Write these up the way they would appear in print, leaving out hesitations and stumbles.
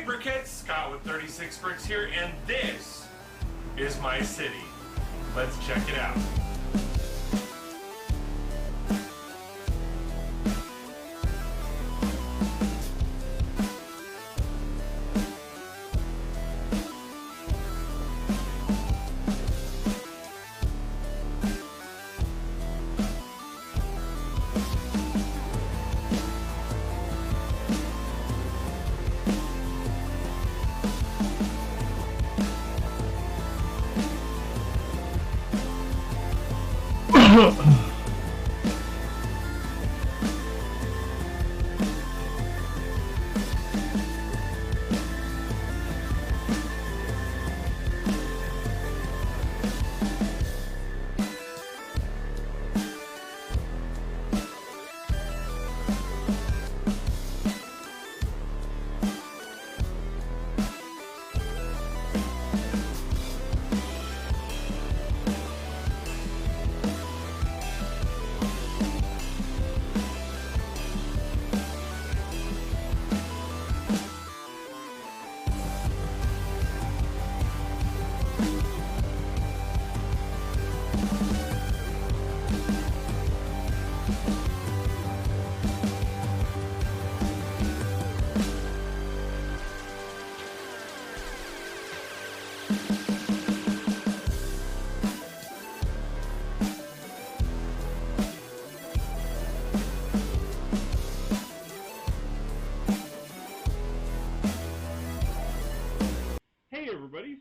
Briquettes, Scott with 36 Bricks here, and this is my city. Let's check it out.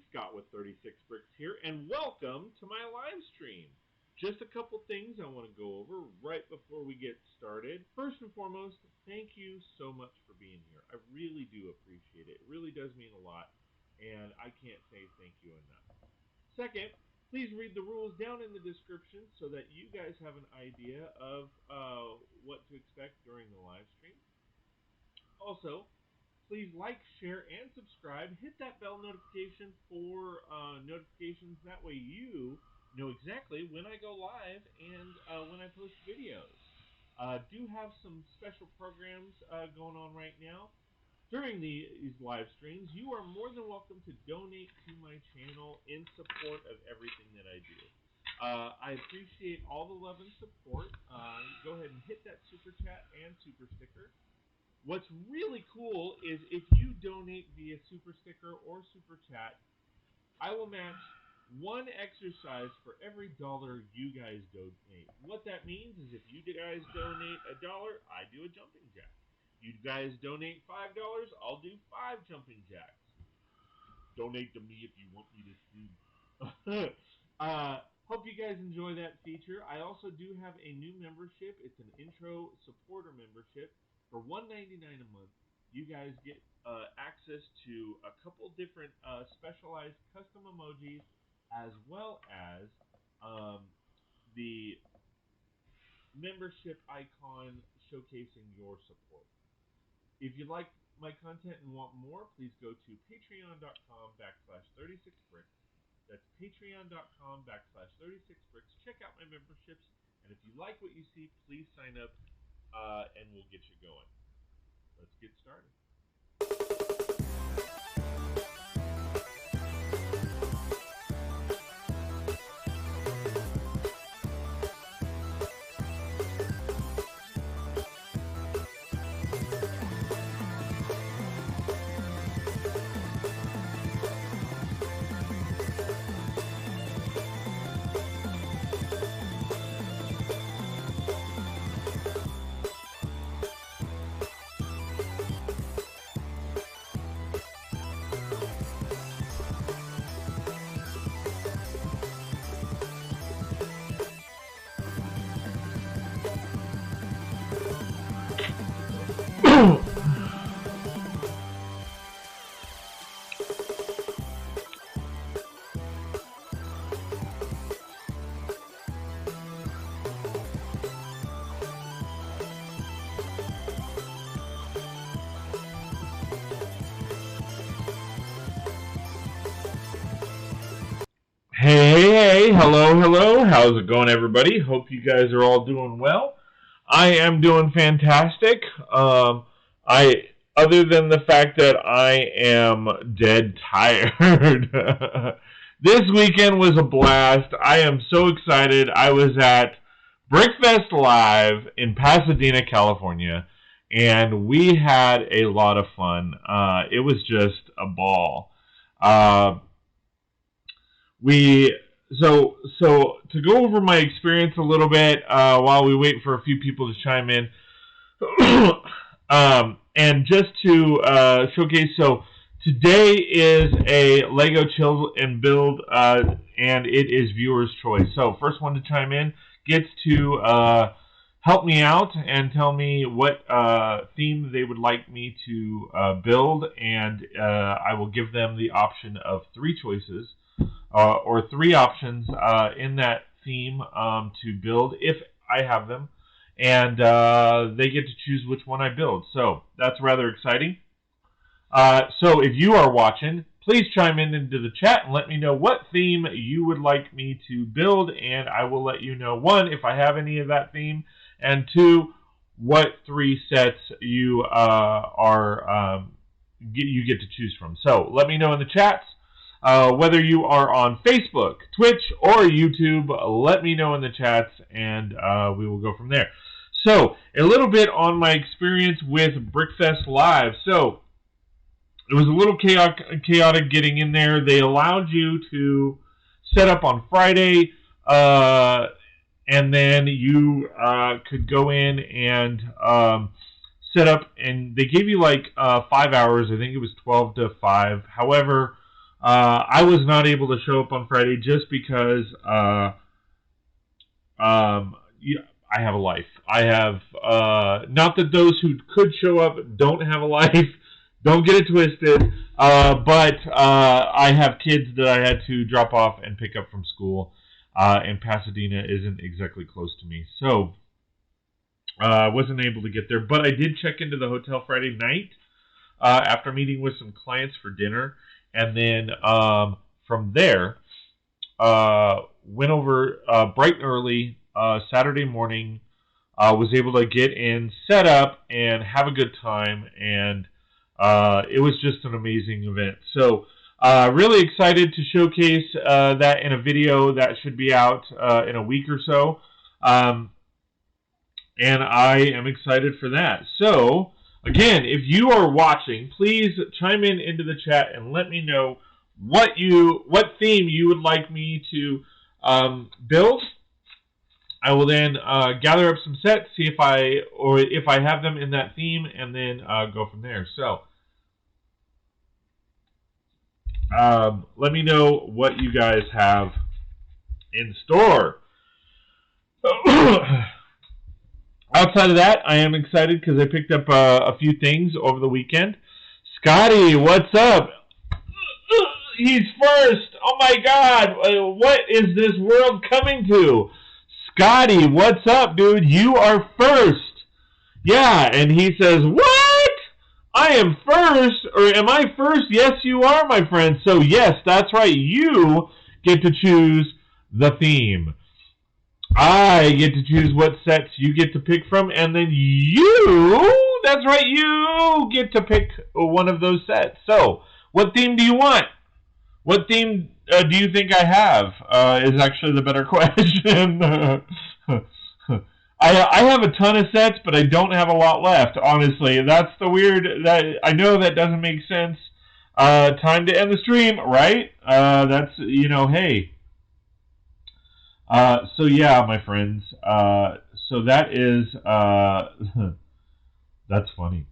Scott with 36 Bricks here, and welcome to my live stream. Just a couple things I want to go over right before we get started. First and foremost, thank you so much for being here. I really do appreciate it. It really does mean a lot, and I can't say thank you enough. Second, please read the rules down in the description so that you guys have an idea of what to expect during the live stream. Also, please like, share, and subscribe. Hit that bell notification for notifications. That way you know exactly when I go live and when I post videos. Do have some special programs going on right now. During these live streams, you are more than welcome to donate to my channel in support of everything that I do. I appreciate all the love and support. Go ahead and hit that super chat and super sticker. What's really cool is if you donate via super sticker or super chat, I will match one exercise for every $1 you guys donate. What that means is if you guys donate $1, I do a jumping jack. You guys donate $5, I'll do 5 jumping jacks. Donate to me if you want me to do. Hope you guys enjoy that feature. I also do have a new membership. It's an intro supporter membership. For $1.99 a month, you guys get access to a couple different specialized custom emojis, as well as the membership icon showcasing your support. If you like my content and want more, please go to patreon.com/36bricks. That's patreon.com/36bricks. Check out my memberships, and if you like what you see, please sign up. And we'll get you going. Let's get started. Hey, hello, how's it going, everybody? Hope you guys are all doing well. I am doing fantastic. I other than the fact that I am dead tired. This weekend was a blast. I am so excited. I was at Brickfest Live in Pasadena, California, and we had a lot of fun. It was just a ball. So to go over my experience a little bit while we wait for a few people to chime in, and just to showcase, so today is a Lego Chill and Build, and it is viewer's choice. So first one to chime in gets to help me out and tell me what theme they would like me to build, and I will give them the option of 3 choices or 3 options in that theme to build if I have them, and they get to choose which one I build. So that's rather exciting. So if you are watching, please chime in into the chat and let me know what theme you would like me to build, and I will let you know, 1, if I have any of that theme, and 2, what 3 sets you you get to choose from. So let me know in the chats. Whether you are on Facebook, Twitch, or YouTube, let me know in the chats, and we will go from there. So, a little bit on my experience with Brickfest Live. So, it was a little chaotic getting in there. They allowed you to set up on Friday, and then you could go in and set up, and they gave you like 5 hours. I think it was 12 to 5. However, I was not able to show up on Friday just because I have a life. I have, not that those who could show up don't have a life, don't get it twisted, but I have kids that I had to drop off and pick up from school, and Pasadena isn't exactly close to me, so I wasn't able to get there, but I did check into the hotel Friday night after meeting with some clients for dinner. And then from there, went over bright and early Saturday morning, was able to get in, set up, and have a good time. And it was just an amazing event. So really excited to showcase that in a video that should be out in a week or so. And I am excited for that. So again, if you are watching, please chime in into the chat and let me know what theme you would like me to build. I will then gather up some sets, see if I have them in that theme, and then go from there. So let me know what you guys have in store. Outside of that, I am excited because I picked up a few things over the weekend. Scotty, what's up? He's first. Oh my God. What is this world coming to? Scotty, what's up, dude? You are first. Yeah, and he says, what? I am first? Or am I first? Yes, you are, my friend. So yes, that's right. You get to choose the theme. I get to choose what sets you get to pick from, and then that's right, you get to pick one of those sets. So, what theme do you want? What theme do you think I have is actually the better question. I have a ton of sets, but I don't have a lot left, honestly. That's the weird, I know that doesn't make sense. Time to end the stream, right? That's, hey. So yeah, my friends. So that is that's funny.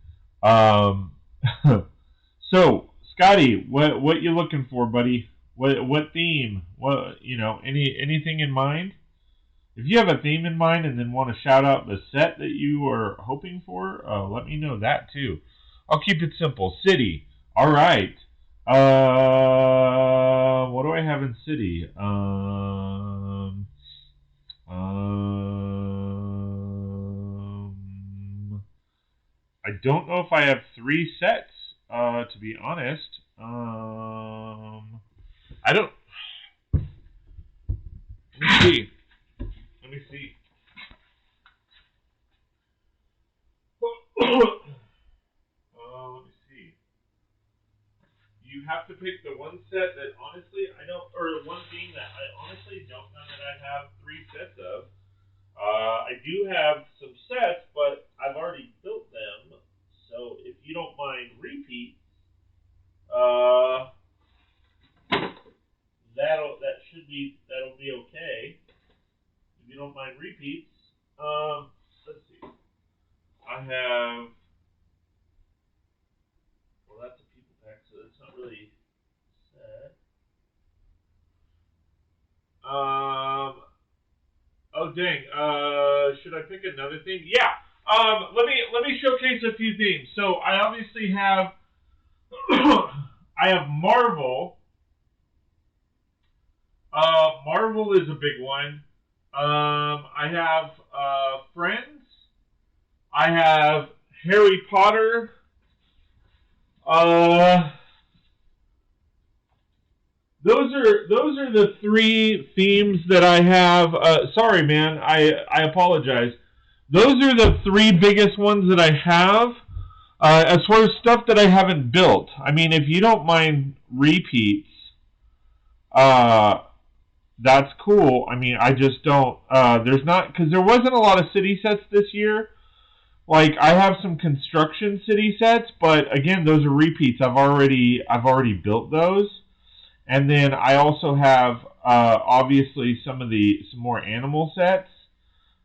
So Scotty, what you looking for, buddy? What theme? What anything in mind? If you have a theme in mind and then want to shout out the set that you are hoping for, let me know that too. I'll keep it simple. City. All right. What do I have in city? I don't know if I have 3 sets, to be honest. I don't... Let me see. Let you have to pick the one set that honestly I don't, or the one theme that I honestly don't know that I have 3 sets of. I do have some sets, but I've already built them. So if you don't mind repeats, that'll be okay. If you don't mind repeats, let's see. I have. Well, that's a people pack, so that's not really set. Oh dang. Should I pick another thing? Yeah. Let me showcase a few things. So I obviously have I have Marvel. Marvel is a big one. I have Friends. I have Harry Potter. Those are the 3 themes that I have. Sorry, man. I apologize. Those are the 3 biggest ones that I have. As far as stuff that I haven't built, I mean, if you don't mind repeats, that's cool. I mean, I just don't. There's not, because there wasn't a lot of city sets this year. Like, I have some construction city sets, but again, those are repeats. I've already built those. And then I also have, obviously, some more animal sets,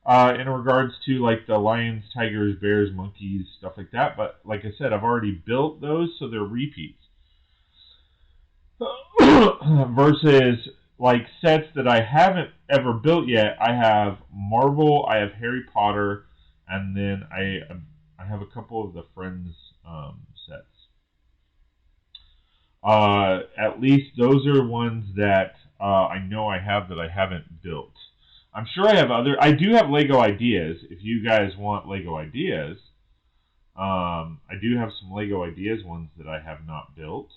in regards to, like, the lions, tigers, bears, monkeys, stuff like that. But, like I said, I've already built those, so they're repeats. Versus, like, sets that I haven't ever built yet. I have Marvel, I have Harry Potter, and then I have a couple of the Friends sets. At least those are ones that I know I have that I haven't built. I'm sure I have I do have Lego ideas. If you guys want Lego ideas, I do have some Lego ideas ones that I have not built.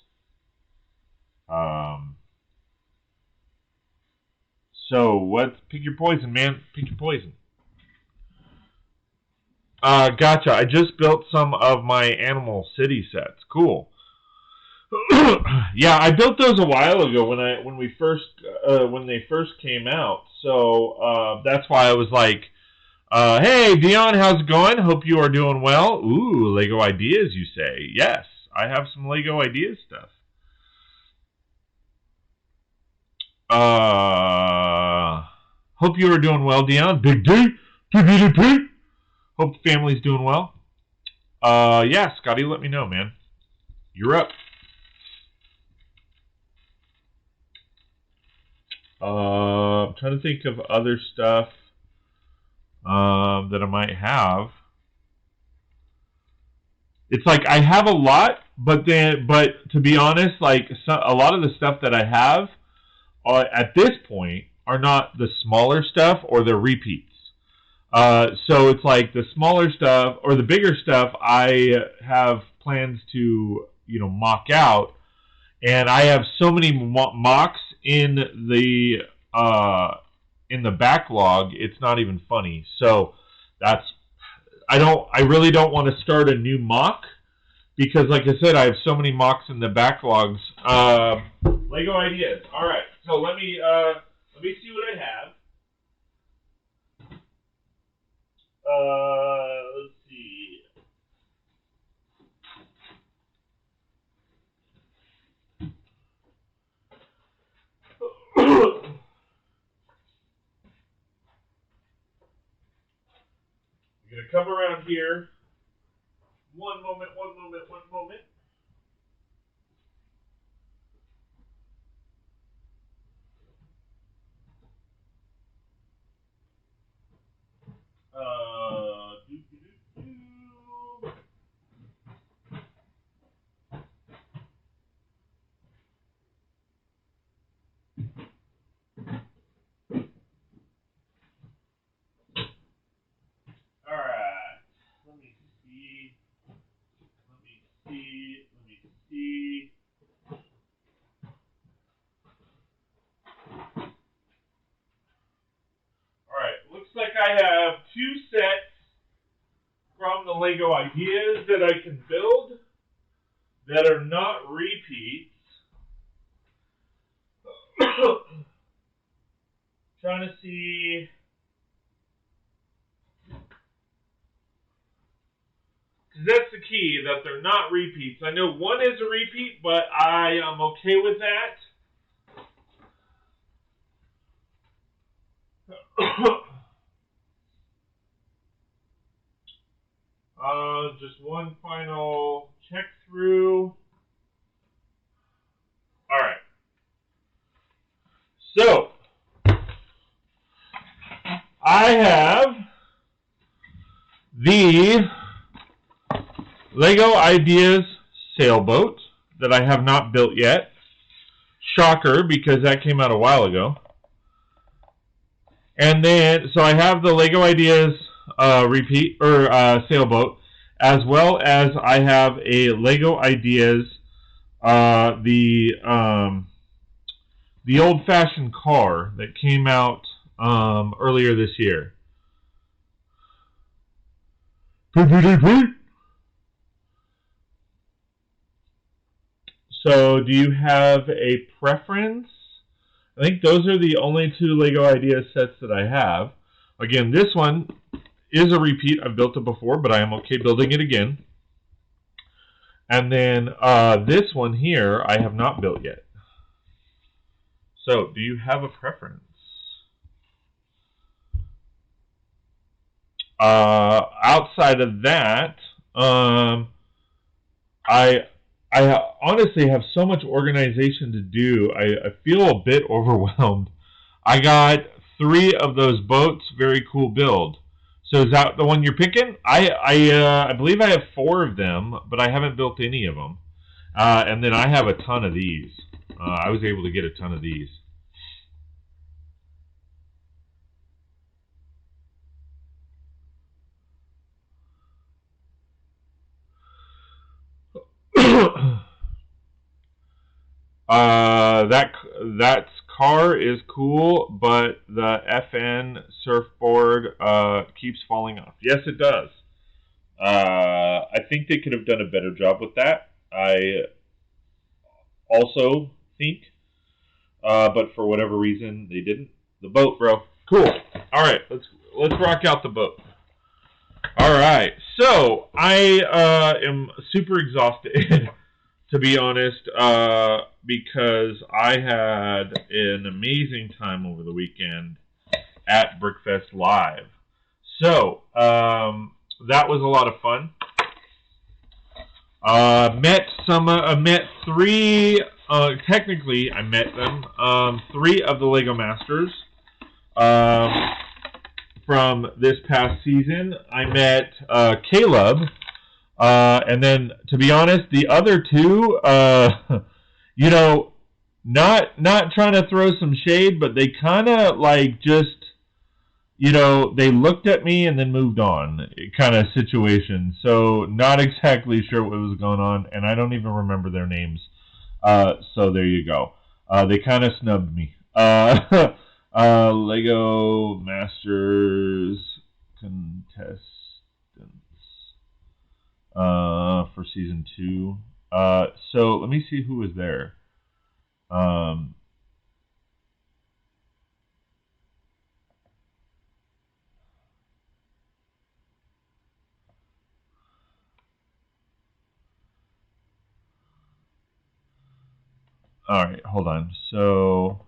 So pick your poison, man. Pick your poison. Gotcha. I just built some of my Animal City sets. Cool. Yeah, I built those a while ago when they first came out. So that's why I was like, "Hey, Dion, how's it going? Hope you are doing well." Ooh, Lego ideas, you say? Yes, I have some Lego ideas stuff. Hope you are doing well, Dion. Big D, PPDP. Hope the family's doing well. Yeah, Scotty, let me know, man. You're up. I'm trying to think of other stuff that I might have. It's like I have a lot, but to be honest, like a lot of the stuff that I have at this point are not the smaller stuff or the repeats. So it's like the smaller stuff or the bigger stuff I have plans to mock out, and I have so many mocks in the backlog, it's not even funny. So I really don't want to start a new mock because, like I said, I have so many mocks in the backlogs. Lego ideas. All right, so let me see what I have. Let's see. I'm going to come around here. One moment. All right. Let me see. All right. Looks like I have 2 sets from the Lego ideas that I can build that are not repeats. Trying to see. Because that's the key, that they're not repeats. I know one is a repeat, but I am okay with that. Just one final check through. All right. So, I have the Lego Ideas sailboat that I have not built yet. Shocker, because that came out a while ago. And then, so I have the Lego Ideas sailboat, as well as I have a Lego Ideas the old-fashioned car that came out earlier this year. So, do you have a preference? I think those are the only two Lego Ideas sets that I have. Again, this one is a repeat. I've built it before, but I am okay building it again. And then this one here, I have not built yet. So, do you have a preference? Outside of that, I honestly have so much organization to do. I feel a bit overwhelmed. I got 3 of those boats. Very cool build. So is that the one you're picking? I believe I have 4 of them, but I haven't built any of them. And then I have a ton of these. I was able to get a ton of these. That car is cool, but the FN surfboard keeps falling off. Yes, it does. I think they could have done a better job with that. I also think, but for whatever reason, they didn't. The boat, bro. Cool. All right, let's rock out the boat. All right, so I am super exhausted, to be honest, because I had an amazing time over the weekend at Brickfest Live. So that was a lot of fun. Met 3. Technically, I met them. 3 of the Lego Masters. From this past season, I met Caleb, and then, to be honest, the other 2, you know, not trying to throw some shade, but they kind of like just, you know, they looked at me and then moved on, kind of situation. So not exactly sure what was going on, and I don't even remember their names. So there you go. They kind of snubbed me. Lego Masters contestants for season 2. So let me see who was there. All right, hold on. So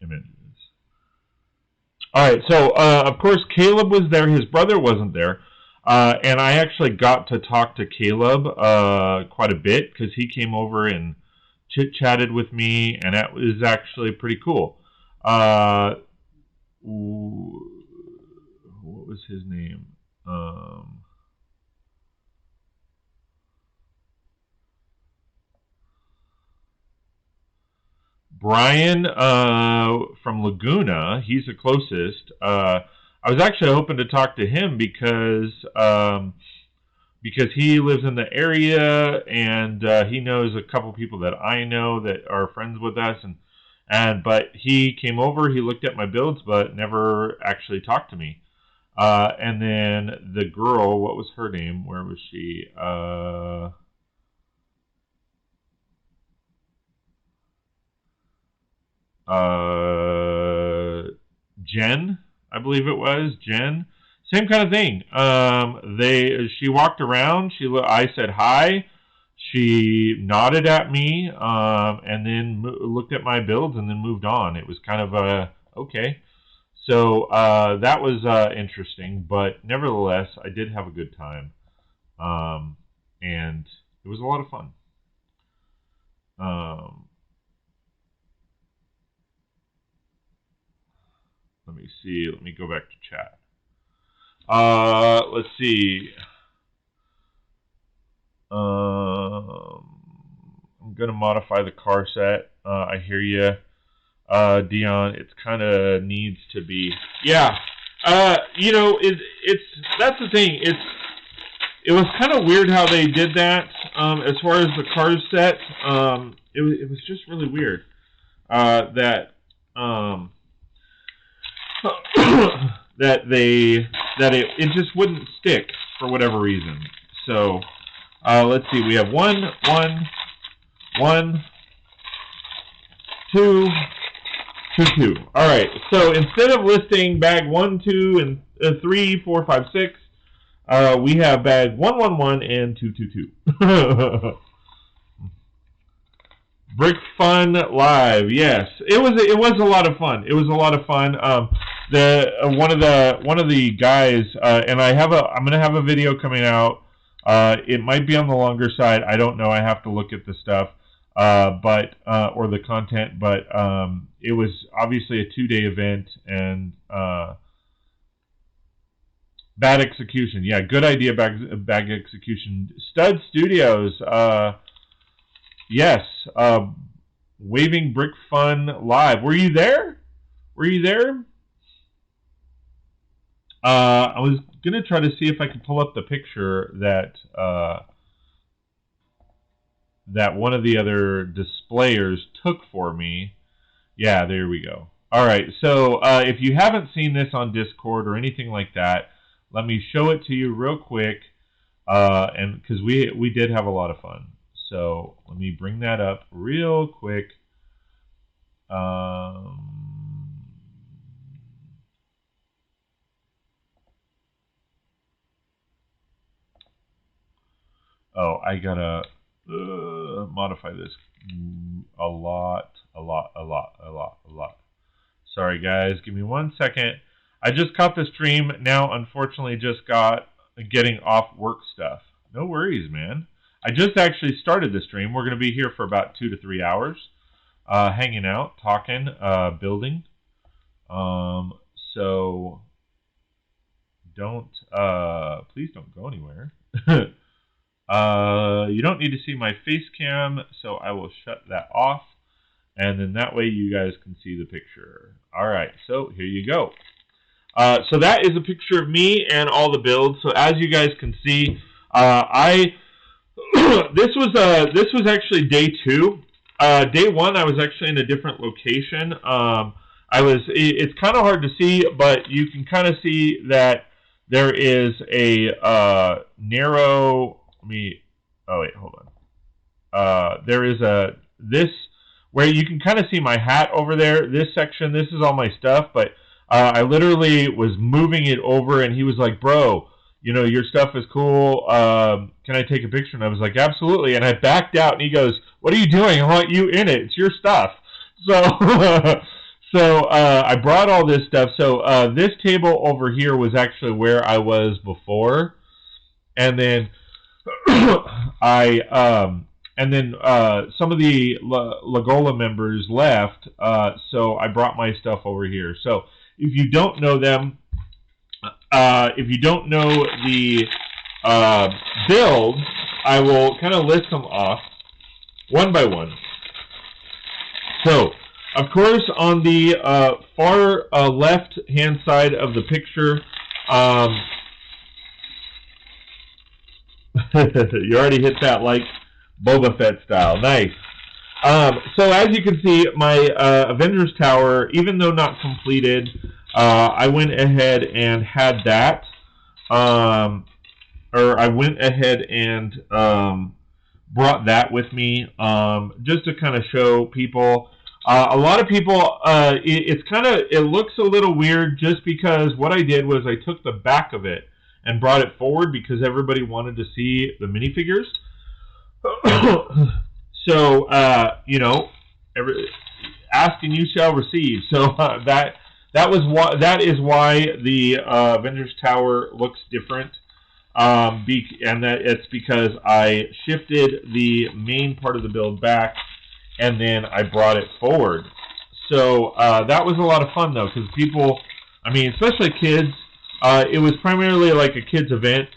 images. All right, so of course Caleb was there. His brother wasn't there, and I actually got to talk to Caleb quite a bit because he came over and chit-chatted with me, and that was actually pretty cool. What was his name? Brian from Laguna. He's the closest. I was actually hoping to talk to him because he lives in the area and he knows a couple people that I know that are friends with us, and But he came over, he looked at my builds, but never actually talked to me. And then the girl, what was her name? Where was she? Jen, I believe it was Jen. Same kind of thing. She walked around. I said hi. She nodded at me, and then looked at my builds, and then moved on. It was kind of okay. So that was interesting, but nevertheless, I did have a good time, and it was a lot of fun. Let me see. Let me go back to chat. Let's see. I'm going to modify the car set. I hear you, Dion. It kind of needs to be. Yeah. You know, that's the thing. It was kind of weird how they did that. As far as the car set, it was just really weird. That it just wouldn't stick for whatever reason. So let's see. We have 1, 1, 1, 2, 2, 2. All right. So instead of listing bag 1, 2, and 3, 4, 5, 6, we have bag 1, 1, 1, and 2, 2, 2. Brix Fun Live, yes, it was a lot of fun. It was a lot of fun. One of the guys, and I'm gonna have a video coming out. It might be on the longer side. I don't know. I have to look at the stuff, or the content. But it was obviously a 2-day event, and bad execution. Yeah, good idea. Bad execution. Stud Studios. Yes, Waving Brick Fun Live. Were you there? Were you there? I was gonna try to see if I could pull up the picture that one of the other displayers took for me. Yeah, there we go. All right, so if you haven't seen this on Discord or anything like that, let me show it to you real quick, and because we did have a lot of fun. So let me bring that up real quick. Oh, I gotta modify this a lot. Sorry guys, give me 1 second. I just caught the stream. Now, unfortunately, just got getting off work stuff. No worries, man. I just actually started the stream. We're going to be here for about 2 to 3 hours, hanging out, talking, building. So please don't go anywhere. You don't need to see my face cam, so I will shut that off, and then that way you guys can see the picture. All right, so here you go. So that is a picture of me and all the builds. So as you guys can see, this was actually day 2. Day 1, I was actually in a different location. It's kind of hard to see, but you can kind of see that there is a narrow. Oh wait, hold on. There is this where you can kind of see my hat over there. This section, this is all my stuff, but I literally was moving it over, and he was like, "Bro, you know, your stuff is cool. Can I take a picture?" And I was like, "Absolutely." And I backed out, and he goes, "What are you doing? I want you in it. It's your stuff." So, I brought all this stuff. So this table over here was actually where I was before, and then some of the Lagola members left. So I brought my stuff over here. So if you don't know them. If you don't know the build, I will kind of list them off one by one. So, of course, on the far left-hand side of the picture, you already hit that like Boba Fett style. Nice. So as you can see, my Avengers Tower, even though not completed, I went ahead and had that. Or I went ahead and brought that with me just to kind of show people. A lot of people, it looks a little weird just because what I did was I took the back of it and brought it forward because everybody wanted to see the minifigures. So, ask and you shall receive. So that is why the Avengers Tower looks different. And that it's because I shifted the main part of the build back and then I brought it forward. So that was a lot of fun though, because people, especially kids, it was primarily like a kids event.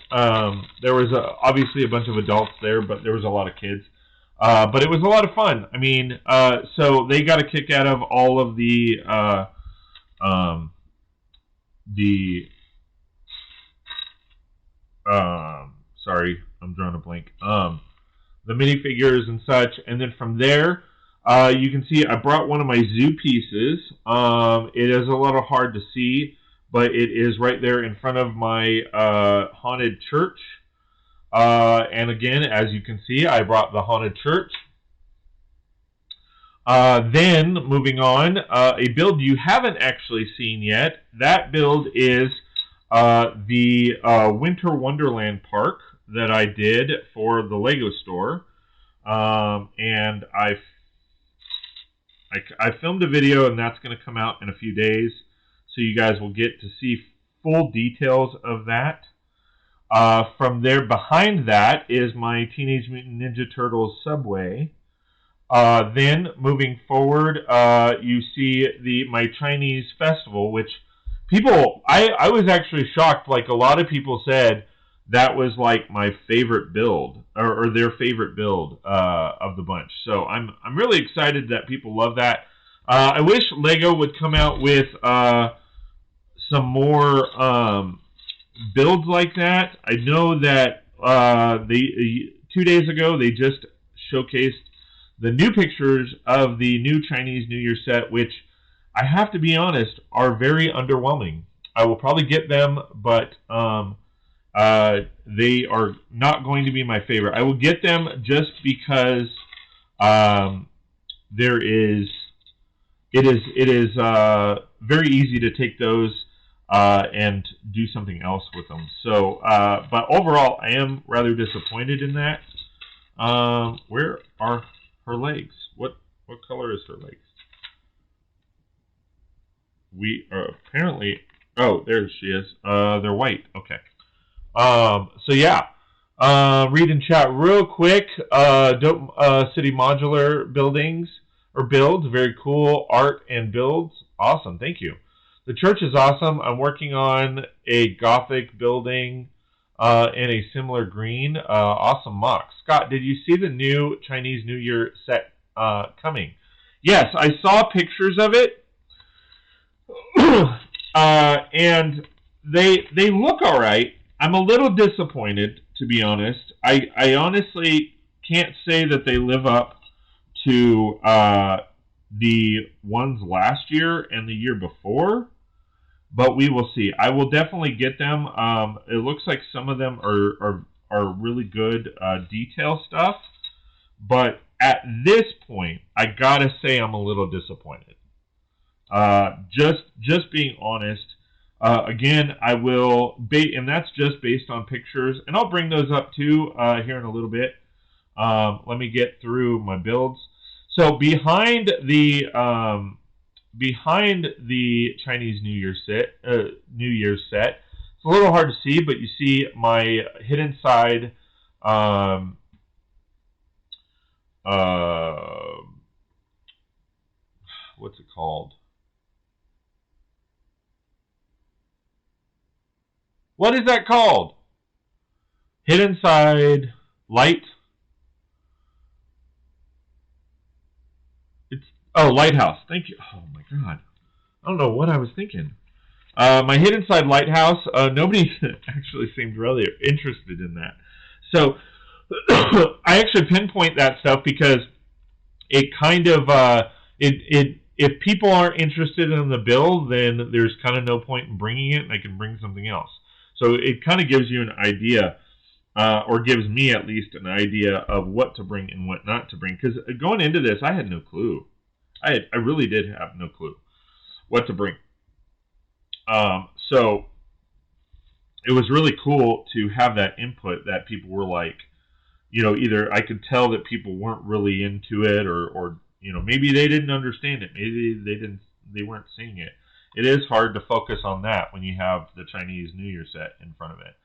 There was obviously a bunch of adults there, but there was a lot of kids. But it was a lot of fun. So they got a kick out of all of the sorry, I'm drawing a blank. The minifigures and such, and then from there, you can see I brought one of my zoo pieces. It is a little hard to see, but it is right there in front of my haunted church. And again, as you can see, I brought the haunted church. Then, moving on, a build you haven't actually seen yet. That build is the Winter Wonderland Park that I did for the Lego store. And I filmed a video, and that's going to come out in a few days. So you guys will get to see full details of that. From there, behind that is my Teenage Mutant Ninja Turtles subway. Then, moving forward, you see my Chinese festival, which people, I was actually shocked. Like, a lot of people said that was like my favorite build, or their favorite build of the bunch. So I'm really excited that people love that. I wish Lego would come out with some more builds like that. I know that 2 days ago they just showcased the new pictures of the new Chinese New Year set, which I have to be honest are very underwhelming. I will probably get them, but they are not going to be my favorite. I will get them just because it is very easy to take those and do something else with them. So, but overall, I am rather disappointed in that. Where are her legs? What color is her legs? We are apparently. Oh, there she is. They're white. Okay. So yeah. Read and chat real quick. Dope city modular buildings or builds. Very cool art and builds. Awesome. Thank you. The church is awesome. I'm working on a Gothic building in a similar green. Awesome mock. Scott, did you see the new Chinese New Year set coming? Yes, I saw pictures of it. And they look all right. I'm a little disappointed, to be honest. I honestly can't say that they live up to the ones last year and the year before, but we will see. I will definitely get them. It looks like some of them are really good detail stuff, but at this point, I gotta say I'm a little disappointed. Just being honest. Again, I will and that's just based on pictures, and I'll bring those up too here in a little bit. Let me get through my builds. So behind the Chinese New Year set, it's a little hard to see, but you see my hidden side. What's it called? What is that called? Hidden side light. Lighthouse. Thank you. Oh my god. I don't know what I was thinking. My hidden side lighthouse. Nobody actually seemed really interested in that. So I actually pinpoint that stuff because it kind of if people aren't interested in the build, then there's kind of no point in bringing it, and I can bring something else. So it kind of gives you an idea, or gives me at least an idea of what to bring and what not to bring. Because going into this, I had no clue. I really did have no clue what to bring. So it was really cool to have that input that people were like, you know, either I could tell that people weren't really into it, or you know, maybe they didn't understand it. Maybe they weren't seeing it. It is hard to focus on that when you have the Chinese New Year set in front of it.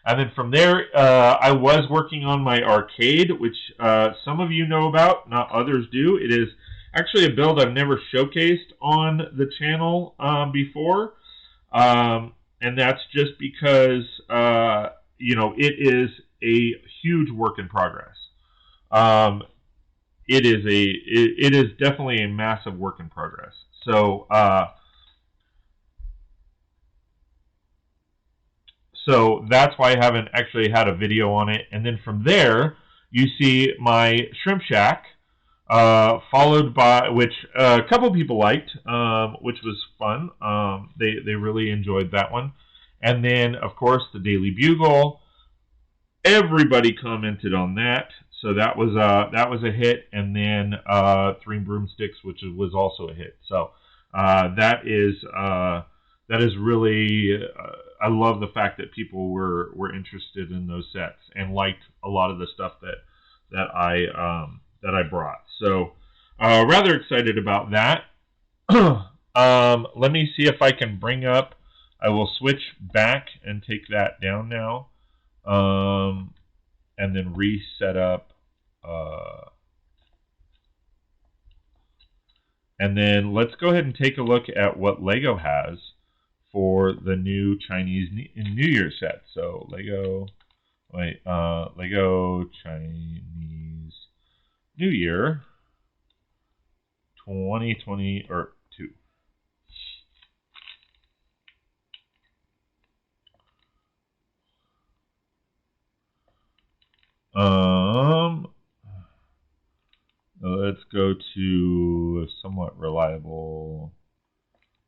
And then from there, I was working on my arcade, which some of you know about, not others do. It is actually a build I've never showcased on the channel before. And that's just because, you know, it is a huge work in progress. It is definitely a massive work in progress. So, so that's why I haven't actually had a video on it. And then from there, you see my Shrimp Shack, followed by, which a couple people liked, which was fun. They really enjoyed that one. And then, of course, the Daily Bugle. Everybody commented on that, so that was a hit. And then Three Broomsticks, which was also a hit. So that is really. I love the fact that people were interested in those sets and liked a lot of the stuff that I brought. So rather excited about that. Let me see if I can bring up. I will switch back and take that down now, and then reset up. And then let's go ahead and take a look at what Lego has for the new Chinese New Year set. So Lego Chinese New Year 2020 or 2. Let's go to somewhat reliable.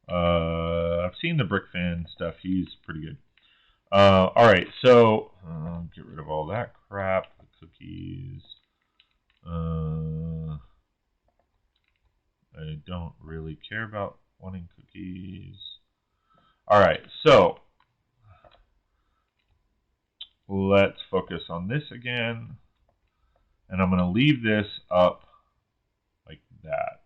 I've seen the Brick Fan stuff. He's pretty good. All right, so get rid of all that crap. The cookies. I don't really care about wanting cookies. All right, so let's focus on this again. And I'm going to leave this up like that.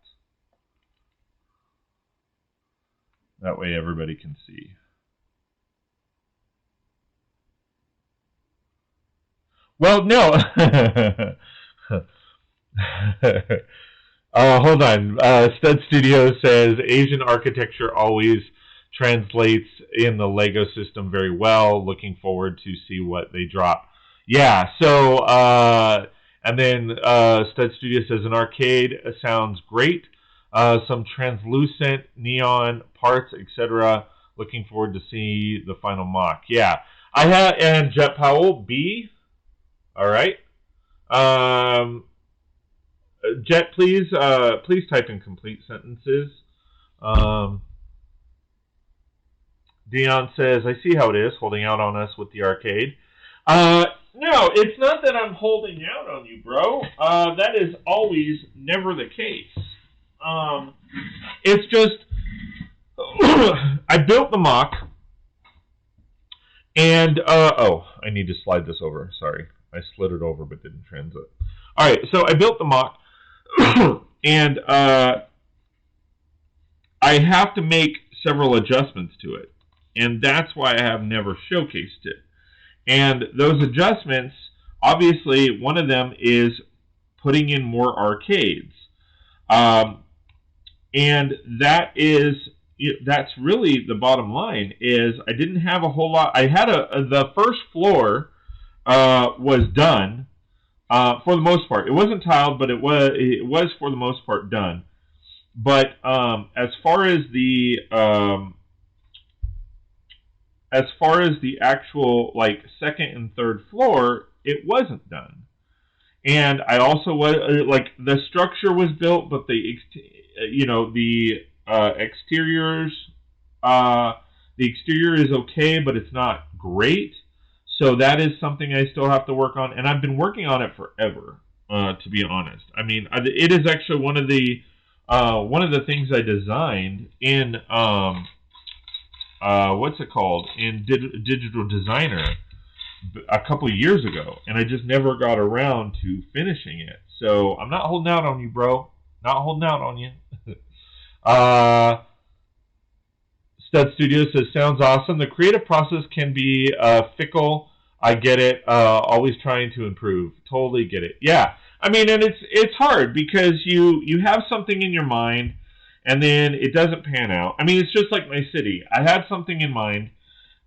That way everybody can see. Well, no. Hold on. Stud Studio says Asian architecture always translates in the Lego system very well. Looking forward to see what they drop. Yeah, so, and then Stud Studio says an arcade sounds great. Some translucent neon parts, etc. Looking forward to see the final mock. Yeah, I have, and Jet Powell B. All right. Jet, please type in complete sentences. Dion says, I see how it is, holding out on us with the arcade. No, it's not that I'm holding out on you, bro. That is always never the case. It's just, I built the mock, and, oh, I need to slide this over. Sorry. I slid it over but didn't translate. All right, so I built the mock, and I have to make several adjustments to it, and that's why I have never showcased it. And those adjustments, obviously, one of them is putting in more arcades, and that's really the bottom line. Is I didn't have a whole lot. I had the first floor was done for the most part. It wasn't tiled, but it was for the most part done. But as far as the actual like second and third floor, it wasn't done. and I also was like the structure was built, but the exteriors, the exterior is okay, but it's not great. So that is something I still have to work on, and I've been working on it forever. To be honest, I mean, it is actually one of the things I designed in what's it called, in Digital Designer a couple of years ago, and I just never got around to finishing it. So I'm not holding out on you, bro. Not holding out on you. Stud Studio says, sounds awesome. The creative process can be fickle. I get it. Always trying to improve. Totally get it. Yeah. I mean, and it's hard because you have something in your mind and then it doesn't pan out. I mean, it's just like my city. I had something in mind.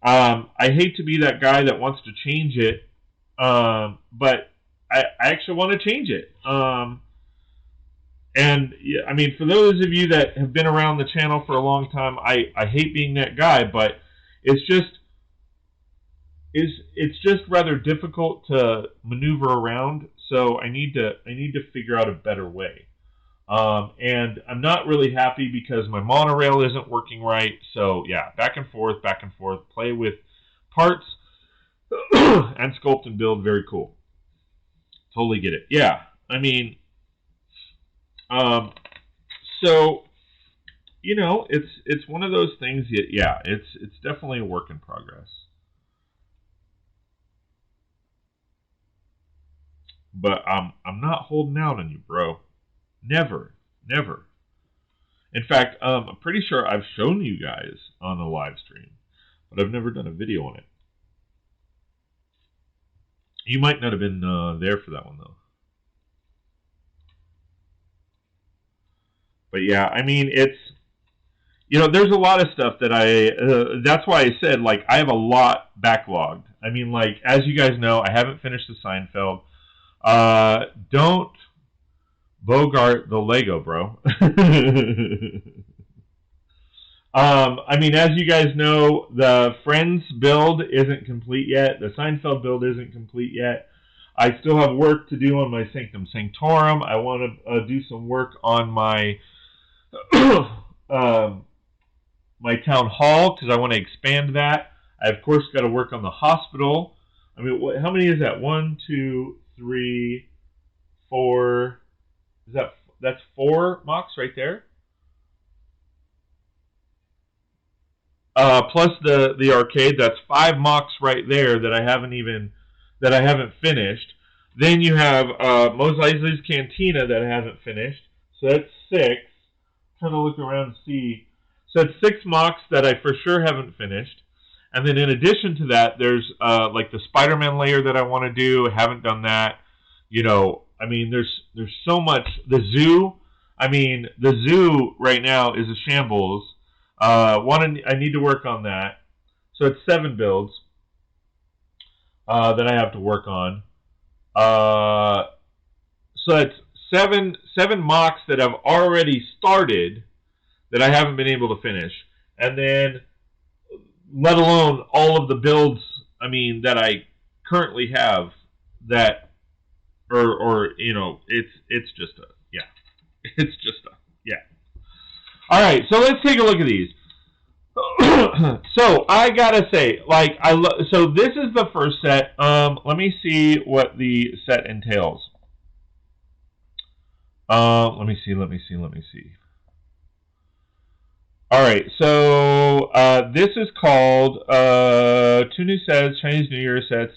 I hate to be that guy that wants to change it, but I actually want to change it. And I mean, for those of you that have been around the channel for a long time, I hate being that guy, but it's just rather difficult to maneuver around. So I need to figure out a better way. And I'm not really happy because my monorail isn't working right. So yeah, back and forth, play with parts and sculpt and build. Very cool. Totally get it. Yeah, I mean, so you know, it's one of those things. Yeah, it's definitely a work in progress. But I'm not holding out on you, bro. Never. In fact, I'm pretty sure I've shown you guys on a live stream, but I've never done a video on it. You might not have been there for that one, though. But yeah, I mean, it's, you know, there's a lot of stuff that that's why I said, like, I have a lot backlogged. I mean, like, as you guys know, I haven't finished the Seinfeld. Don't bogart the Lego, bro. I mean, as you guys know, the Friends build isn't complete yet. The Seinfeld build isn't complete yet. I still have work to do on my Sanctum Sanctorum. I want to do some work on my my town hall because I want to expand that. I of course got to work on the hospital. I mean, how many is that? 1, 2, 3, 4. That's 4 mocks right there. Plus the arcade, that's 5 mocks right there that I haven't finished. Then you have Mos Eisley's Cantina that I haven't finished. So that's 6. I'm trying to look around and see. So that's 6 mocks that I for sure haven't finished. And then in addition to that, there's like the Spider-Man layer that I want to do. I haven't done that. You know, I mean, there's so much. The zoo. I mean, the zoo right now is a shambles. I need to work on that. So it's 7 builds that I have to work on. So it's seven mocks that I've already started that I haven't been able to finish, and then let alone all of the builds. I mean, that I currently have that, or you know, it's just a yeah. It's just a yeah. All right, so let's take a look at these. So I gotta say, like, so this is the first set. Let me see what the set entails. Let me see. All right, so this is called 2 new sets, Chinese New Year sets,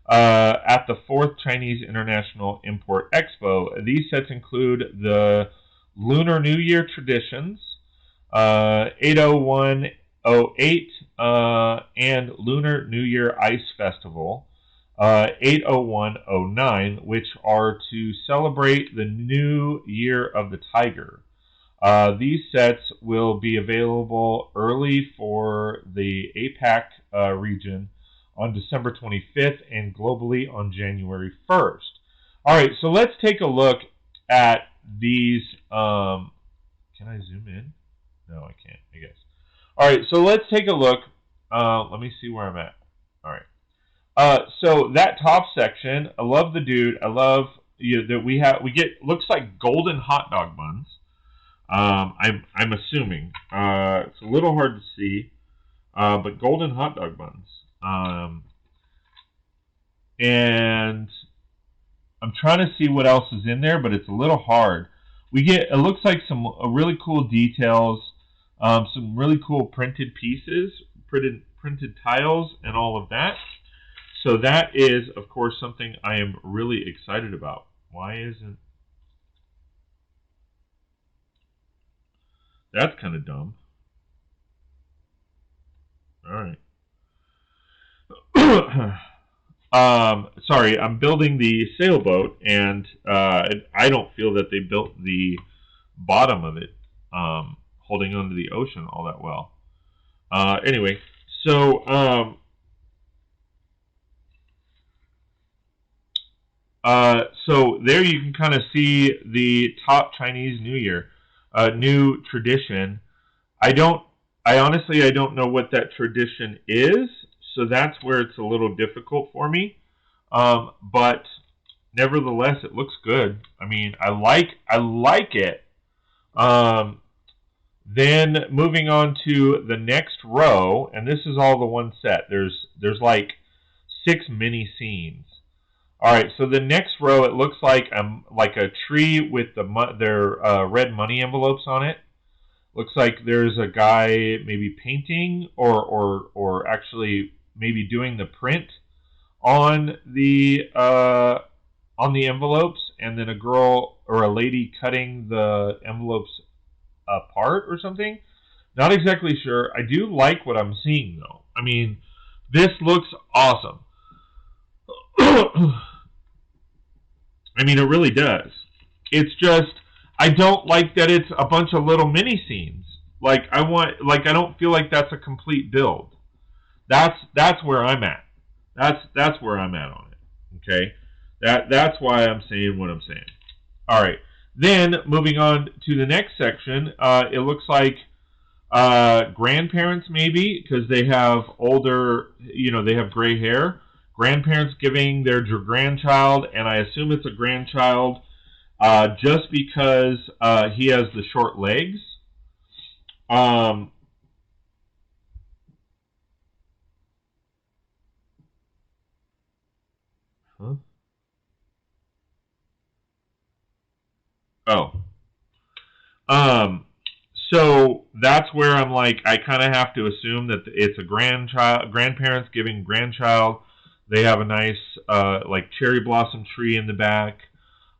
at the 4th Chinese International Import Expo. These sets include the Lunar New Year Traditions, 80108, and Lunar New Year Ice Festival, 80109, which are to celebrate the New Year of the Tiger. These sets will be available early for the APAC region on December 25th and globally on January 1st. All right, so let's take a look at these. Can I zoom in? No, I can't, I guess. All right, so let's take a look. Let me see where I'm at. All right. So that top section, I love the dude. I love that we get looks like golden hot dog buns. I'm assuming it's a little hard to see, but golden hot dog buns. And I'm trying to see what else is in there, but it's a little hard. We get, it looks like some really cool details, some really cool printed pieces, printed tiles, and all of that. So that is, of course, something I am really excited about. Why isn't... That's kind of dumb. All right. Sorry, I'm building the sailboat, and I don't feel that they built the bottom of it, holding onto the ocean all that well. Anyway, so so there you can kind of see the top Chinese New Year, new tradition. I honestly don't know what that tradition is, so that's where it's a little difficult for me. But nevertheless, it looks good. I mean, I like it. Then moving on to the next row, and this is all the one set. There's like 6 mini scenes. All right, so the next row, it looks like a tree with their red money envelopes on it. Looks like there's a guy maybe painting or actually maybe doing the print on the envelopes, and then a girl or a lady cutting the envelopes apart or something. Not exactly sure. I do like what I'm seeing though. I mean, this looks awesome. I mean, it really does. It's just, I don't like that it's a bunch of little mini scenes. I don't feel like that's a complete build. That's where I'm at. That's where I'm at on it. Okay? That's why I'm saying what I'm saying. All right. Then moving on to the next section, it looks like grandparents maybe, because they have older, they have gray hair. Grandparents giving their grandchild, and I assume it's a grandchild, just because he has the short legs. Huh? Oh. So that's where I'm like, I kind of have to assume that it's a grandparents giving grandchild. They have a nice, like cherry blossom tree in the back.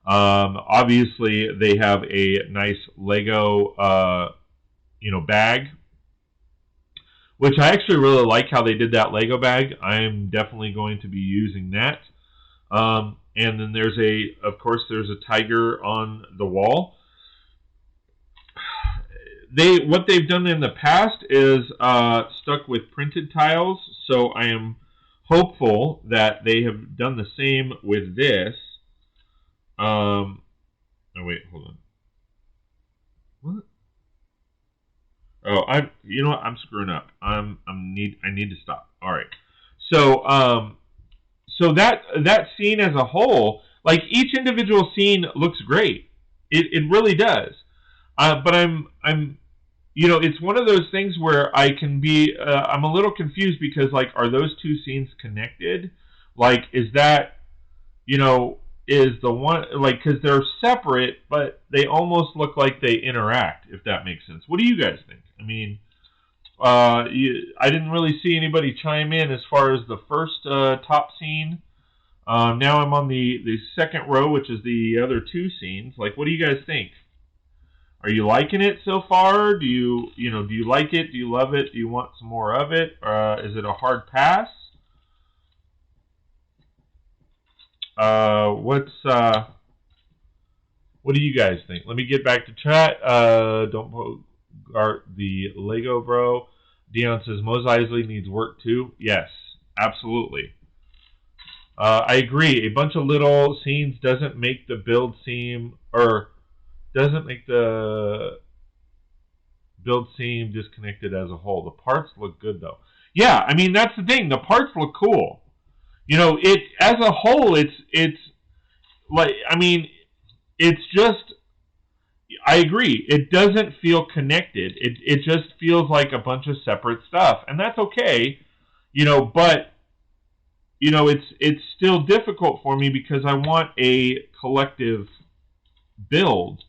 Obviously, they have a nice Lego, bag, which I actually really like how they did that Lego bag. I'm definitely going to be using that. And then of course, there's a tiger on the wall. What they've done in the past is stuck with printed tiles, so I am hopeful that they have done the same with this. Oh wait, hold on. What? Oh, you know what? I'm screwing up. I need to stop. All right. So so that scene as a whole, like each individual scene looks great. It really does. But I'm it's one of those things where I can be I'm a little confused because like, are those two scenes connected? Like, is that is the one, like, because they're separate, but they almost look like they interact, if that makes sense. What do you guys think? I mean, I didn't really see anybody chime in as far as the first top scene. Now I'm on the second row, which is the other two scenes. Like, what do you guys think? Are you liking it so far? Do you like it? Do you love it? Do you want some more of it? Is it a hard pass? What do you guys think? Let me get back to chat. Don't bogart the Lego bro. Dion says Mos Eisley needs work too. Yes, absolutely. I agree. A bunch of little scenes doesn't make the build seem, or doesn't make the build seem disconnected as a whole. The parts look good though. Yeah, I mean that's the thing. The parts look cool. It as a whole, it's like, I mean, it's just, I agree. It doesn't feel connected. It just feels like a bunch of separate stuff, and that's okay, but it's still difficult for me because I want a collective build.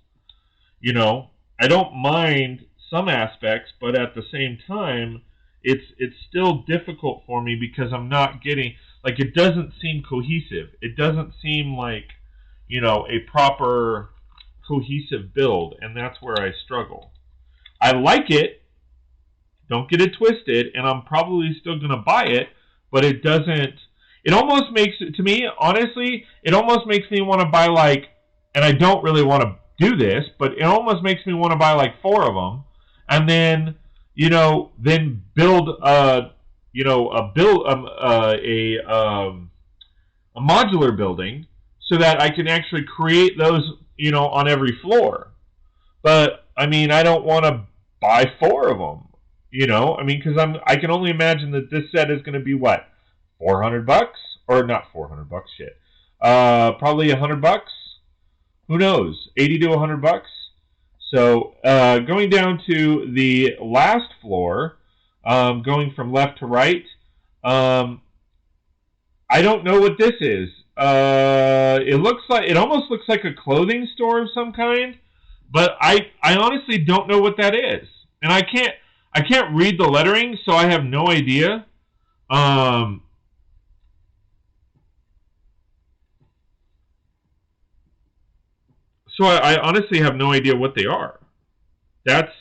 I don't mind some aspects, but at the same time, it's still difficult for me because I'm not getting, like, it doesn't seem cohesive. It doesn't seem like, a proper cohesive build, and that's where I struggle. I like it, don't get it twisted, and I'm probably still going to buy it, but it doesn't, it almost makes it, to me, honestly, it almost makes me want to buy, like, and I don't really want to do this, but it almost makes me want to buy like 4 of them, and then, then build a modular building so that I can actually create those, on every floor. But I mean, I don't want to buy 4 of them, I mean, because I can only imagine that this set is going to be what, $400, or not $400, shit, probably $100. Who knows? 80 to $100. So going down to the last floor, going from left to right. I don't know what this is. It almost looks like a clothing store of some kind, but I honestly don't know what that is, and I can't read the lettering, so I have no idea. So I honestly have no idea what they are. That's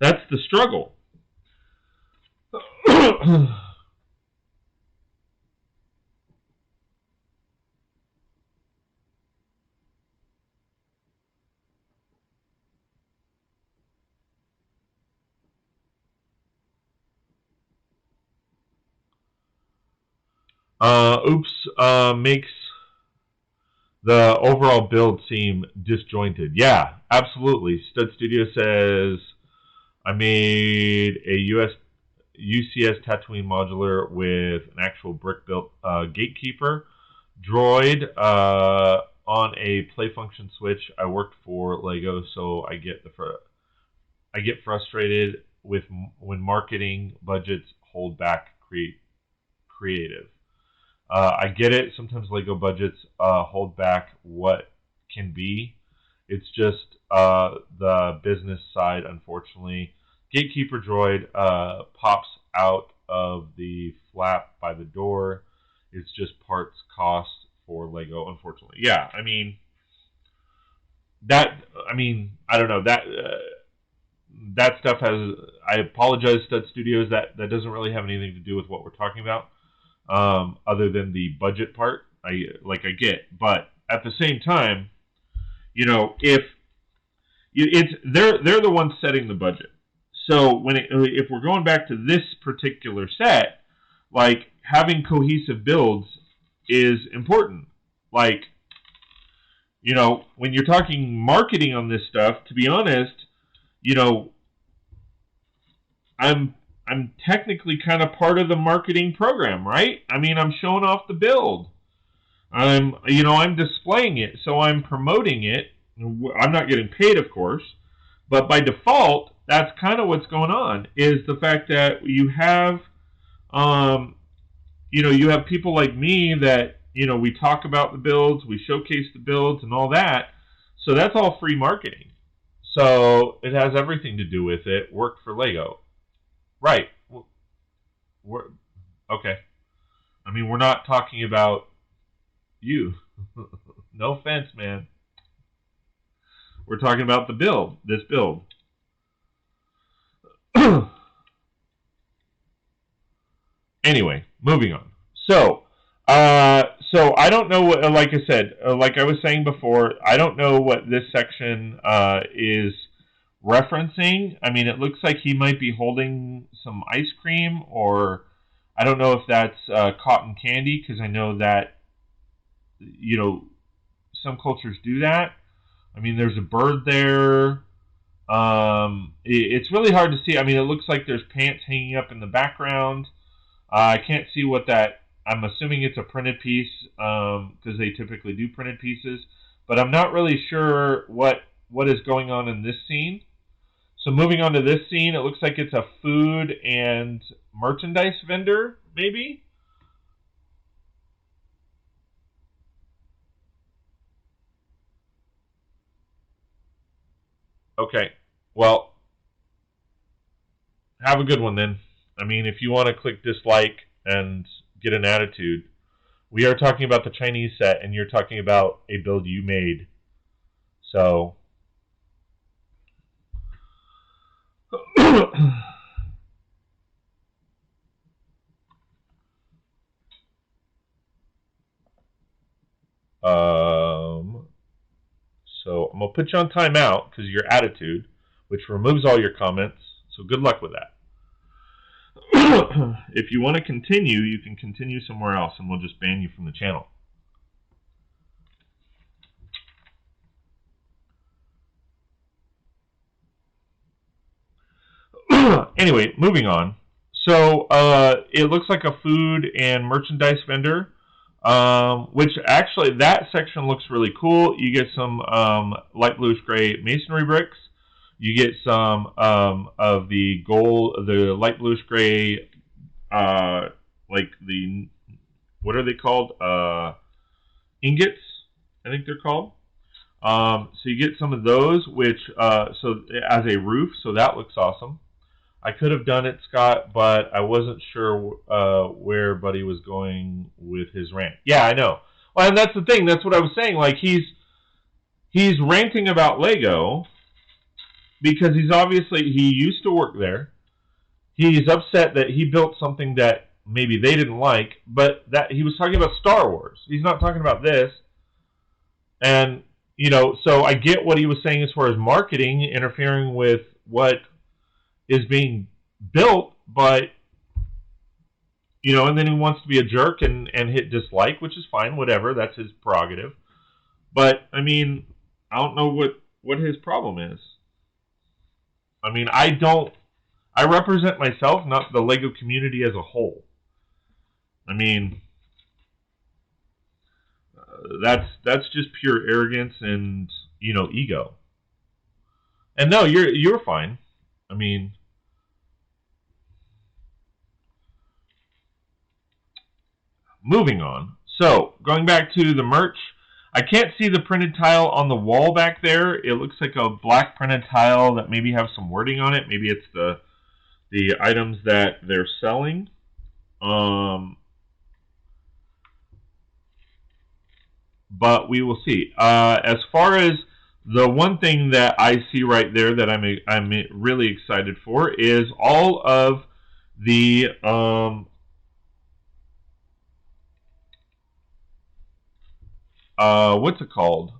the struggle. Makes the overall build seem disjointed. Yeah, absolutely. Stud Studio says, I made a UCS Tatooine modular with an actual brick-built gatekeeper droid on a play function switch. I worked for Lego, so I get frustrated with when marketing budgets hold back creative. I get it. Sometimes Lego budgets hold back what can be. It's just the business side, unfortunately. Gatekeeper droid pops out of the flap by the door. It's just parts cost for Lego, unfortunately. Yeah, I mean, I don't know. That stuff has, I apologize, Stud Studios, that doesn't really have anything to do with what we're talking about. Other than the budget part, I get, but at the same time, if they're the ones setting the budget. So if we're going back to this particular set, like, having cohesive builds is important. Like, when you're talking marketing on this stuff, to be honest, I'm technically kind of part of the marketing program, right? I mean, I'm showing off the build. I'm displaying it, so I'm promoting it. I'm not getting paid, of course, but by default, that's kind of what's going on, is the fact that you have, you have people like me that, we talk about the builds, we showcase the builds and all that, so that's all free marketing. So it has everything to do with it. Work for Lego. Right. Okay. I mean, we're not talking about you. No offense, man. We're talking about the build. This build. Anyway, moving on. So I don't know what, like I said, like I was saying before, I don't know what this section is referencing. I mean, it looks like he might be holding some ice cream, or I don't know if that's cotton candy, because I know that, some cultures do that. I mean, there's a bird there. It's really hard to see. I mean, it looks like there's pants hanging up in the background. I can't see what that I'm assuming it's a printed piece because they typically do printed pieces, but I'm not really sure what is going on in this scene. So moving on to this scene, it looks like it's a food and merchandise vendor, maybe? Okay, well, have a good one then. I mean, if you want to click dislike and get an attitude, we are talking about the Chinese set, and you're talking about a build you made. So... so I'm going to put you on timeout because of your attitude, which removes all your comments. So good luck with that. If you want to continue, you can continue somewhere else, and we'll just ban you from the channel. Anyway, moving on. So it looks like a food and merchandise vendor, which actually that section looks really cool. You get some light bluish gray masonry bricks. You get some of the gold, the light bluish gray, like the, what are they called? Ingots, I think they're called. So you get some of those, which so as a roof, so that looks awesome. I could have done it, Scott, but I wasn't sure where Buddy was going with his rant. Yeah, I know. Well, and that's the thing. That's what I was saying. Like he's ranting about Lego because he used to work there. He's upset that he built something that maybe they didn't like, but that he was talking about Star Wars. He's not talking about this. And so I get what he was saying as far as marketing interfering with what is being built, but and then he wants to be a jerk and hit dislike, which is fine, whatever, that's his prerogative. But I mean, I don't know what his problem is. I mean, I represent myself, not the Lego community as a whole. I mean, that's just pure arrogance and ego. And no, you're fine. I mean, moving on. So, going back to the merch, I can't see the printed tile on the wall back there. It looks like a black printed tile that maybe has some wording on it. Maybe it's the items that they're selling. But we will see. As far as the one thing that I see right there that I'm really excited for is all of the what's it called?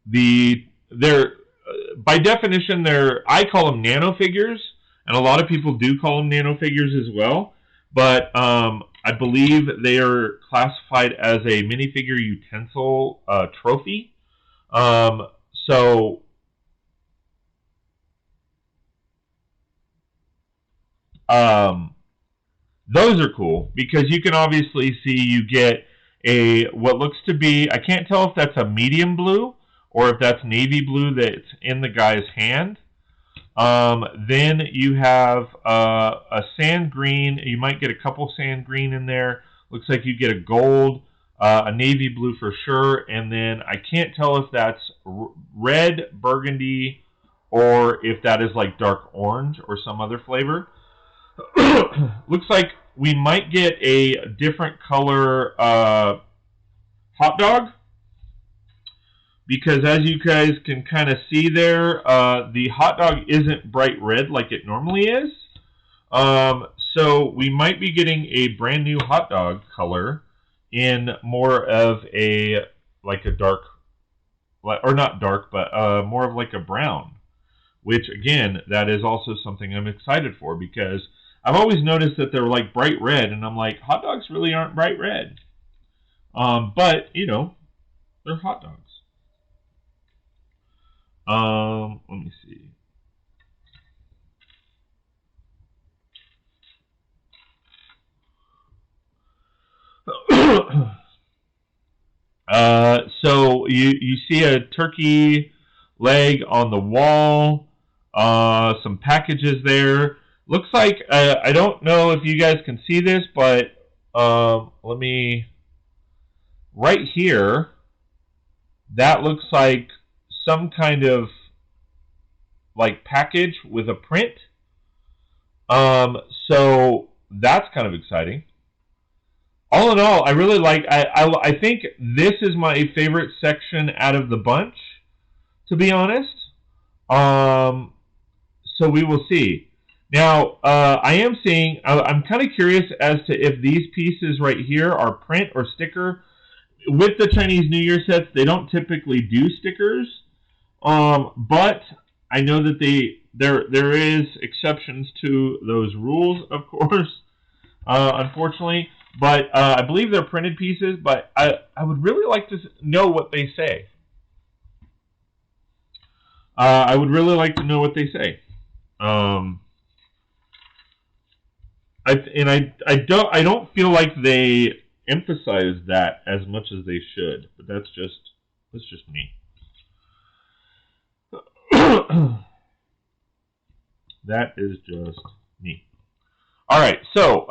They're by definition I call them nano figures, and a lot of people do call them nano figures as well. But I believe they are classified as a minifigure utensil trophy. So those are cool because you can obviously see you get what looks to be, I can't tell if that's a medium blue or if that's navy blue that's in the guy's hand. Then you have a sand green. You might get a couple sand green in there. Looks like you get a gold, a navy blue for sure, and then I can't tell if that's red, burgundy, or if that is like dark orange or some other flavor. Looks like we might get a different color hot dog. Because as you guys can kind of see there, the hot dog isn't bright red like it normally is. So we might be getting a brand new hot dog color in more of a dark, or not dark, but more of like a brown. Which again, that is also something I'm excited for because I've always noticed that they're like bright red, and I'm like, hot dogs really aren't bright red. But they're hot dogs. Let me see. So you see a turkey leg on the wall. Some packages there. Looks like I don't know if you guys can see this, but let me right here. That looks like some kind of like package with a print. So that's kind of exciting. All in all, I really like. I think this is my favorite section out of the bunch, to be honest. So we will see. Now, I am seeing. I'm kind of curious as to if these pieces right here are print or sticker. With the Chinese New Year sets, they don't typically do stickers, but I know that there is exceptions to those rules, of course. Unfortunately. But I believe they're printed pieces, but I would really like to know what they say. I would really like to know what they say. I don't feel like they emphasize that as much as they should, but that's just me. That is just me. All right, so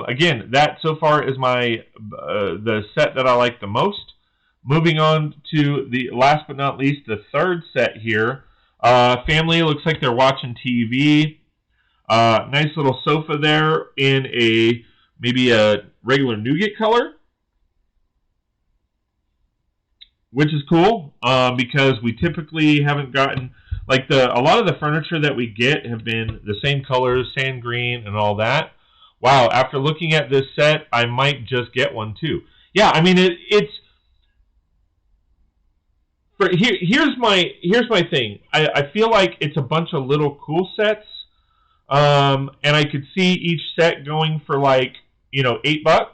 again, that so far is the set that I like the most. Moving on to the last but not least, the third set here. Family looks like they're watching TV. Nice little sofa there in maybe a regular nougat color, which is cool because we typically haven't gotten. Like a lot of the furniture that we get have been the same colors, sand green and all that. Wow, after looking at this set, I might just get one too. Yeah, I mean here's my thing. I feel like it's a bunch of little cool sets, and I could see each set going for like $8.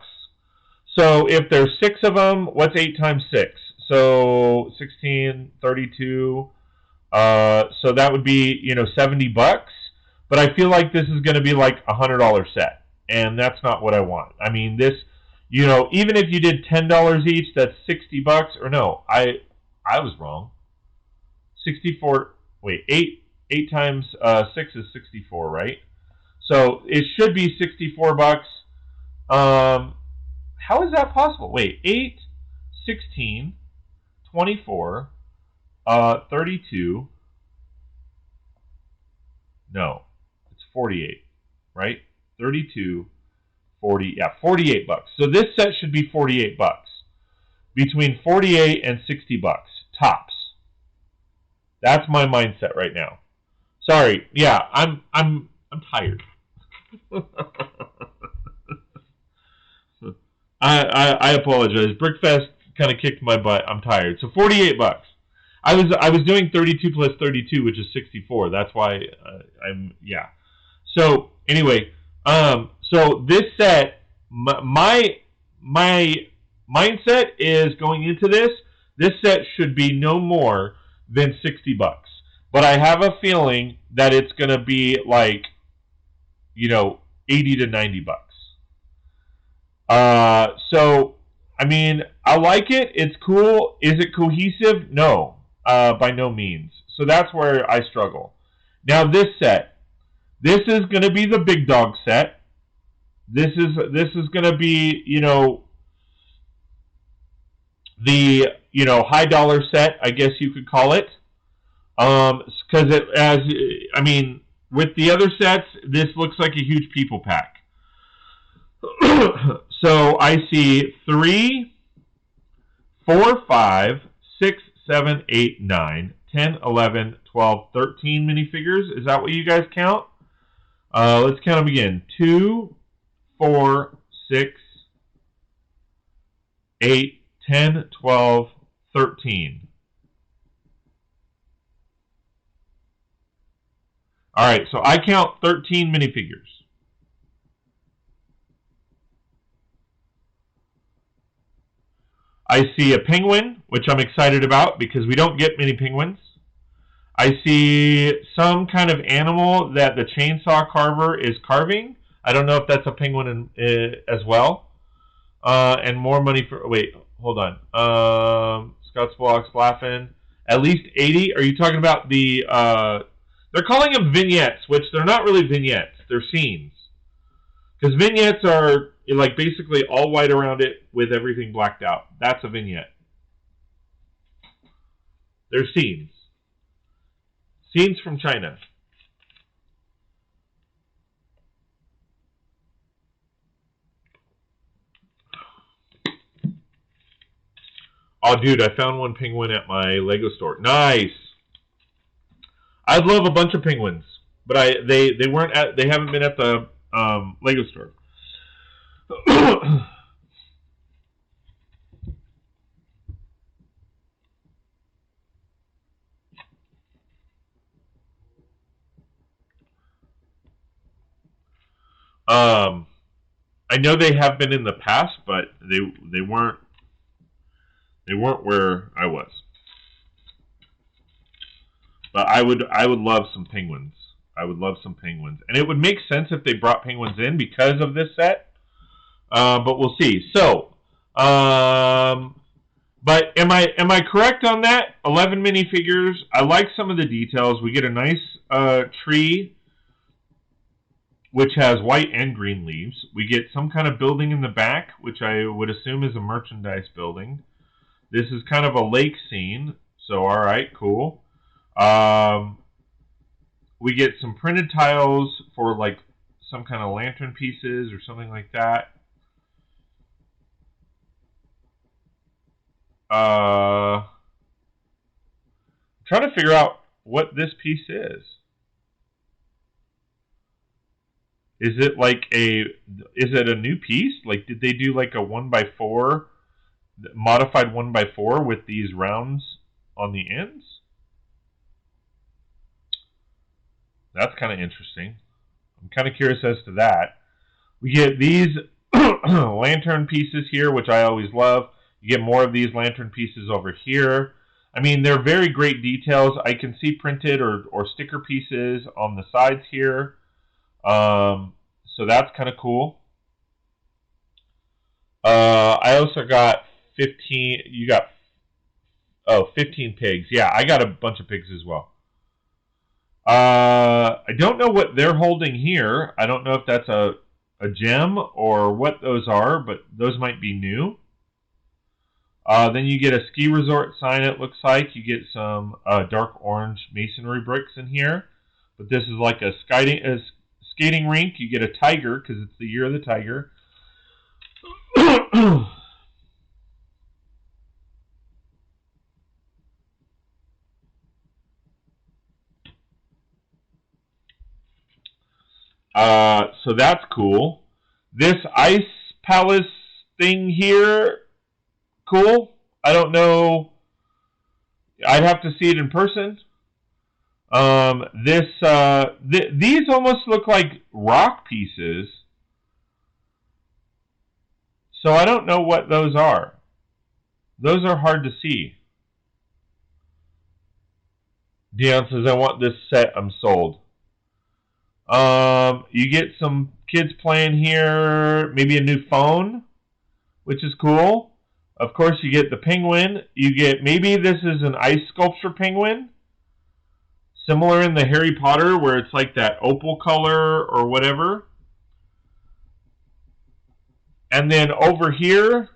So if there's 6 of them, what's 8 times 6? So 16, 32. So that would be, $70. But I feel like this is going to be like a $100 set. And that's not what I want. I mean, this, even if you did $10 each, that's $60. Or no, I was wrong. 64, wait, 8 times 6 is 64, right? So it should be $64. How is that possible? Wait, 8, 16, 24... 32. No, it's 48, right? 32, 40. Yeah, $48. So this set should be $48. Between 48 and $60 tops. That's my mindset right now. Sorry. Yeah, I'm tired. I apologize. Brickfest kind of kicked my butt. I'm tired. So $48. I was doing 32 plus 32, which is 64. That's why yeah. So anyway, so this set, my mindset is going into this. This set should be no more than $60. But I have a feeling that it's going to be like, $80 to $90. So I mean, I like it. It's cool. Is it cohesive? No. By no means. So that's where I struggle. Now this set. This is going to be the big dog set. This is going to be, the, high dollar set, I guess you could call it. Because with the other sets, this looks like a huge people pack. So I see 3, 4, 5, 6, 7, 8, 9, 10, 11, 12, 13 minifigures. Is that what you guys count? Let's count them again. 2, 4, 6, 8, 10, 12, 13. All right, so I count 13 minifigures. I see a penguin, which I'm excited about because we don't get many penguins. I see some kind of animal that the chainsaw carver is carving. I don't know if that's a penguin as well. And more money for... Wait, hold on. Scott's Blocks laughing. At least 80? Are you talking about the... they're calling them vignettes, which they're not really vignettes. They're scenes. Because vignettes are like basically all white around it with everything blacked out. That's a vignette. They're scenes. Scenes from China. Oh, dude, I found one penguin at my Lego store. Nice. I'd love a bunch of penguins, but they haven't been at the Lego store. I know they have been in the past, but they weren't where I was. But I would love some penguins. I would love some penguins, and it would make sense if they brought penguins in because of this set. But we'll see. So, but am I correct on that? 11 minifigures. I like some of the details. We get a nice tree, which has white and green leaves. We get some kind of building in the back, which I would assume is a merchandise building. This is kind of a lake scene, so all right, cool. We get some printed tiles for like some kind of lantern pieces or something like that. I'm trying to figure out what this piece is. Is it a new piece? Like, did they do like a 1x4, modified 1x4 with these rounds on the ends? That's kind of interesting. I'm kind of curious as to that. We get these lantern pieces here, which I always love. You get more of these lantern pieces over here. I mean, they're very great details. I can see printed or sticker pieces on the sides here. So that's kind of cool. I also got 15. You got 15 pigs. Yeah, I got a bunch of pigs as well. I don't know what they're holding here. I don't know if that's a gem or what those are, but those might be new. Then you get a ski resort sign, it looks like. You get some dark orange masonry bricks in here. But this is like a skating rink. You get a tiger because it's the year of the tiger. So that's cool. This ice palace thing here, cool. I don't know. I'd have to see it in person. These almost look like rock pieces. So I don't know what those are. Those are hard to see. Dion says, I want this set. I'm sold. You get some kids playing here. Maybe a new phone, which is cool. Of course, you get the penguin. You get, maybe this is an ice sculpture penguin. Similar in the Harry Potter, where it's like that opal color or whatever. And then over here,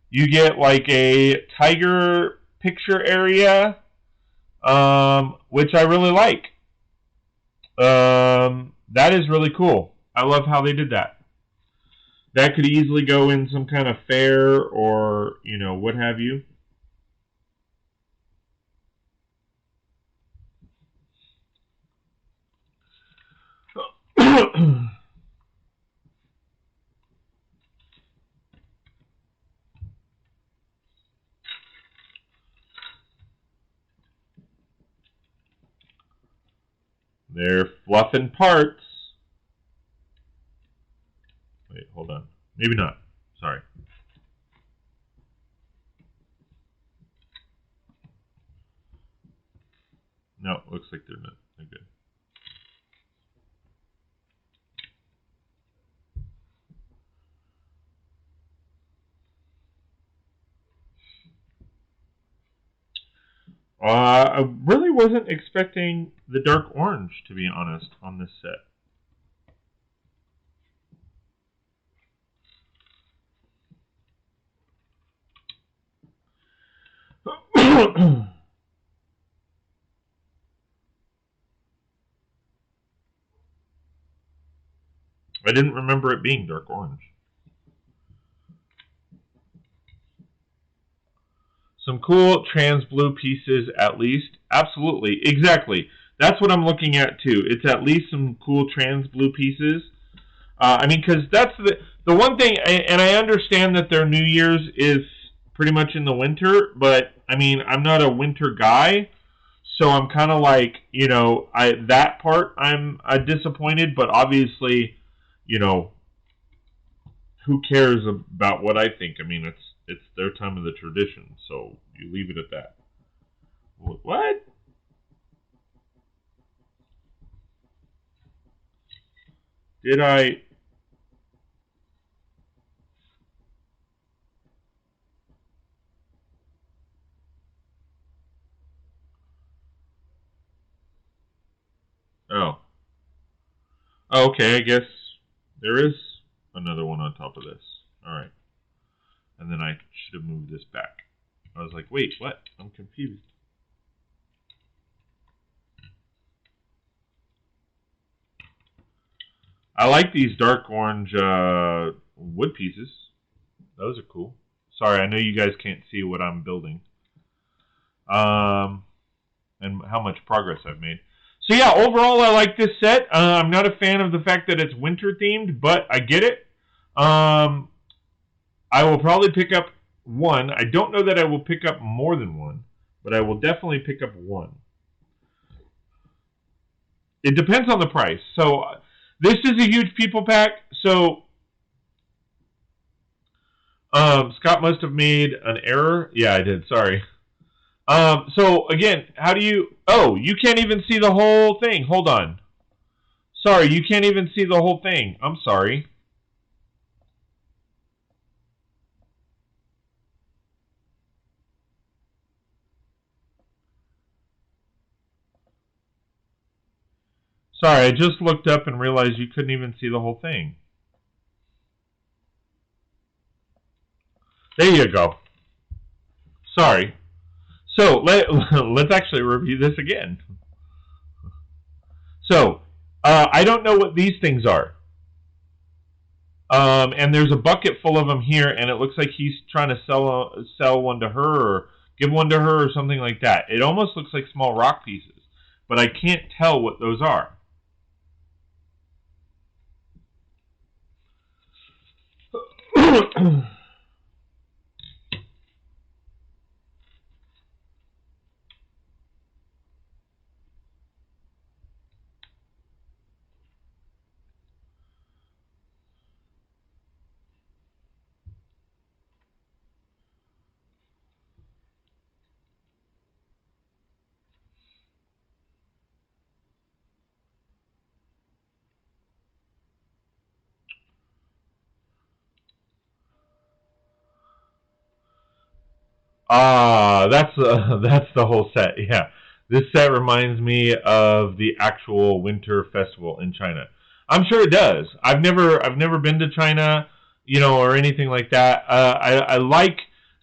you get like a tiger picture area, which I really like. That is really cool. I love how they did that. That could easily go in some kind of fair or, you know, what have you. They're fluffing parts. Wait, hold on. Maybe not. Sorry. No, looks like they're not. They're good. I really wasn't expecting the dark orange, to be honest, on this set. I didn't remember it being dark orange. Some cool trans blue pieces, at least. Absolutely. Exactly. That's what I'm looking at, too. It's at least some cool trans blue pieces. I mean, because that's the one thing, and I understand that their New Year's is pretty much in the winter, but, I mean, I'm not a winter guy, so I'm kind of like, you know, that part I'm disappointed, but obviously, you know, who cares about what I think? I mean, it's their time of the tradition, so you leave it at that. What? Did I? Oh. Okay, I guess there is another one on top of this. Alright. And then I should have moved this back. I was like, wait, what? I'm confused. I like these dark orange wood pieces. Those are cool. Sorry, I know you guys can't see what I'm building. And how much progress I've made. So yeah, overall I like this set. I'm not a fan of the fact that it's winter themed, but I get it. I will probably pick up one. I don't know that I will pick up more than one, but I will definitely pick up one. It depends on the price. So this is a huge people pack. So Scott must have made an error. Yeah, I did. Sorry. So again, how do you? Oh, you can't even see the whole thing. Hold on. Sorry, you can't even see the whole thing. I'm sorry. Sorry, I just looked up and realized you couldn't even see the whole thing. There you go. Sorry. So let's actually review this again. So I don't know what these things are. And there's a bucket full of them here, and it looks like he's trying to sell one to her or give one to her or something like that. It almost looks like small rock pieces, but I can't tell what those are. That's the whole set. Yeah, this set reminds me of the actual winter festival in China. I'm sure it does. I've never been to China, you know, or anything like that. I like.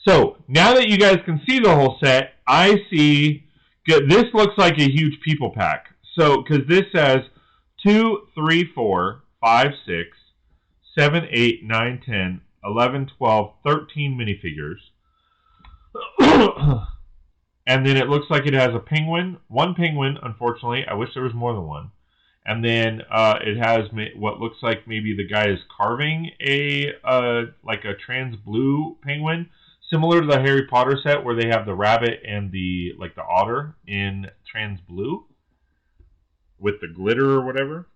So now that you guys can see the whole set, I see. This looks like a huge people pack. So because this says 2, 3, 4, 5, 6, 7, 8, 9, 10, 11, 12, 13 minifigures. And then it looks like it has a penguin. One penguin, unfortunately. I wish there was more than one. And then it has what looks like maybe the guy is carving a like a trans blue penguin, similar to the Harry Potter set where they have the rabbit and the like the otter in trans blue with the glitter or whatever.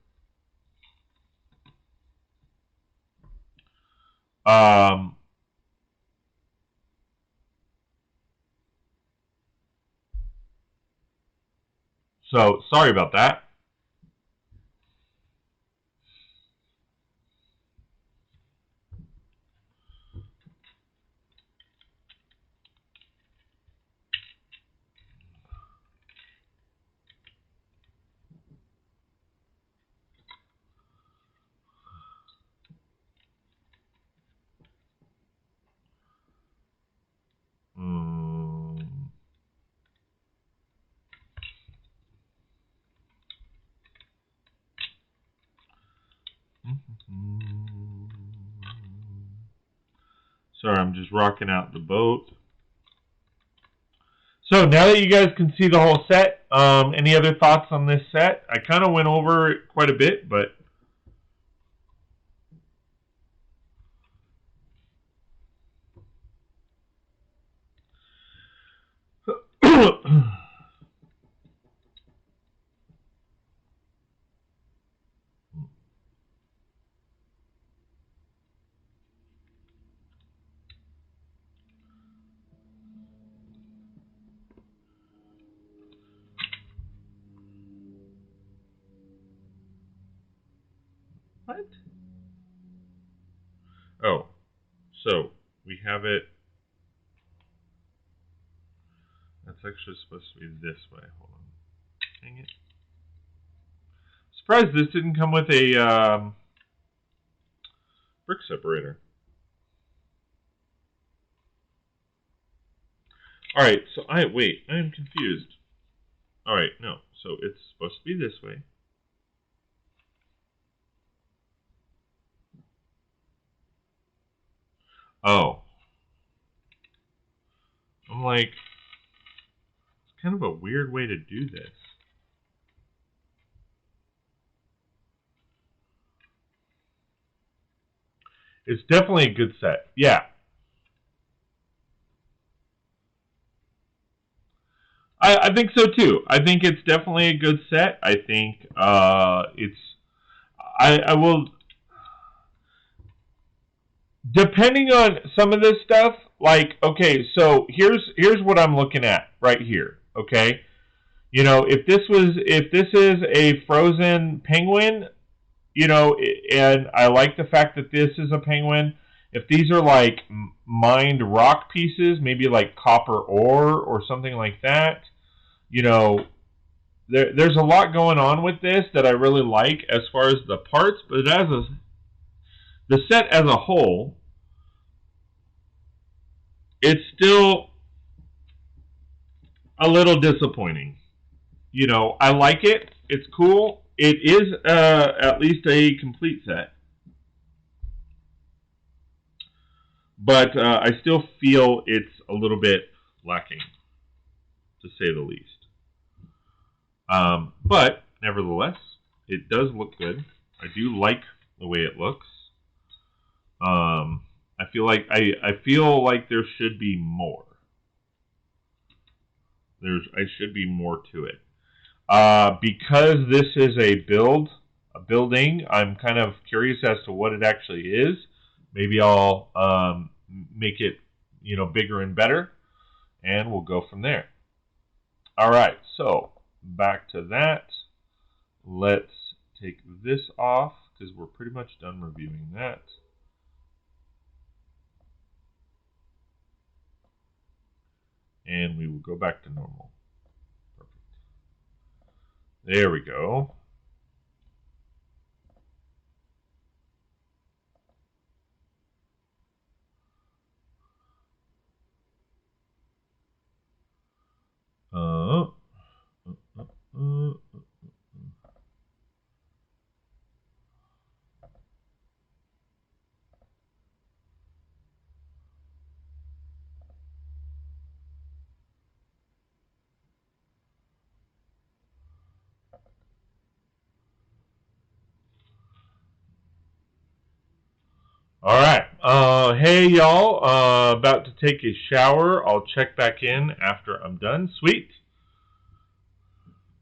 So sorry about that. Sorry, I'm just rocking out the boat. So now that you guys can see the whole set, any other thoughts on this set? I kind of went over it quite a bit, but what? Oh, so we have it. That's actually supposed to be this way. Hold on. Dang it. Surprised this didn't come with a brick separator. Alright, so I am confused. Alright, no. So it's supposed to be this way. Oh. I'm like, it's kind of a weird way to do this. It's definitely a good set. Yeah. I think so too. I think it's definitely a good set. I think it's. I will. Depending on some of this stuff, like, okay, so here's what I'm looking at right here. Okay, you know, if this is a frozen penguin, you know, and I like the fact that this is a penguin. If these are like mined rock pieces, maybe like copper ore or something like that, you know, there's a lot going on with this that I really like as far as the parts, but the set as a whole, it's still a little disappointing. You know, I like it. It's cool. It is at least a complete set. But I still feel it's a little bit lacking, to say the least. But nevertheless, it does look good. I do like the way it looks. I feel like there should be more. I should be more to it. Because this is a building, I'm kind of curious as to what it actually is. Maybe I'll make it, you know, bigger and better, and we'll go from there. All right, so back to that. Let's take this off because we're pretty much done reviewing that. And we will go back to normal. Perfect. There we go. All right. Hey, y'all. About to take a shower. I'll check back in after I'm done. Sweet.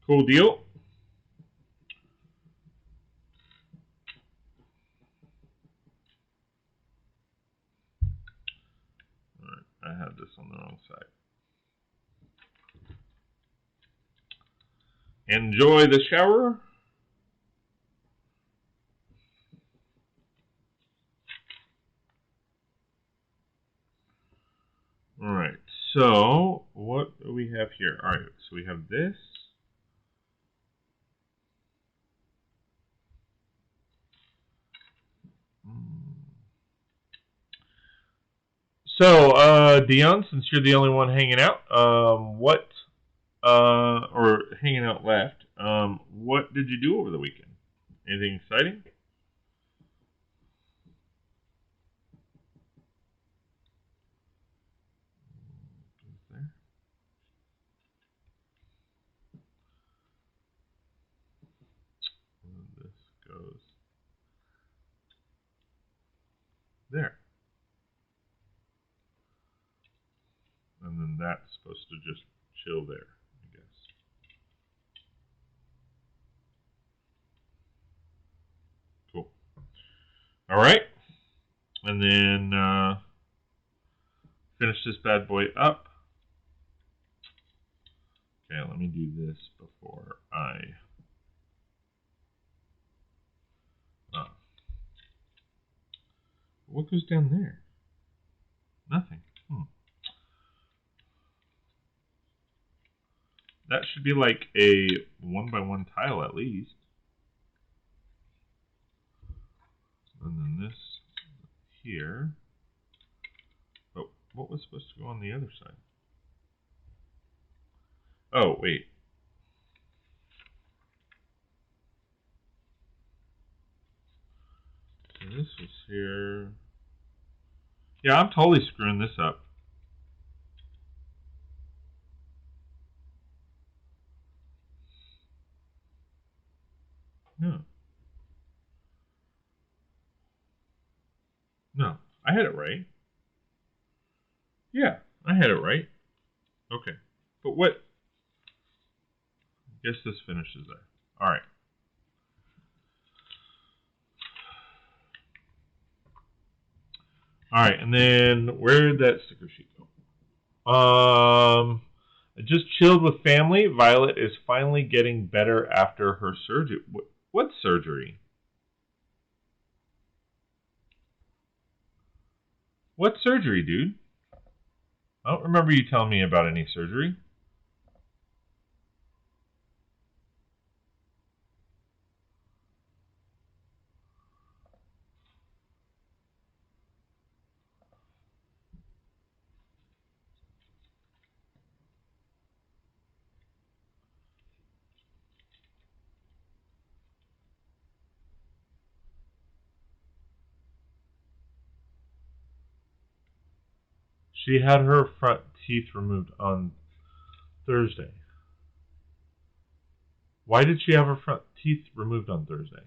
Cool deal. All right. I had this on the wrong side. Enjoy the shower. All right. So what do we have here? All right. So we have this. So, Dion, since you're the only one hanging out, or hanging out left, what did you do over the weekend? Anything exciting? goes there. And then that's supposed to just chill there, I guess. Cool. All right. And then finish this bad boy up. Okay, let me do this before I... What goes down there? Nothing. That should be like a 1x1 tile at least. And then this here. But what was supposed to go on the other side? Oh, wait. So this was here. Yeah, I'm totally screwing this up. No. No, I had it right. Yeah, I had it right. Okay. But what? I guess this finishes there. All right. All right, and then where did that sticker sheet go? I just chilled with family. Violet is finally getting better after her surgery. What surgery? What surgery, dude? I don't remember you telling me about any surgery. She had her front teeth removed on Thursday. Why did she have her front teeth removed on Thursday?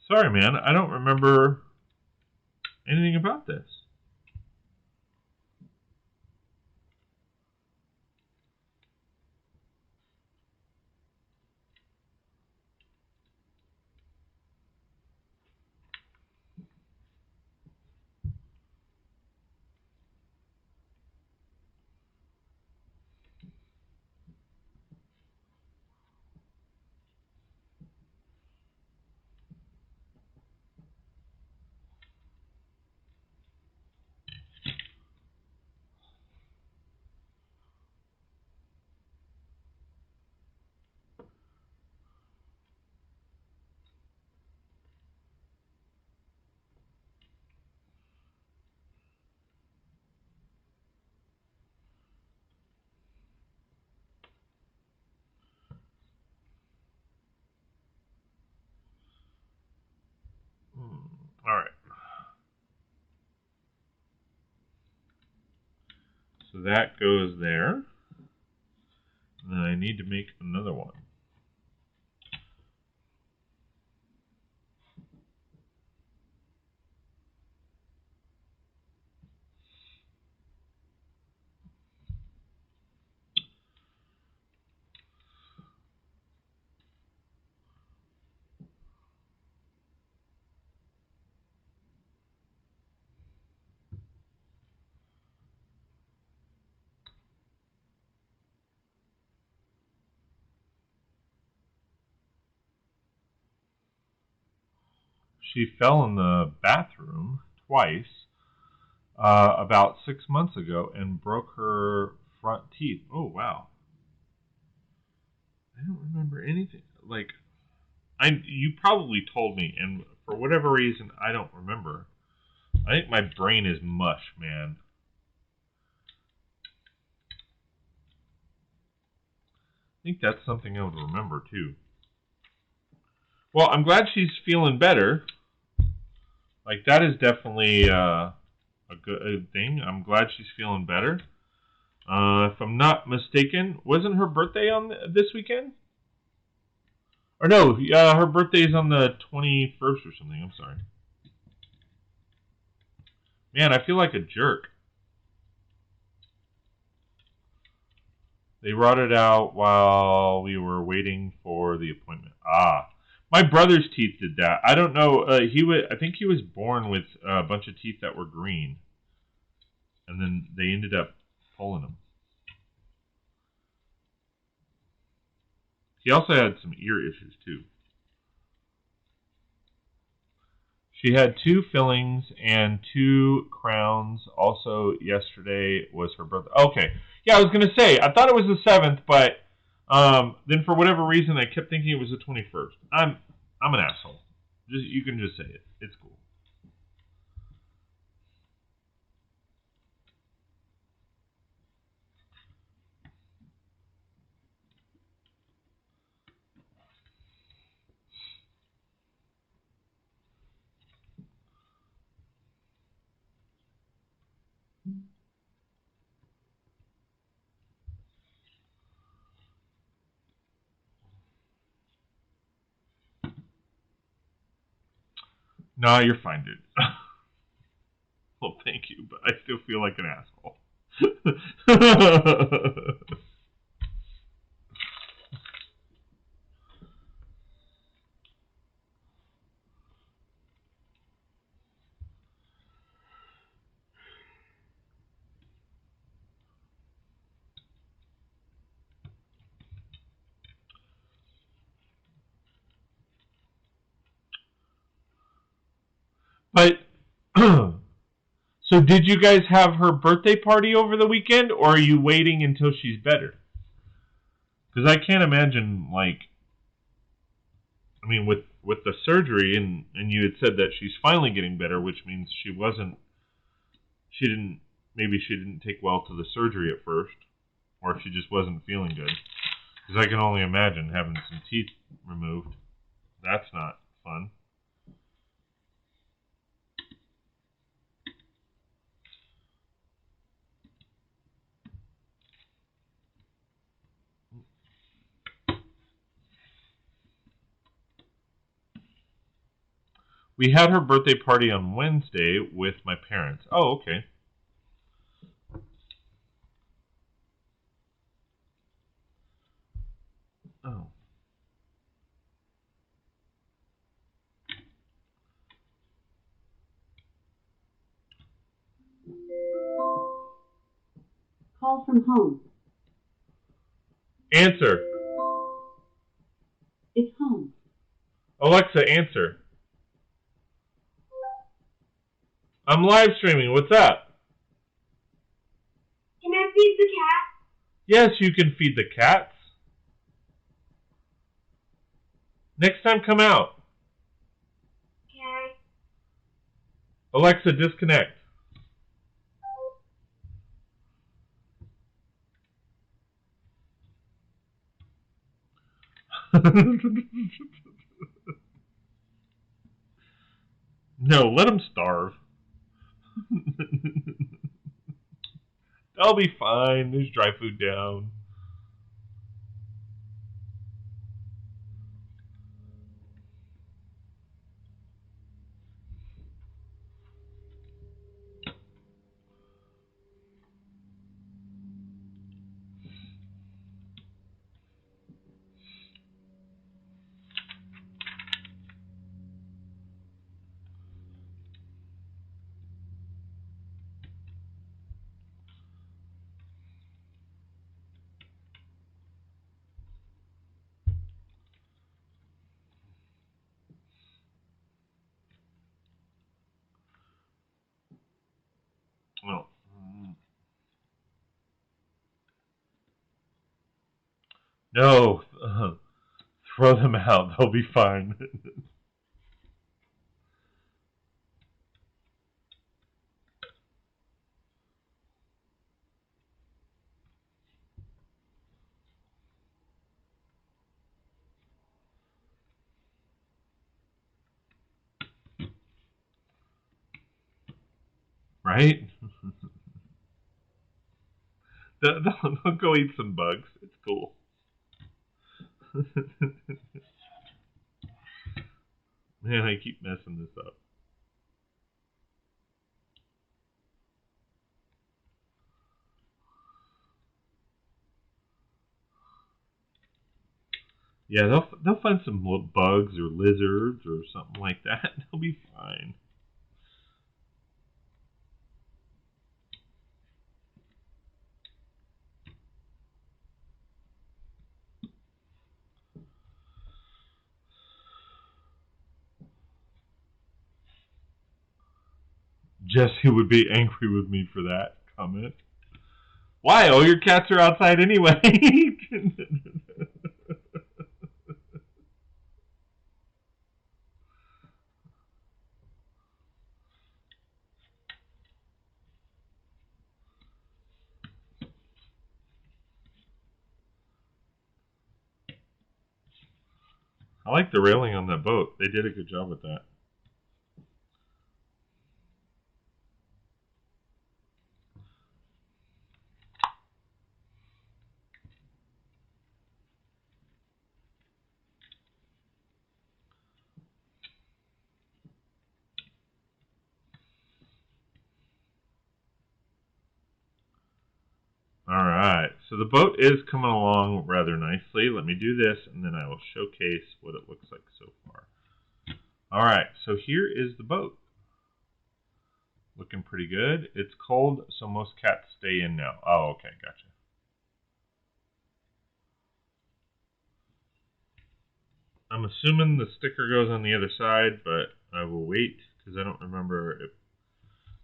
Sorry, man. I don't remember anything about this. All right. So that goes there. And then I need to make another one. she fell in the bathroom twice about 6 months ago and broke her front teeth. Oh, wow. I don't remember anything. Like, you probably told me, and for whatever reason, I don't remember. I think my brain is mush, man. I think that's something I would remember, too. Well, I'm glad she's feeling better. Like, that is definitely a good thing. I'm glad she's feeling better. If I'm not mistaken, wasn't her birthday on this weekend? Or no, her birthday's on the 21st or something. I'm sorry. Man, I feel like a jerk. They brought it out while we were waiting for the appointment. Ah, my brother's teeth did that. I don't know. I think he was born with a bunch of teeth that were green, and then they ended up pulling them. He also had some ear issues, too. She had 2 fillings and 2 crowns. Also, yesterday was her birthday. Okay. Yeah, I was going to say, I thought it was the 7th, but then for whatever reason, I kept thinking it was the 21st. I'm an asshole. You can just say it. It's cool. No, you're fine, dude. Well, thank you, but I still feel like an asshole. But, so did you guys have her birthday party over the weekend, or are you waiting until she's better? Because I can't imagine, like, I mean, with the surgery, and you had said that she's finally getting better, which means maybe she didn't take well to the surgery at first, or if she just wasn't feeling good. Because I can only imagine having some teeth removed. That's not fun. We had her birthday party on Wednesday with my parents. Oh, okay. Oh. Call from home. Answer. It's home. Alexa, answer. I'm live streaming. What's up? Can I feed the cat? Yes, you can feed the cats. Next time, come out. Okay. Alexa, disconnect. No, let them starve. They'll be fine. There's dry food down. No, throw them out. They'll be fine. Right? They'll go eat some bugs. It's cool. Man, I keep messing this up. Yeah, they'll find some bugs or lizards or something like that. They'll be fine. Jessie would be angry with me for that comment. Why? Oh, your cats are outside anyway. I like the railing on that boat. They did a good job with that. Alright, so the boat is coming along rather nicely. Let me do this, and then I will showcase what it looks like so far. Alright, so here is the boat. Looking pretty good. It's cold, so most cats stay in now. Oh, okay, gotcha. I'm assuming the sticker goes on the other side, but I will wait, because I don't remember if...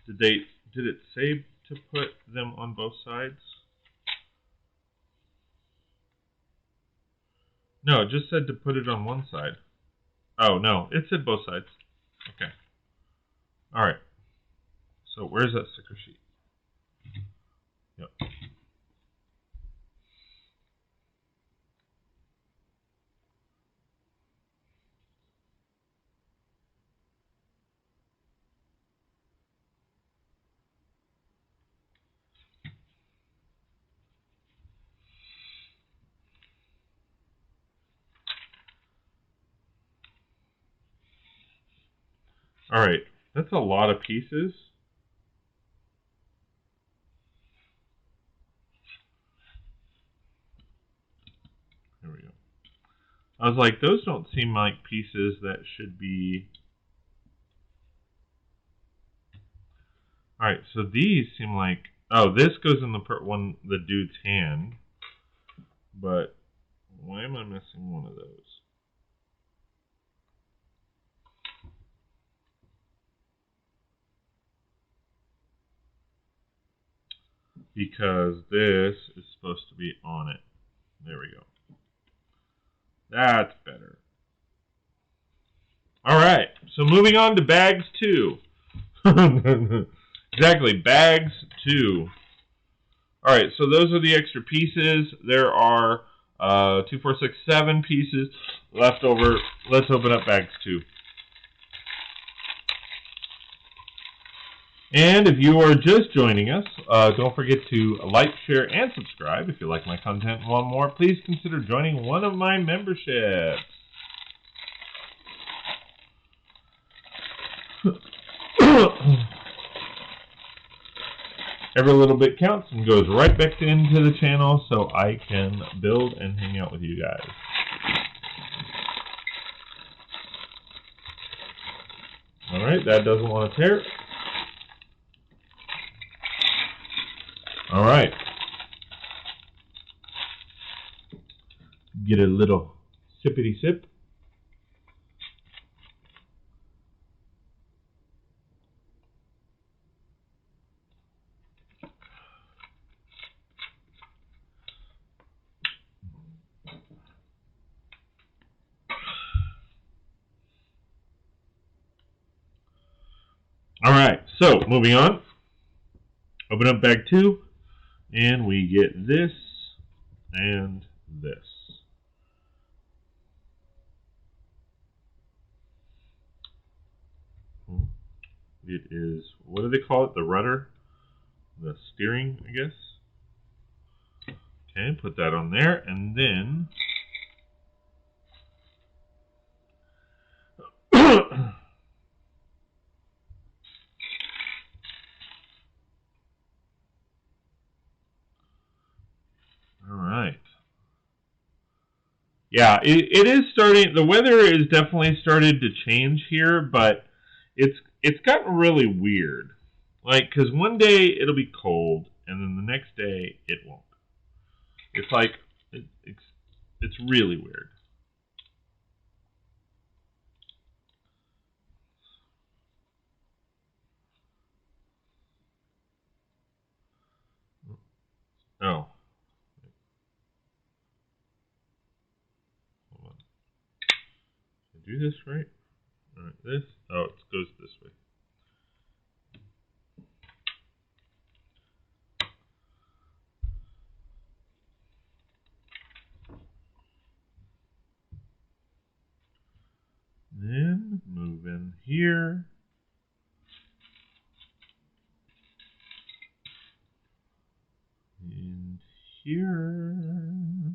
Did it say to put them on both sides? No, it just said to put it on one side. Oh, no, it said both sides. Okay. Alright. So where's that sticker sheet? Yep. Alright, that's a lot of pieces. There we go. I was like, those don't seem like pieces that should be... Alright, so these seem like... Oh, this goes in the dude's hand. But why am I missing one of those? Because this is supposed to be on it. There we go. That's better. Alright, so moving on to bags 2. Exactly, bags 2. Alright, so those are the extra pieces. There are 2, 4, 6, 7 pieces left over. Let's open up bags 2. And if you are just joining us, don't forget to like, share, and subscribe. If you like my content and want more, please consider joining one of my memberships. Every little bit counts and goes right back into the channel so I can build and hang out with you guys. Alright, that doesn't want to tear. Alright. Get a little sippity sip. So, moving on. Open up bag 2, and we get this and this. It is, what do they call it? The rudder? The steering, I guess. Okay, put that on there, and then all right. Yeah, it is starting. The weather is definitely started to change here, but it's gotten really weird. Like, because one day it'll be cold, and then the next day it won't. It's like it's really weird. Oh. Hold on. Did I do this right? Alright, this. Oh, it goes this way. Then move in here. And here.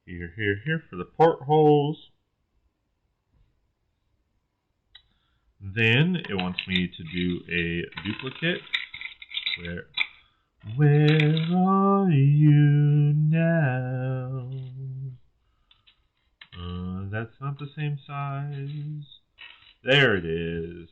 Here for the portholes. Then it wants me to do a duplicate. Where are you now? That's not the same size. There it is.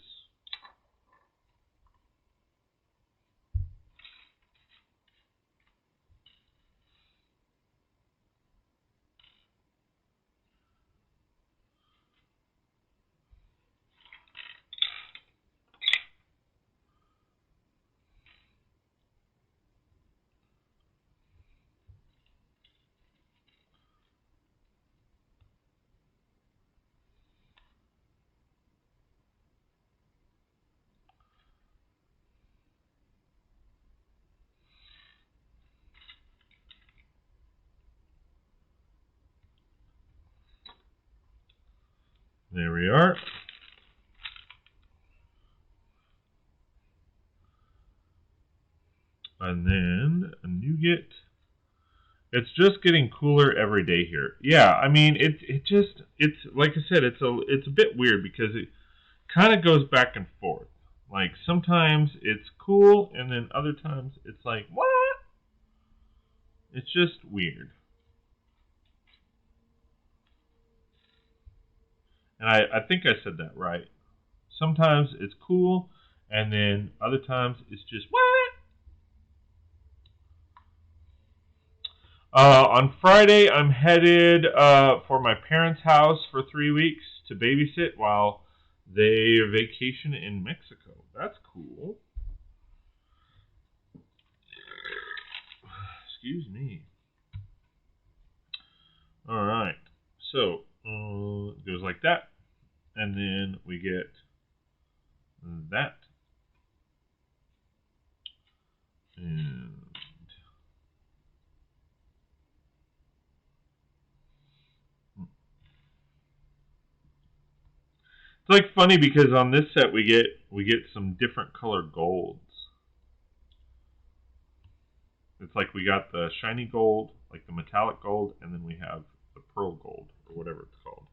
There we are. And then a nougat. It's just getting cooler every day here. Yeah, I mean it's like I said, it's a bit weird because it kind of goes back and forth. Like sometimes it's cool and then other times it's like, what? It's just weird. And I think I said that right. Sometimes it's cool, and then other times it's just, what? On Friday, I'm headed for my parents' house for 3 weeks to babysit while they vacation in Mexico. That's cool. Excuse me. All right. So, it goes like that. And then we get that. And it's like funny because on this set we get some different color golds. It's like we got the shiny gold, like the metallic gold, and then we have the pearl gold or whatever it's called.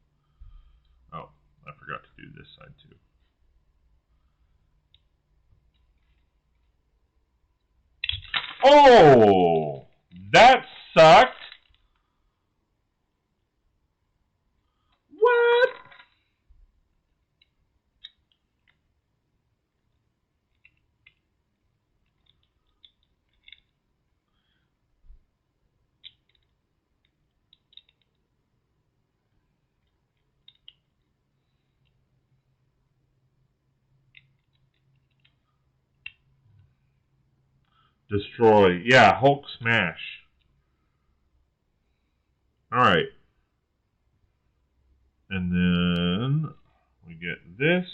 Oh, I forgot to do this side too. Oh, that sucked. What? Destroy. Yeah, Hulk smash. Alright. And then we get this.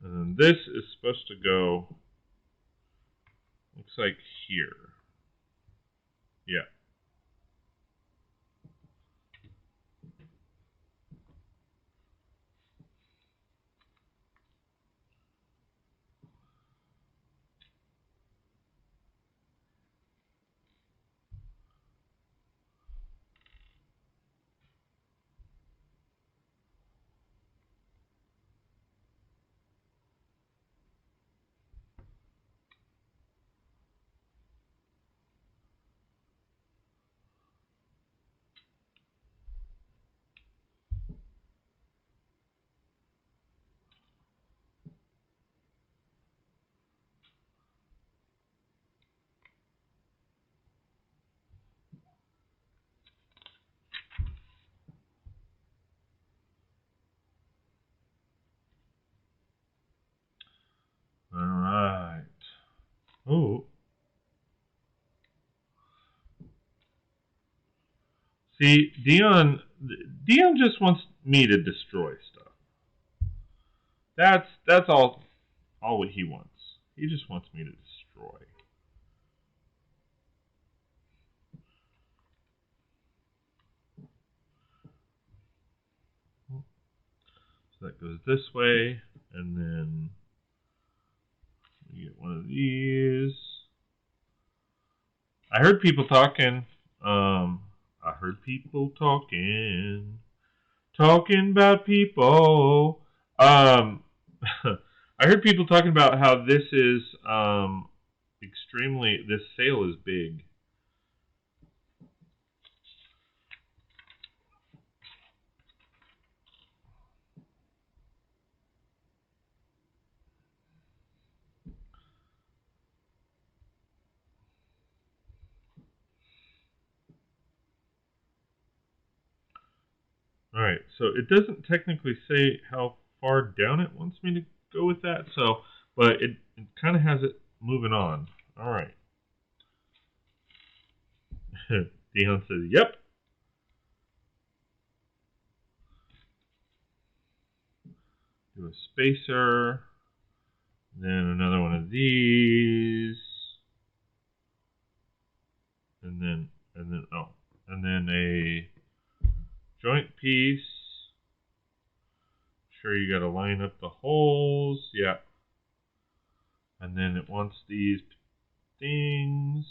And then this is supposed to go, looks like here. Yeah. All right. Oh. See, Dion just wants me to destroy stuff. That's all what he wants. He just wants me to destroy. So that goes this way, and then we get one of these. I heard people talking. I heard people talking about people. I heard people talking about how this is extremely. This sale is big. Alright, so it doesn't technically say how far down it wants me to go with that, but it kind of has it moving on. Alright. Dion says, yep. Do a spacer. Then another one of these. And then a joint piece. Sure, you got to line up the holes. Yeah. And then it wants these things.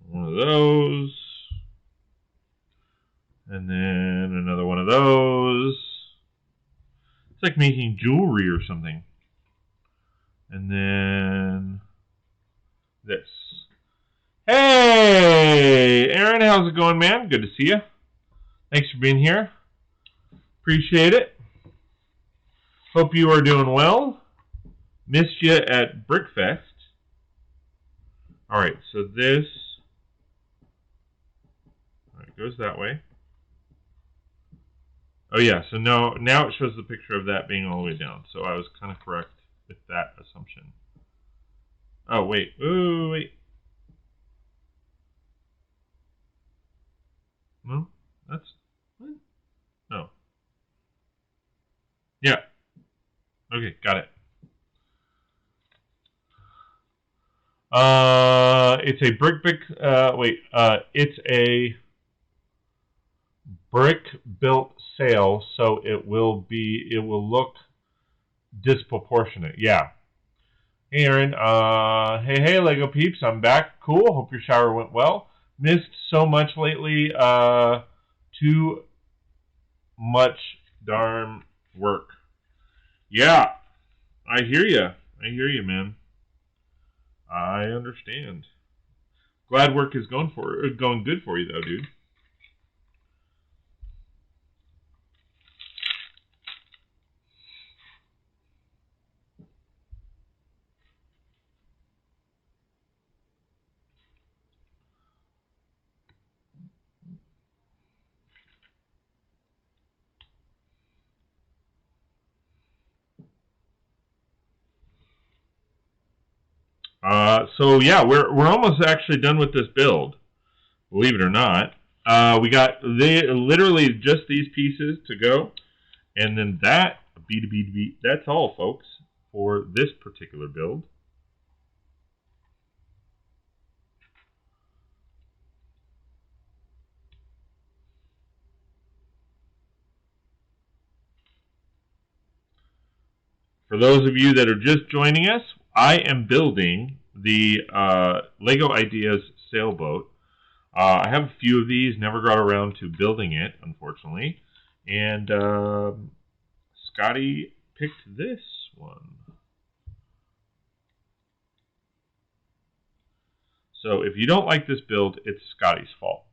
One of those. And then another one of those. It's like making jewelry or something. And then this. Hey, Aaron, how's it going, man? Good to see you. Thanks for being here. Appreciate it. Hope you are doing well. Missed you at Brickfest. Alright, so this goes that way. Oh yeah, so now it shows the picture of that being all the way down. So I was kind of correct with that assumption. Oh, wait. Ooh, wait. No, that's... What? No. Yeah. Okay, got it. It's a it's a brick built sale, so it will look disproportionate. Yeah. Hey Aaron, hey Lego peeps, I'm back. Cool. Hope your shower went well. Missed so much lately. Too much darn work. Yeah. I hear you, man. I understand. Glad work is going good for you though, dude. So yeah, we're almost actually done with this build. Believe it or not, we got literally just these pieces to go, and then that B2B. That's all, folks, for this particular build. For those of you that are just joining us, I am building the Lego Ideas sailboat. I have a few of these, never got around to building it, unfortunately. And Scotty picked this one. So if you don't like this build, it's Scotty's fault.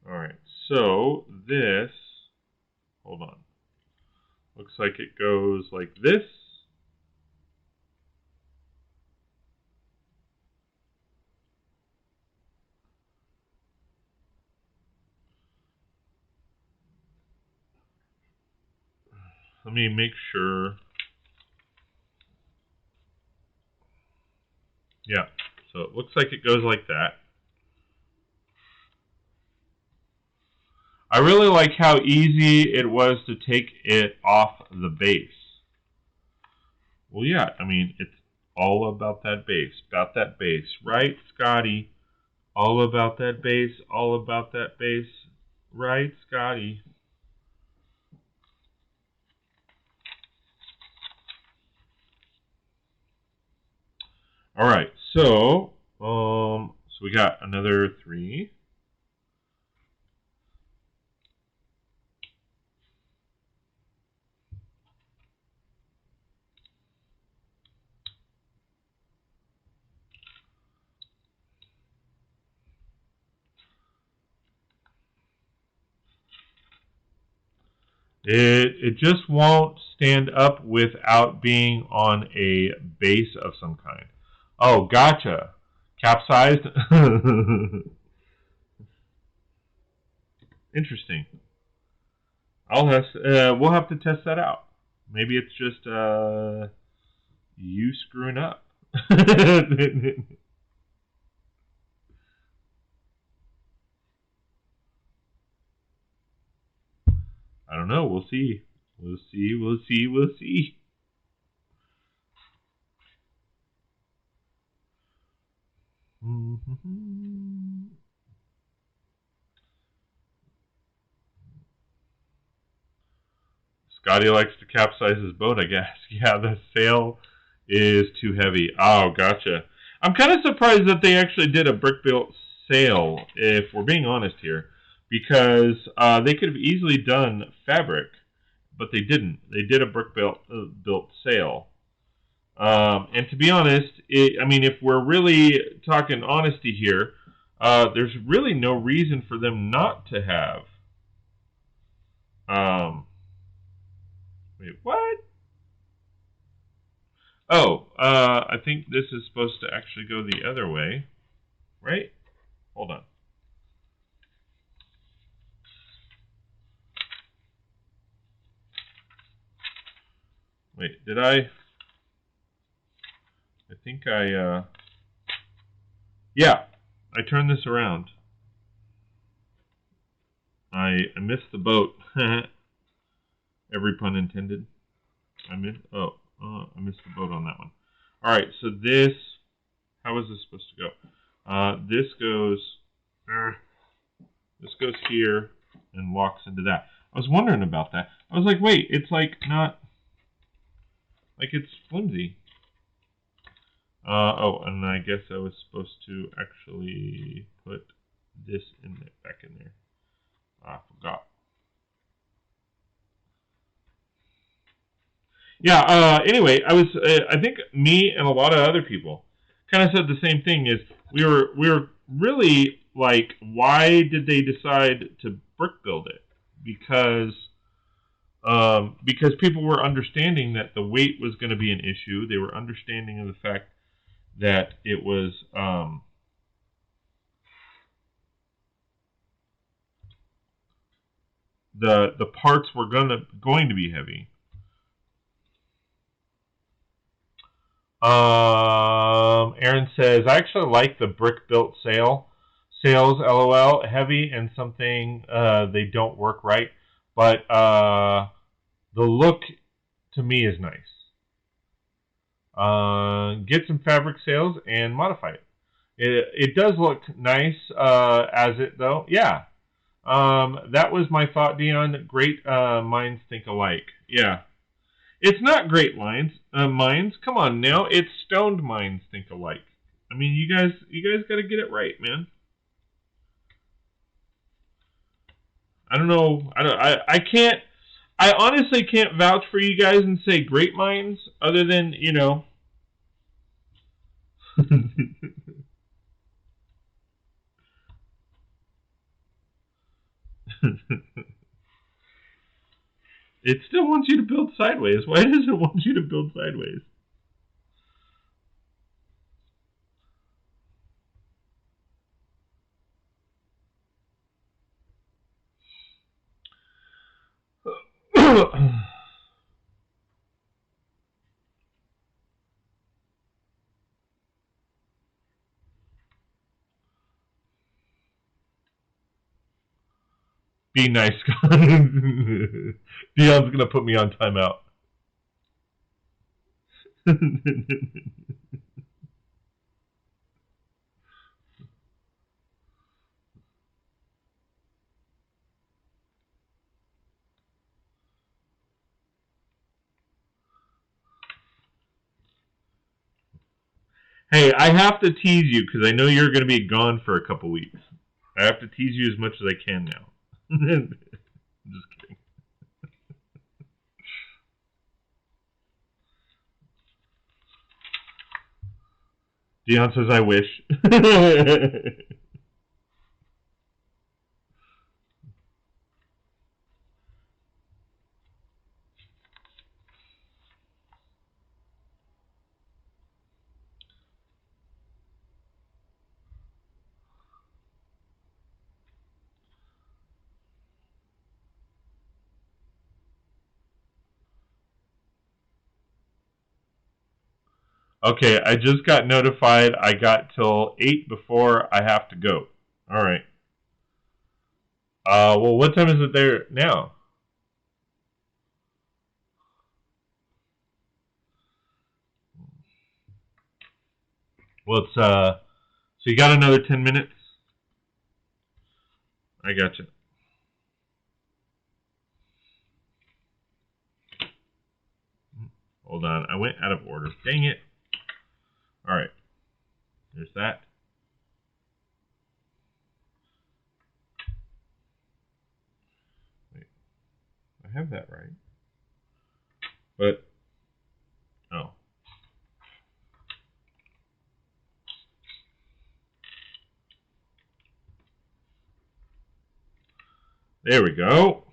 Alright, so this, hold on, looks like it goes like this. Let me make sure. Yeah, so it looks like it goes like that. I really like how easy it was to take it off the base. Well, yeah, I mean, it's all about that base, right, Scotty? All about that base, right, Scotty? All right, so we got another 3. It just won't stand up without being on a base of some kind. Oh, gotcha. Capsized? Interesting. We'll have to test that out. Maybe it's just you screwing up. I don't know. We'll see. We'll see. Scotty likes to capsize his boat, I guess. Yeah, the sail is too heavy. Oh, gotcha. I'm kind of surprised that they actually did a brick-built sail, if we're being honest here, because they could have easily done fabric, but they didn't. They did a brick-built sail. And to be honest, I mean, if we're really talking honesty here, there's really no reason for them not to have. Wait, what? Oh, I think this is supposed to actually go the other way, right? Hold on. Wait, did I think yeah, I turned this around. I missed the boat. Every pun intended. I missed the boat on that one. All right, so this, how is this supposed to go? This goes here and locks into that. I was wondering about that. I was like, wait, it's like not, like it's flimsy. Oh, and I guess I was supposed to actually put this back in there. I forgot. Yeah, anyway, I think me and a lot of other people kind of said the same thing, is we were really like, why did they decide to brick build it? Because because people were understanding that the weight was going to be an issue. They were understanding of the fact that it was the parts were going to be heavy. Aaron says, I actually like the brick built sails, LOL, heavy and something they don't work right, but the look to me is nice. Get some fabric sails and modify it. It does look nice as it though. Yeah. That was my thought, Dion. Great minds think alike. Yeah. It's not great minds. Come on now. It's stoned minds think alike. I mean, you guys got to get it right, man. I don't know. I can't. I honestly can't vouch for you guys and say great minds, other than, you know. It still wants you to build sideways. Why does it want you to build sideways? Be nice, Dion's gonna put me on timeout. Hey, I have to tease you because I know you're going to be gone for a couple weeks. I have to tease you as much as I can now. I'm just kidding. Dion says, I wish. Okay, I just got notified I got till 8 before I have to go. All right. Well, what time is it there now? Well, it's, so you got another 10 minutes? I got you. Hold on, I went out of order. Dang it. All right. There's that. Wait. I have that right. But, oh. There we go.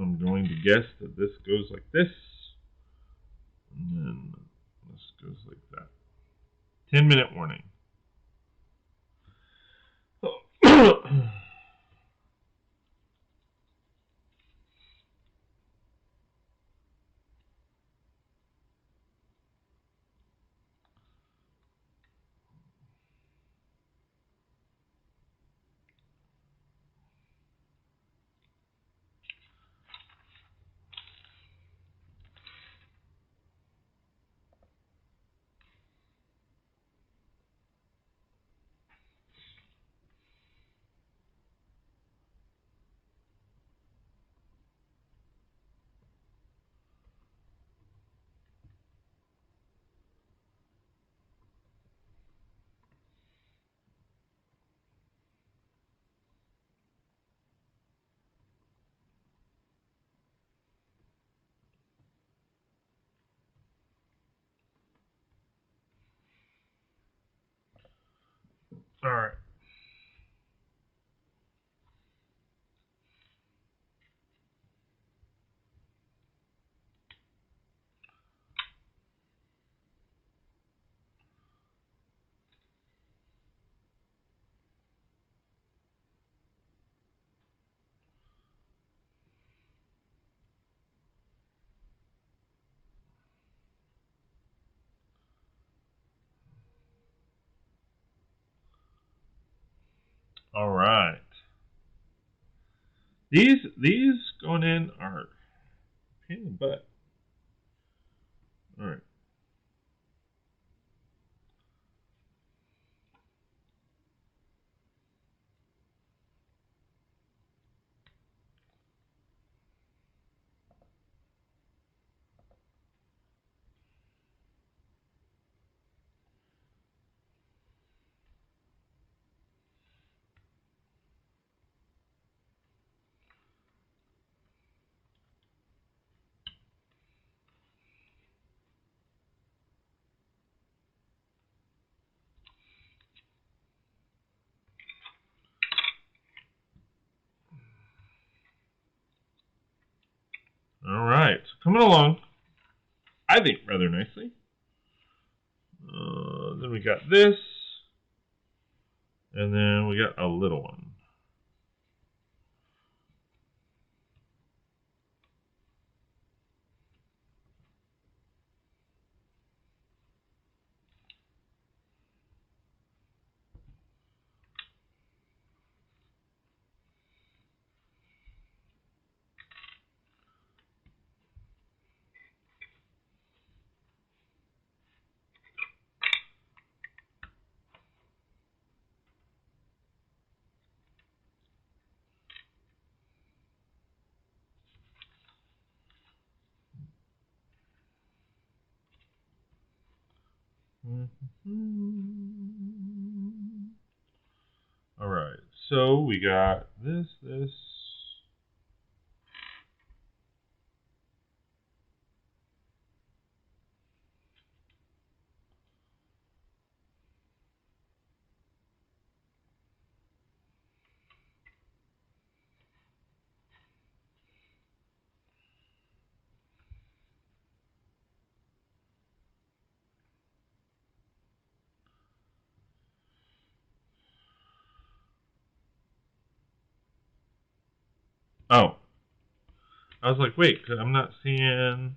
I'm going to guess that this goes like this. And then this goes like that. 10-minute warning. All right. All right. These going in are a pain in the butt. All right. All right. Coming along, I think, rather nicely. Then we got this. And then we got a little one. All right, so we got this. Oh, I was like, wait, 'cause I'm not seeing.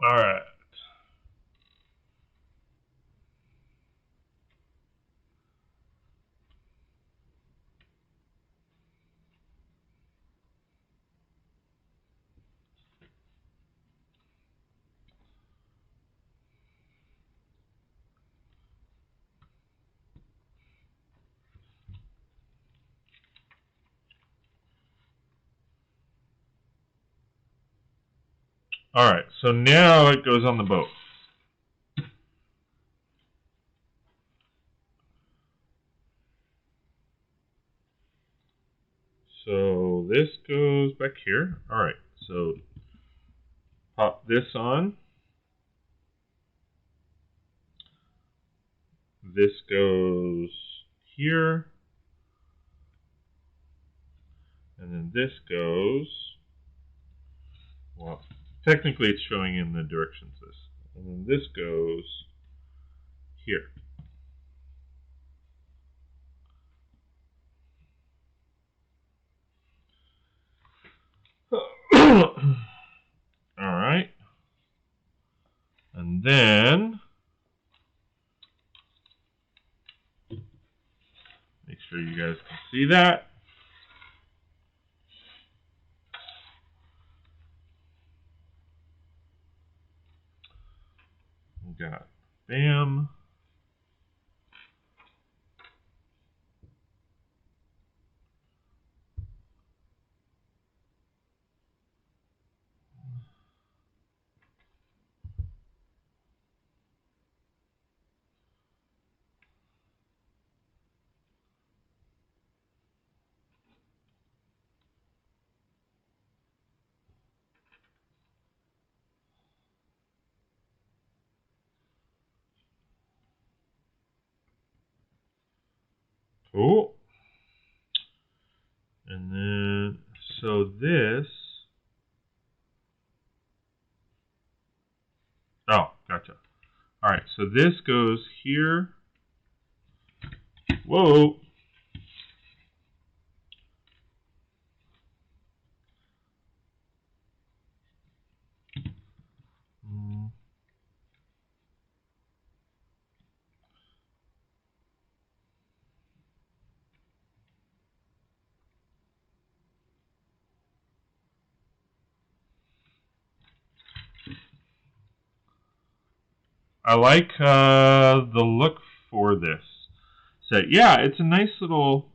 All right. All right, so now it goes on the boat. So this goes back here. All right, so pop this on. This goes here. And then this goes, well, technically it's showing in the directions this. And then this goes here. All right. And then make sure you guys can see that. We got bam. Cool. And then, so this, oh, gotcha. All right, so this goes here. Whoa. I like the look for this. So yeah, it's a nice little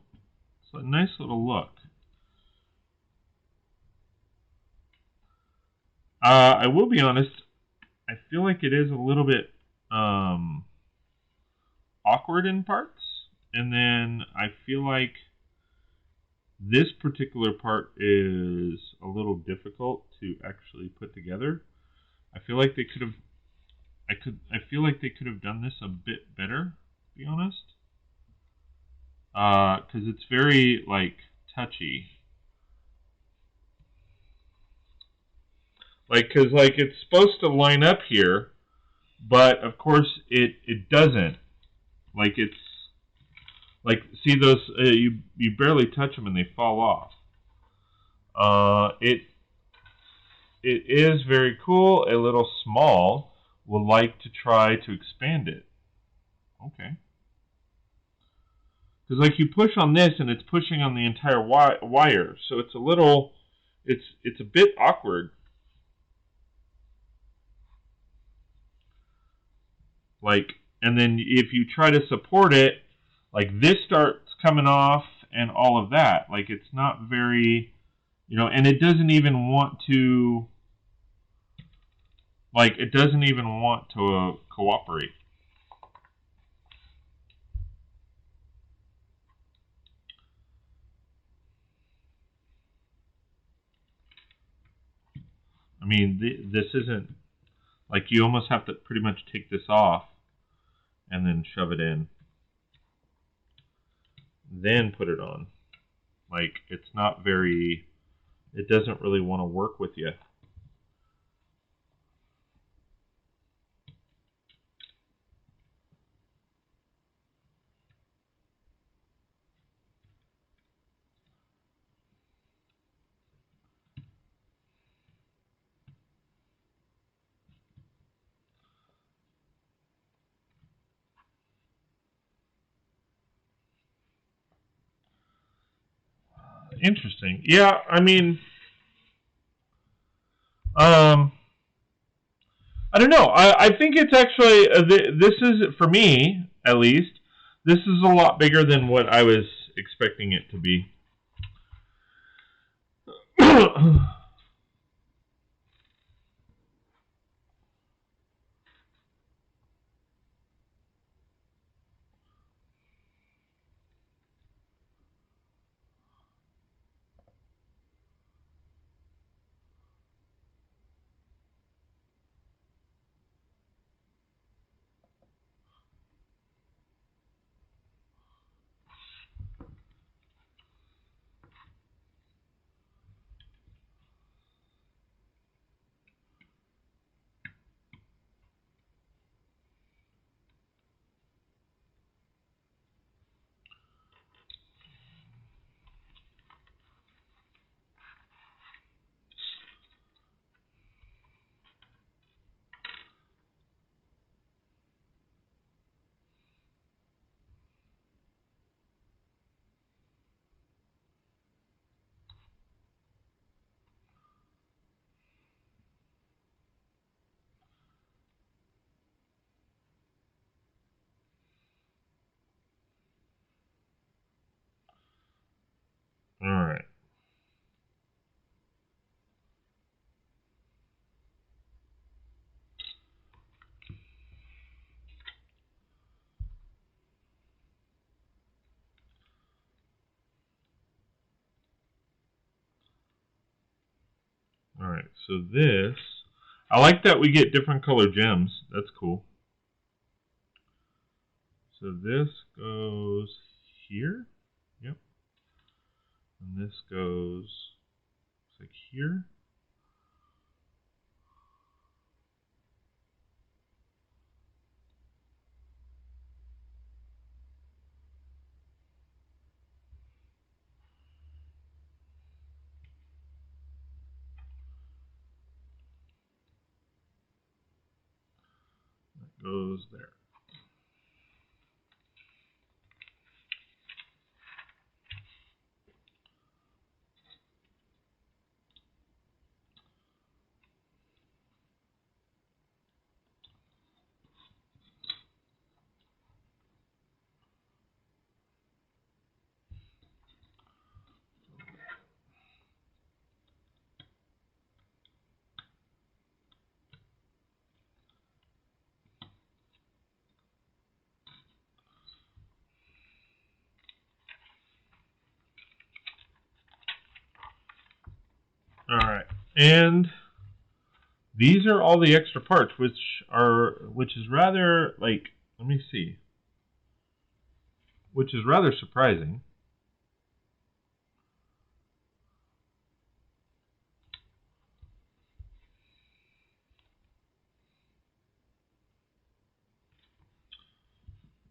look. I will be honest. I feel like it is a little bit awkward in parts, and then I feel like this particular part is a little difficult to actually put together. I feel like they could have. I feel like they could have done this a bit better, to be honest. Because it's very, like, touchy. Like, because, like, it's supposed to line up here, but, of course, it doesn't. Like, it's, like, see those, you barely touch them and they fall off. It is very cool, a little small. Would like to try to expand it. Okay. Because like you push on this and it's pushing on the entire wire, so it's a little, it's a bit awkward. Like, and then if you try to support it, like this starts coming off and all of that. Like it's not very, you know, and it doesn't even want to. Like, it doesn't even want to cooperate. I mean, this isn't, like, you almost have to pretty much take this off and then shove it in. Then put it on. Like, it's not very, it doesn't really want to work with you. Interesting. Yeah, I mean, I don't know. I think it's actually, this is, for me, at least, this is a lot bigger than what I was expecting it to be. All right. All right. So this, I like that we get different color gems. That's cool. So this goes here. And this goes, looks like here. That goes there. Alright, and these are all the extra parts, which is rather, like, let me see, which is rather surprising.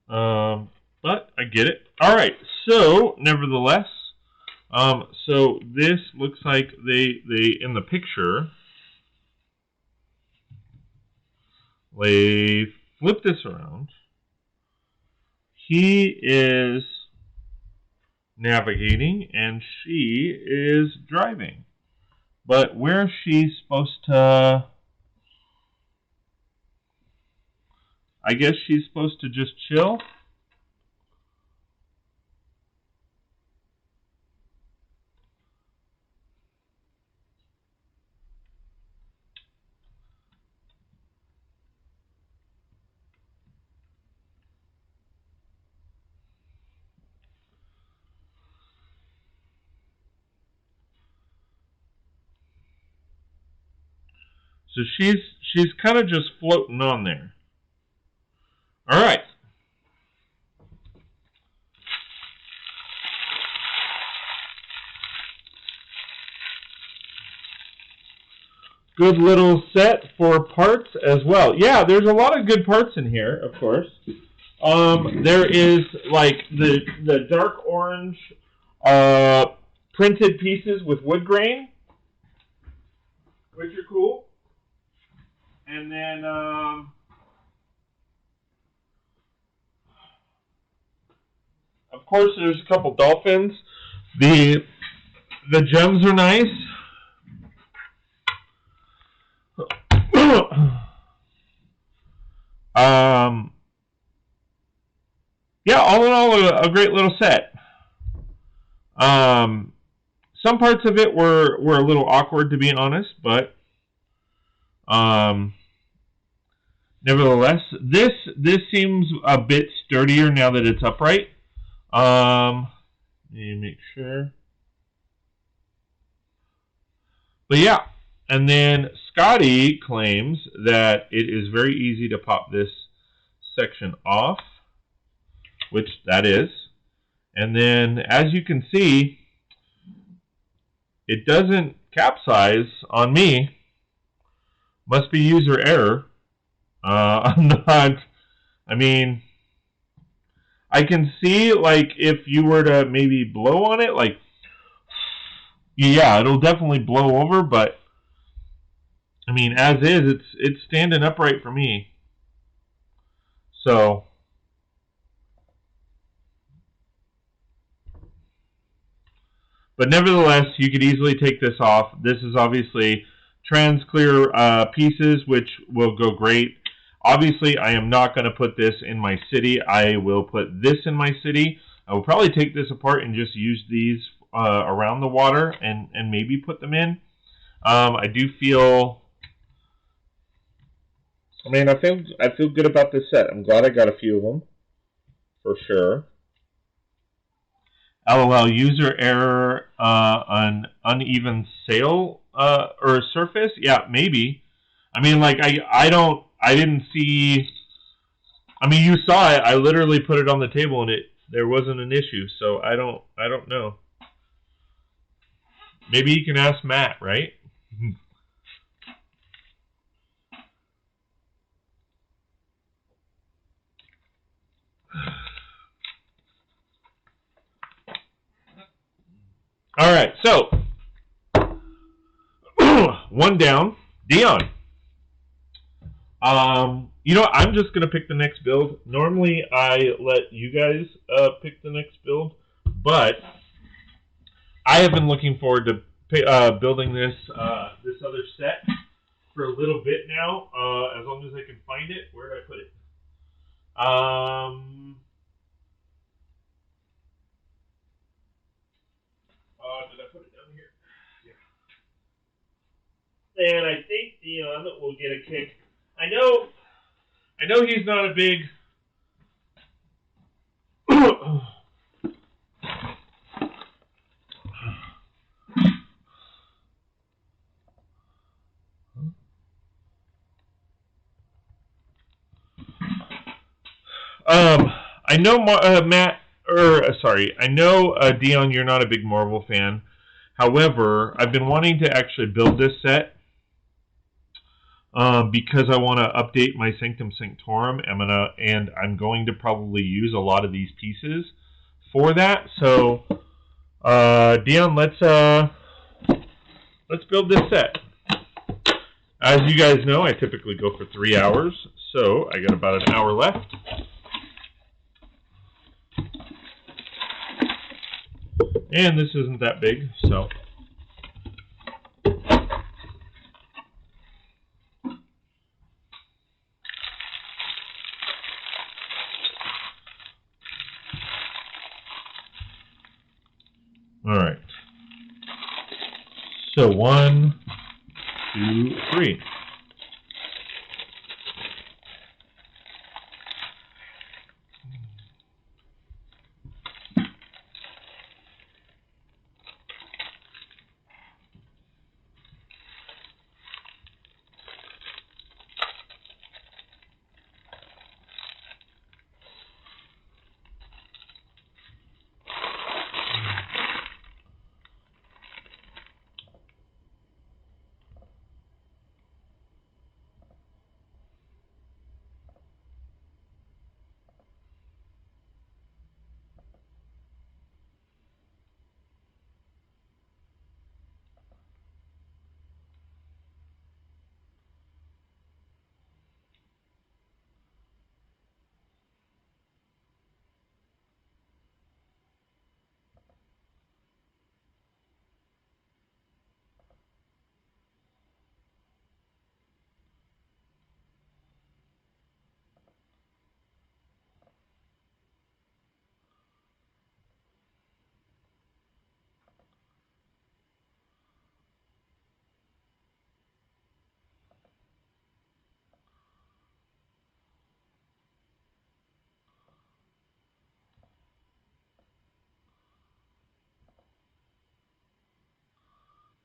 But I get it. Alright, so, nevertheless, so this looks like they in the picture, they flip this around. He is navigating and she is driving. But where she's supposed to, I guess she's supposed to just chill. So she's kind of just floating on there. All right. Good little set for parts as well. Yeah, there's a lot of good parts in here, of course. There is like the dark orange printed pieces with wood grain, which are cool. And then of course there's a couple dolphins. The gems are nice. Yeah, all in all, a great little set. Some parts of it were a little awkward, to be honest, but nevertheless, this seems a bit sturdier now that it's upright. Let me make sure. But yeah, and then Scotty claims that it is very easy to pop this section off, which that is. And then, as you can see, it doesn't capsize on me. Must be user error. I'm not, I mean, I can see, like, if you were to maybe blow on it, like, yeah, it'll definitely blow over, but, I mean, as is, it's standing upright for me. So, but nevertheless, you could easily take this off. This is obviously trans clear pieces, which will go great. Obviously, I am not going to put this in my city. I will put this in my city. I will probably take this apart and just use these around the water and maybe put them in. I do feel, I mean, I feel good about this set. I'm glad I got a few of them, for sure. LOL, user error on uneven sail or surface? Yeah, maybe. I mean, like, I didn't see, I mean, you saw it. I literally put it on the table and there wasn't an issue, so I don't know. Maybe you can ask Matt, right? All right, so one down, Dion. You know what? I'm just gonna pick the next build. Normally, I let you guys pick the next build, but I have been looking forward to building this this other set for a little bit now. As long as I can find it. Where did I put it? Did I put it down here? Yeah. And I think Dion will get a kick. I know he's not a big I know Matt, I know Dion, you're not a big Marvel fan. However, I've been wanting to actually build this set because I want to update my Sanctum Sanctorum, and I'm going to probably use a lot of these pieces for that. So, Dion, let's build this set. As you guys know, I typically go for 3 hours, so I got about an hour left. And this isn't that big, so. All right. So 1, 2, 3.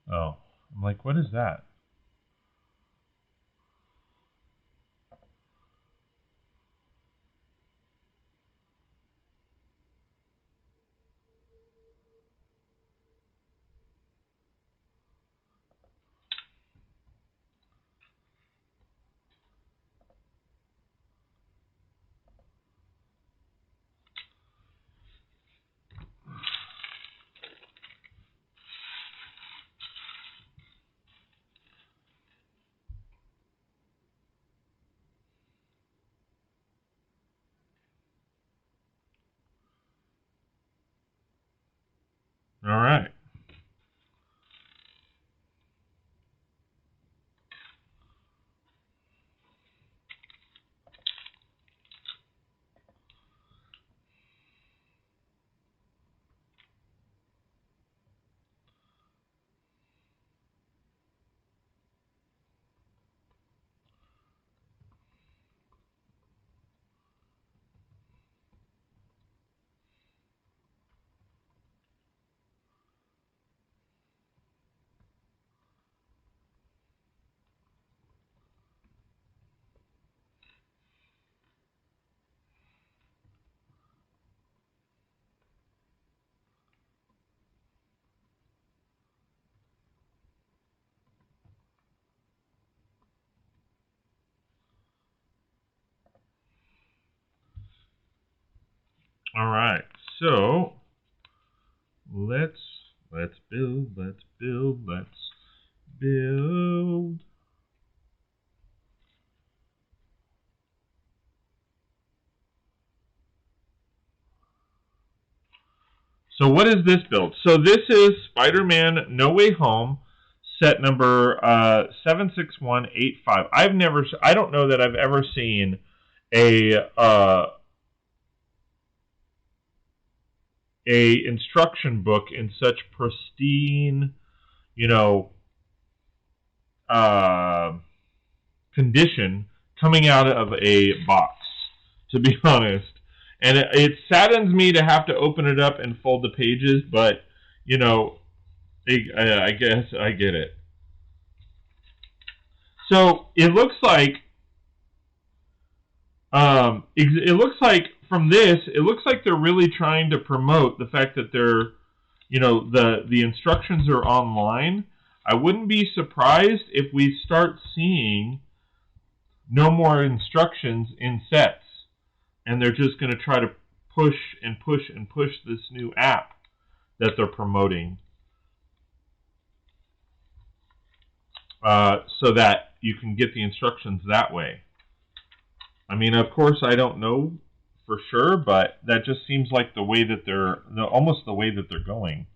Oh, I'm like, what is that? All right, so let's build. So what is this build? So this is Spider-Man No Way Home, set number 76185. I don't know that I've ever seen a instruction book in such pristine, condition coming out of a box, to be honest. And it saddens me to have to open it up and fold the pages, but, I guess I get it. So it looks like, from this, it looks like they're really trying to promote the fact that they're, the instructions are online. I wouldn't be surprised if we start seeing no more instructions in sets. And they're just going to try to push this new app that they're promoting, so that you can get the instructions that way. I mean, of course, I don't know for sure, but that just seems like the way that almost the way that they're going.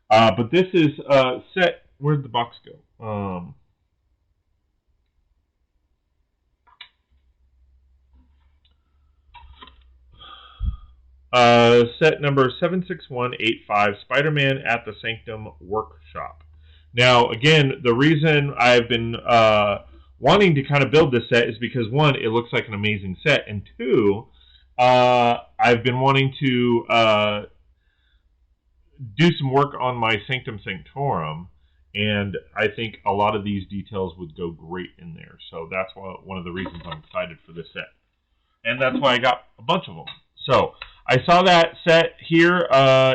But this is set. Where'd the box go? Set number 76185, Spider-Man at the Sanctum Workshop. Now, again, the reason I've been wanting to kind of build this set is because, one, it looks like an amazing set, and two, I've been wanting to do some work on my Sanctum Sanctorum, and I think a lot of these details would go great in there. So that's one of the reasons I'm excited for this set. And that's why I got a bunch of them. So I saw that set here.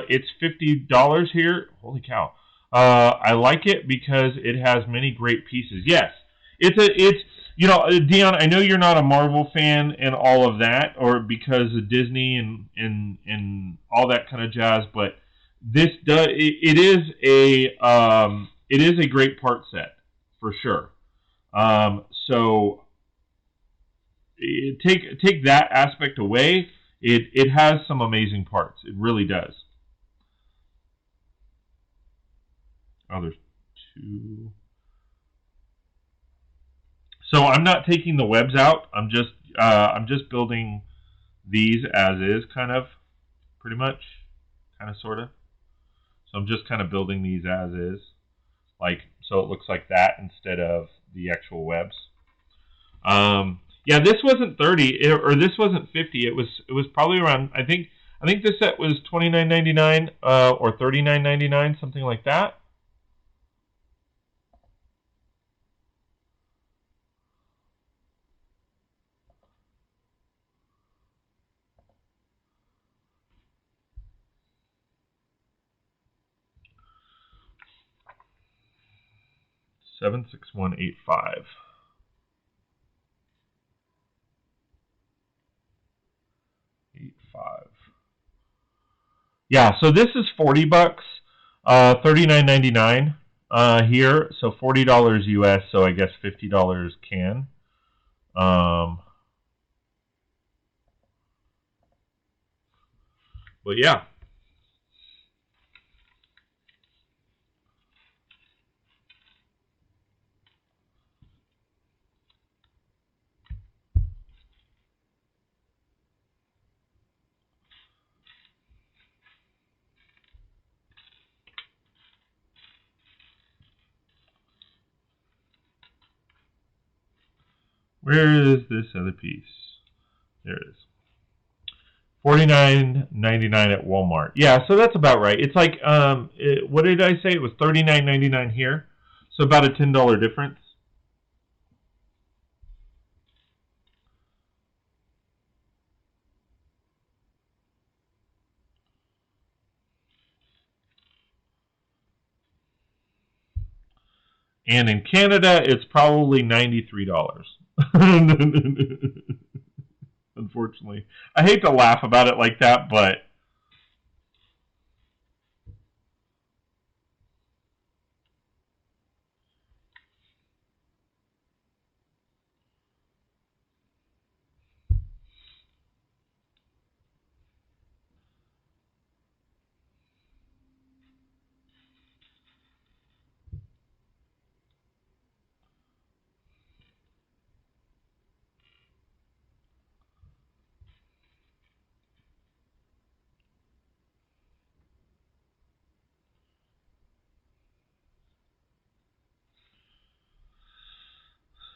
It's $50 here. Holy cow. I like it because it has many great pieces. Yes, it's Dion, I know you're not a Marvel fan and all of that, or because of Disney and all that kind of jazz, but it is a great part set for sure. So take that aspect away. It has some amazing parts. It really does. Oh, there's two. So I'm not taking the webs out. I'm just building these as is, kind of, pretty much, kind of, sort of. So I'm just kind of building these as is, so it looks like that instead of the actual webs. Yeah, this wasn't 30 or this wasn't 50. It was probably around. I think this set was $29.99 or $39.99, something like that. $76185. Yeah, so this is $40, $39.99 here, so $40 US, so I guess $50 can. But yeah. Where is this other piece? There it is. $49.99 at Walmart. Yeah, so that's about right. It's like, what did I say? It was $39.99 here. So about a $10 difference. And in Canada, it's probably $93. unfortunately. I hate to laugh about it like that, but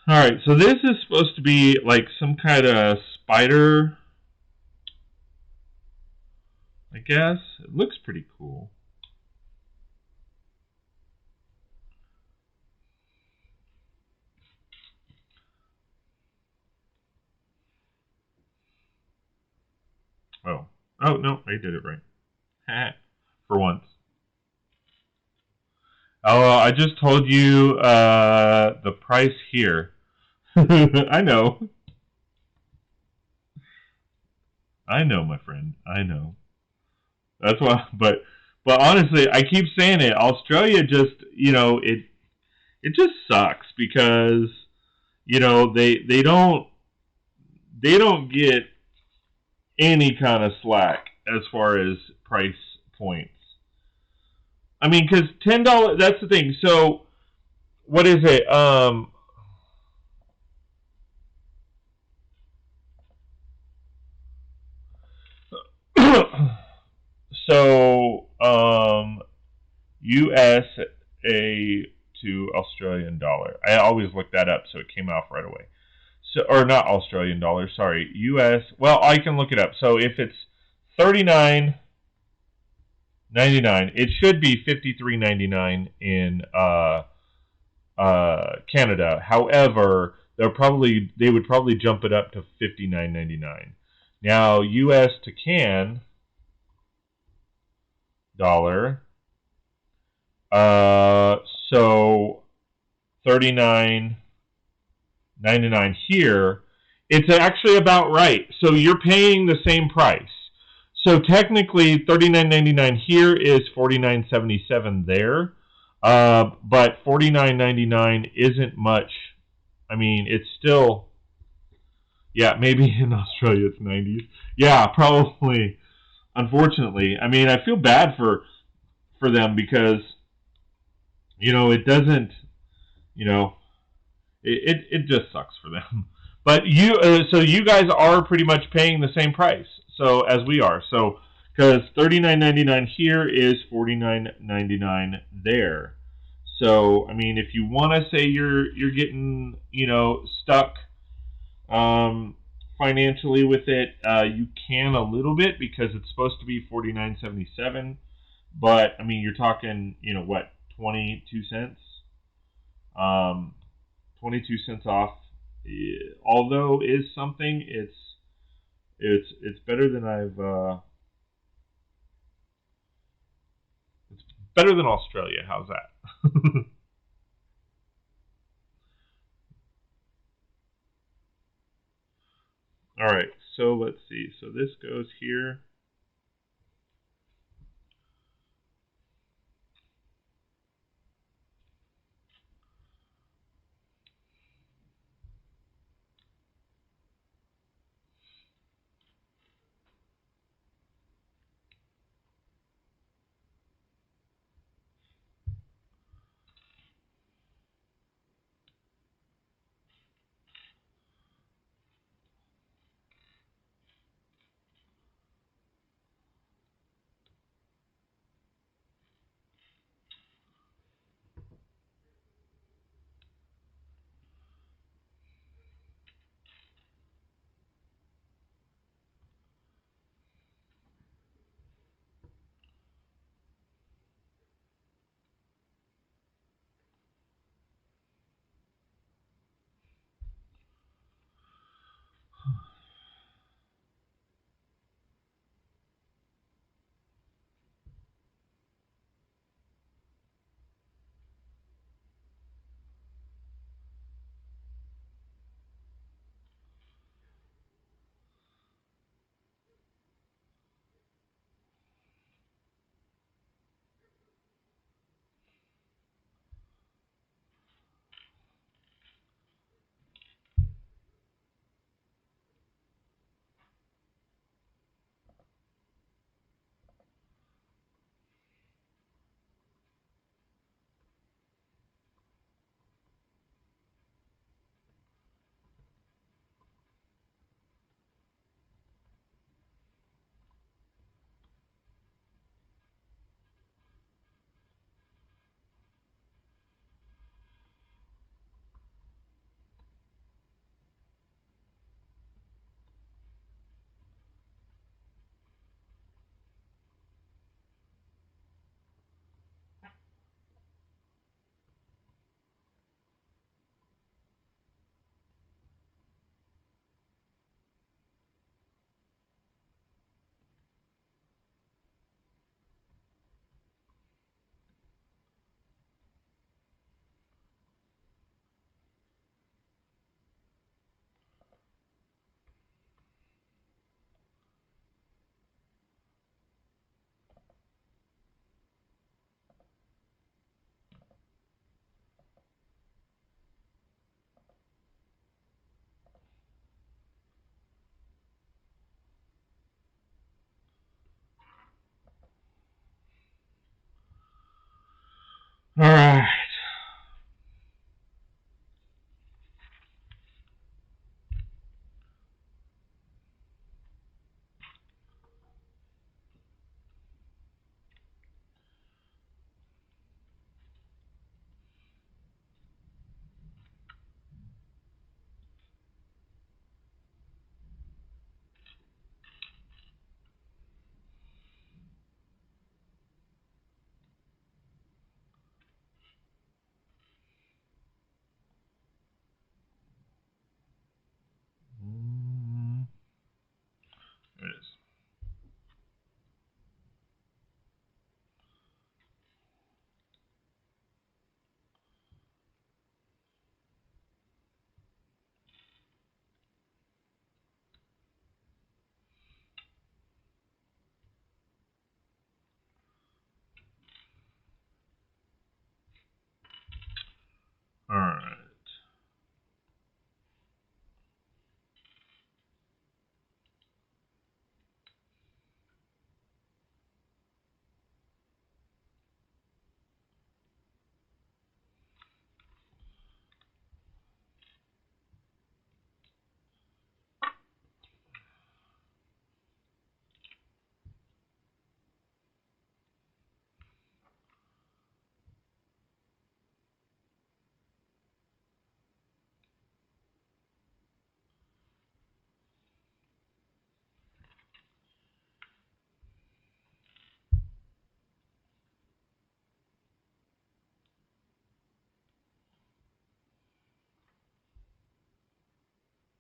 alright, so this is supposed to be like some kind of spider, I guess. It looks pretty cool. Oh no, I did it right. For once. Oh, I just told you the price here. I know. I know, my friend. I know. That's why. But honestly, I keep saying it. Australia just, it just sucks because they don't get any kind of slack as far as price points. I mean, because $10. That's the thing. So what is it? So USA to Australian dollar. I always look that up, so it came off right away. So, or not Australian dollar. Sorry, US. Well, I can look it up. So if it's $39.99, it should be $53.99 in Canada. However, they would probably jump it up to $59.99. Now, US to Can dollar. So $39.99 here. It's actually about right. So you're paying the same price. So technically, $39.99 here is $49.77 there. But $49.99 isn't much. I mean, it's still, yeah, maybe in Australia it's 90s. Yeah, probably. Unfortunately, I mean, I feel bad for them because it doesn't, it just sucks for them. But so you guys are pretty much paying the same price so as we are. So because $39.99 here is $49.99 there. So I mean, if you want to say you're getting stuck financially with it, you can a little bit because it's supposed to be $49.77. But I mean, you're talking 22 cents. 22 cents off, although is something. It's better than it's better than Australia. How's that? All right, so let's see. So this goes here.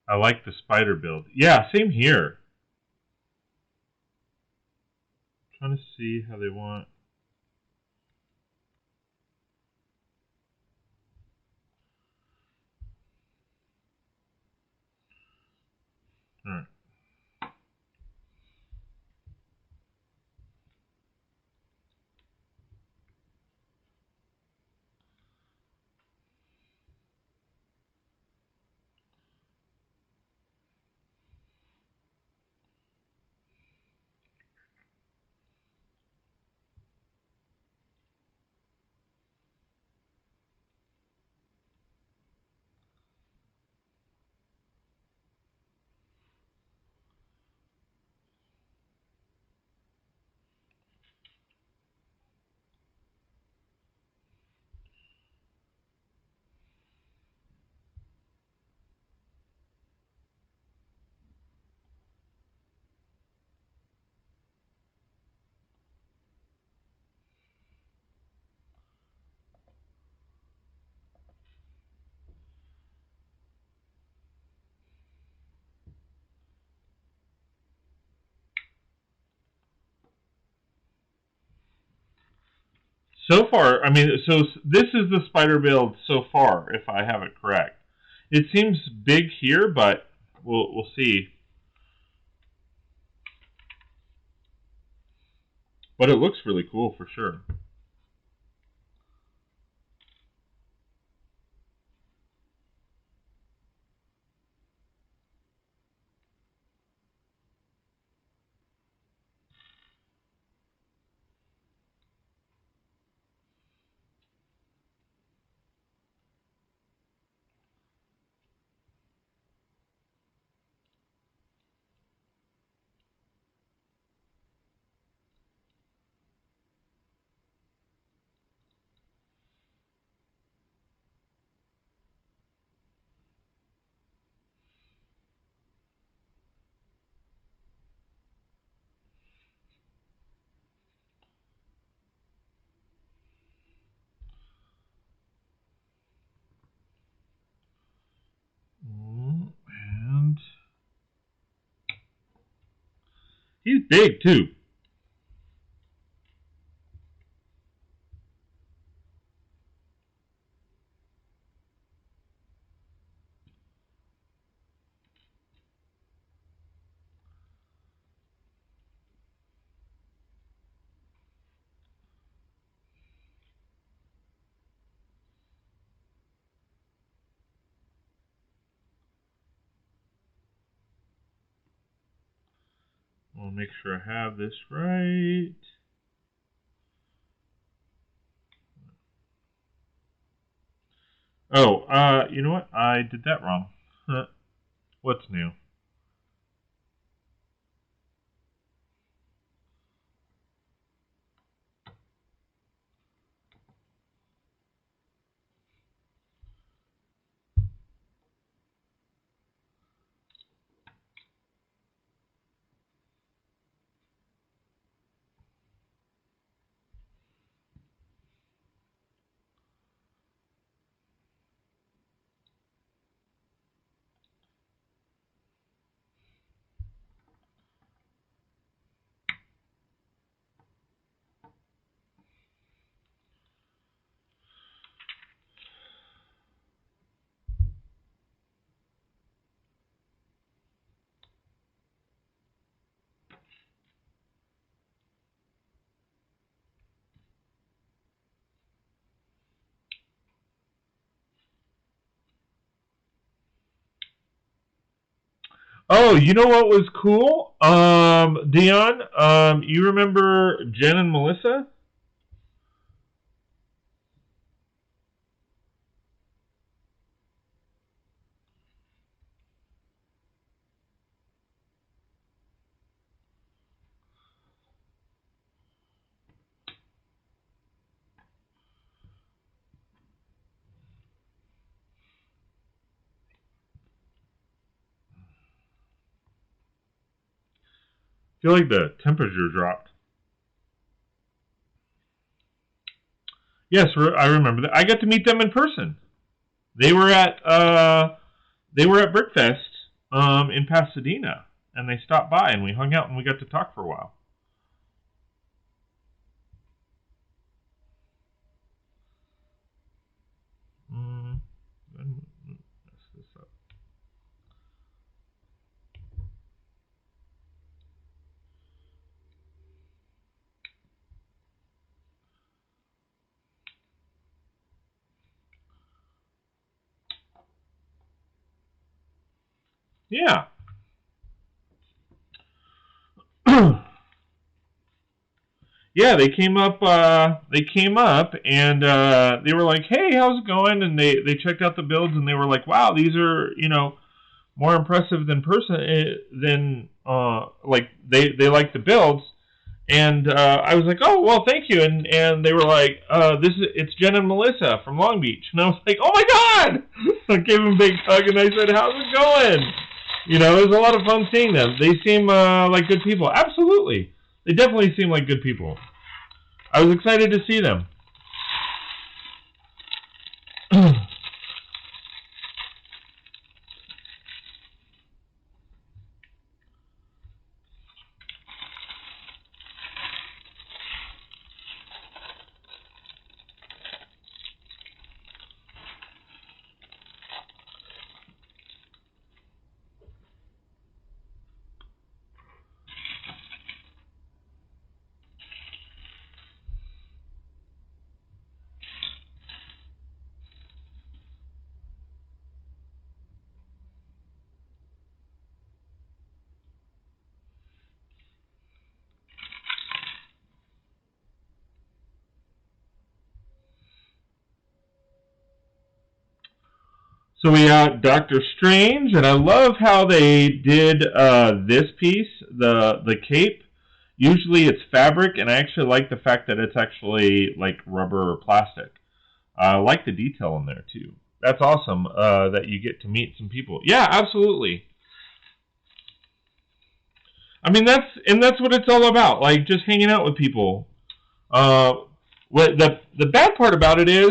I like the spider build. Yeah, same here. Trying to see how they want. All right. So far, I mean, so this is the spider build so far, if I have it correct. It seems big here, but we'll see. But it looks really cool for sure. And he's big too. I'll make sure I have this right. Oh, you know what? I did that wrong. What's new? Oh, you know what was cool? Dion, you remember Jen and Melissa? I feel like the temperature dropped. Yes, I remember that. I got to meet them in person. They were at Brickfest in Pasadena, and they stopped by, and we hung out, and we got to talk for a while. Mess this up. Yeah. Yeah, they came up. And they were like, "Hey, how's it going?" And they checked out the builds, and they were like, "Wow, these are more impressive than like they like the builds." And I was like, "Oh, well, thank you." And they were like, it's Jen and Melissa from Long Beach." And I was like, "Oh my God!" I gave them a big hug, and I said, "How's it going?" It was a lot of fun seeing them. They seem like good people. Absolutely. They definitely seem like good people. I was excited to see them. So we got Doctor Strange, and I love how they did this piece, the cape. Usually it's fabric, and I actually like the fact that it's actually like rubber or plastic. I like the detail in there too. That's awesome that you get to meet some people. Yeah, absolutely. I mean, that's what it's all about, like just hanging out with people. What the bad part about it is,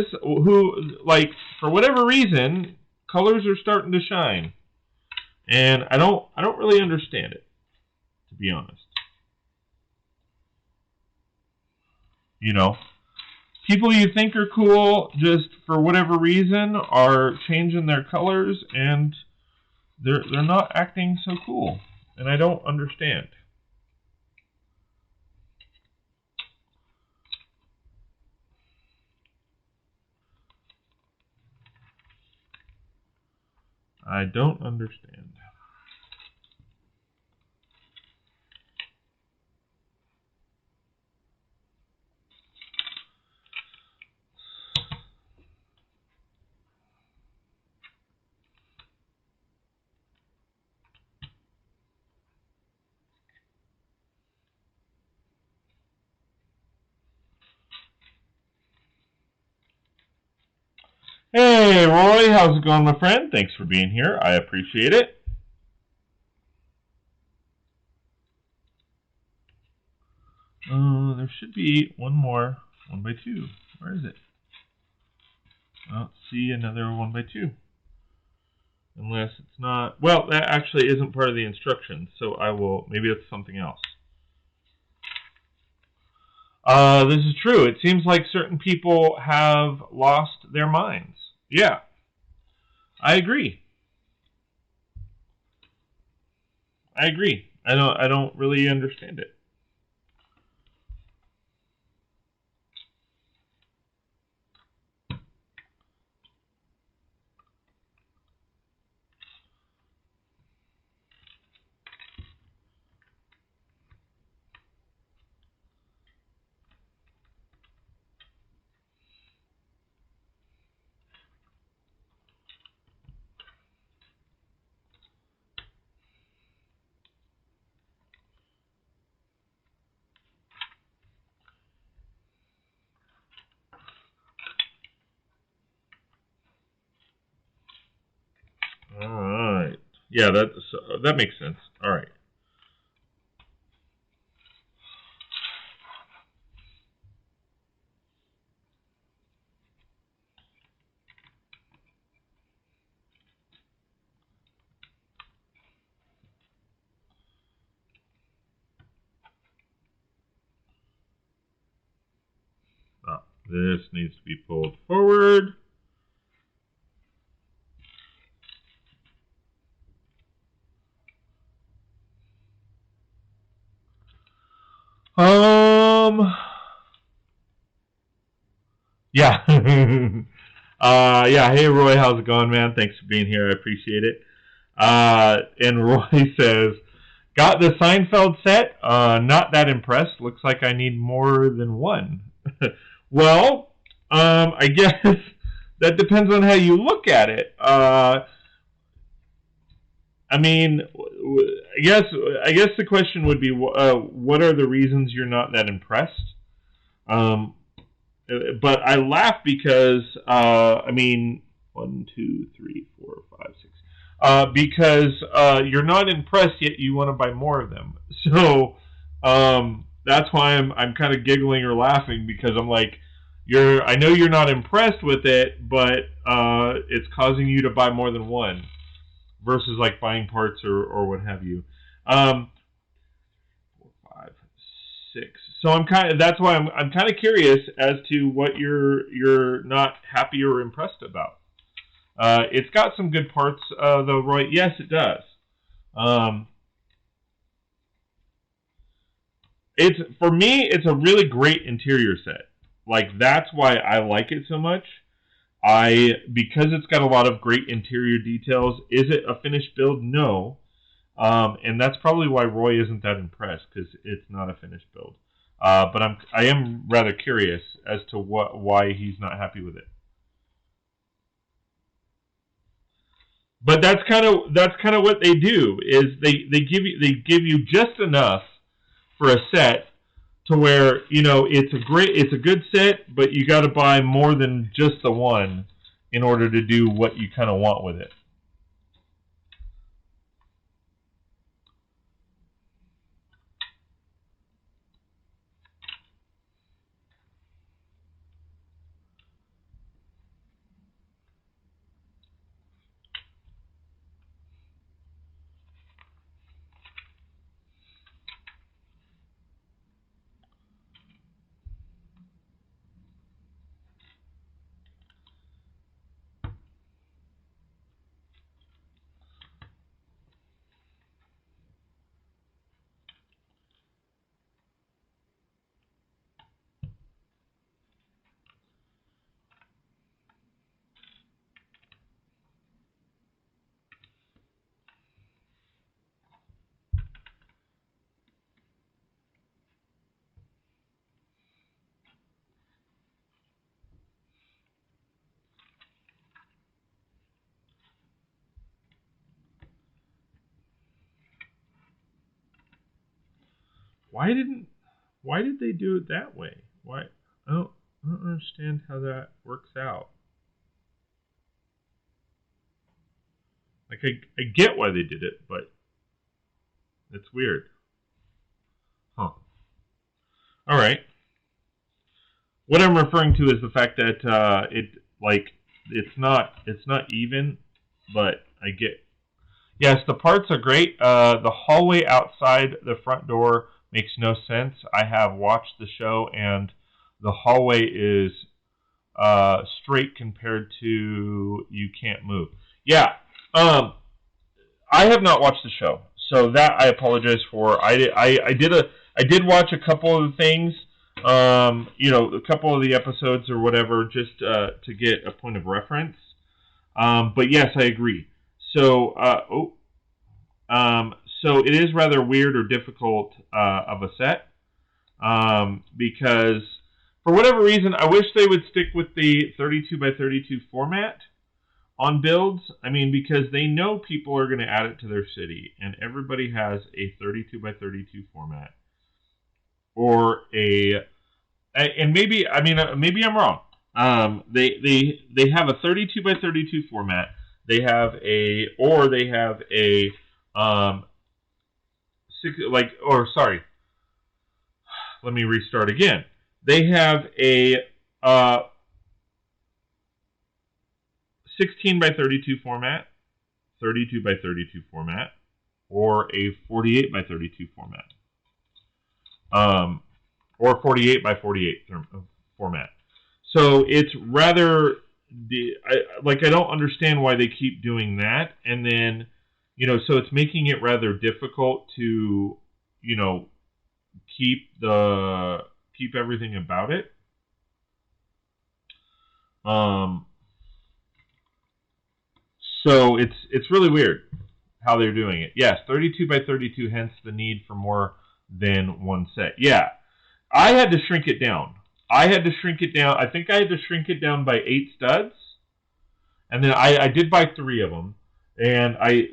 like for whatever reason, colors are starting to shine, and I don't really understand it, to be honest. People you think are cool, just for whatever reason, are changing their colors, and they're not acting so cool, and I don't understand. I don't understand. Hey, Roy, how's it going, my friend? Thanks for being here. I appreciate it. There should be one more 1x2. Where is it? I don't see another 1x2. Unless it's not... Well, that actually isn't part of the instructions, so I will... Maybe it's something else. This is true. It seems like certain people have lost their minds. Yeah. I agree. I don't really understand it. Alright. Yeah, that makes sense. Alright. This needs to be pulled forward. Yeah. Yeah. Hey, Roy, how's it going, man? Thanks for being here. I appreciate it. And Roy says, got the Seinfeld set. Not that impressed. Looks like I need more than one. Well, I guess that depends on how you look at it. I mean, I guess the question would be, what are the reasons you're not that impressed? But I laugh because, I mean, 1, 2, 3, 4, 5, 6. Because you're not impressed yet, you want to buy more of them. So that's why I'm kind of giggling or laughing, because I'm like, I know you're not impressed with it, but it's causing you to buy more than one, versus like buying parts or what have you. 4, 5, 6. So that's why I'm kind of curious as to what you're not happy or impressed about. It's got some good parts, though, Roy. Yes, it does. For me, it's a really great interior set. Like, that's why I like it so much. Because it's got a lot of great interior details. Is it a finished build? No. And that's probably why Roy isn't that impressed, because it's not a finished build. But I am rather curious as to why he's not happy with it. But that's kind of what they do, is they give you just enough for a set to where, it's a good set, but you got to buy more than just the one in order to do what you kind of want with it. Why did they do it that way? Why? I don't understand how that works out. Like, I get why they did it, but it's weird. Huh. All right. What I'm referring to is the fact that it's not even, but I get. Yes, the parts are great. The hallway outside the front door makes no sense. I have watched the show, and the hallway is straight compared to You Can't Move. Yeah, I have not watched the show, so that I apologize for. I did watch a couple of the things, a couple of the episodes or whatever, just to get a point of reference. But yes, I agree. So, so it is rather weird or difficult of a set, because for whatever reason, I wish they would stick with the 32 by 32 format on builds. I mean, because they know people are going to add it to their city, and everybody has a 32 by 32 format, or and maybe I'm wrong. They have a 32 by 32 format. They have a let me restart again. They have a 16 by 32 format, 32 by 32 format, or a 48 by 32 format, or 48 by 48 format. So it's rather, I don't understand why they keep doing that. And then, so it's making it rather difficult to, keep everything about it. So it's really weird how they're doing it. Yes, 32 by 32, hence the need for more than one set. Yeah, I had to shrink it down. I think I had to shrink it down by 8 studs. And then I did buy 3 of them. And I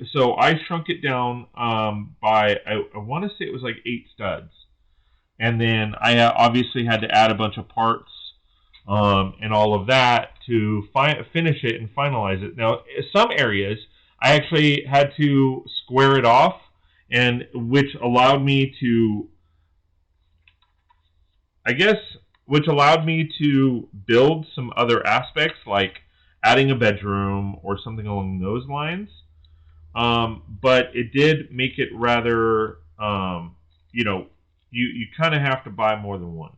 shrunk it down by, I want to say it was like 8 studs. And then I obviously had to add a bunch of parts and all of that to finish it and finalize it. Now, some areas I actually had to square it off, and which allowed me to, build some other aspects, like adding a bedroom or something along those lines. But it did make it rather, you kind of have to buy more than one.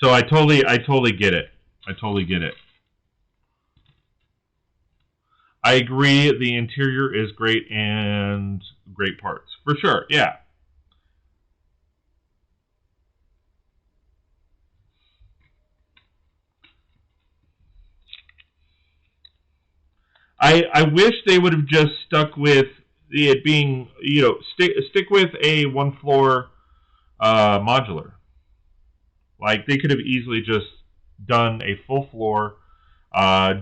So I totally get it. I agree. The interior is great and great parts for sure. Yeah. I wish they would have just stuck with it being, stick with a 1-floor modular. Like, they could have easily just done a full floor,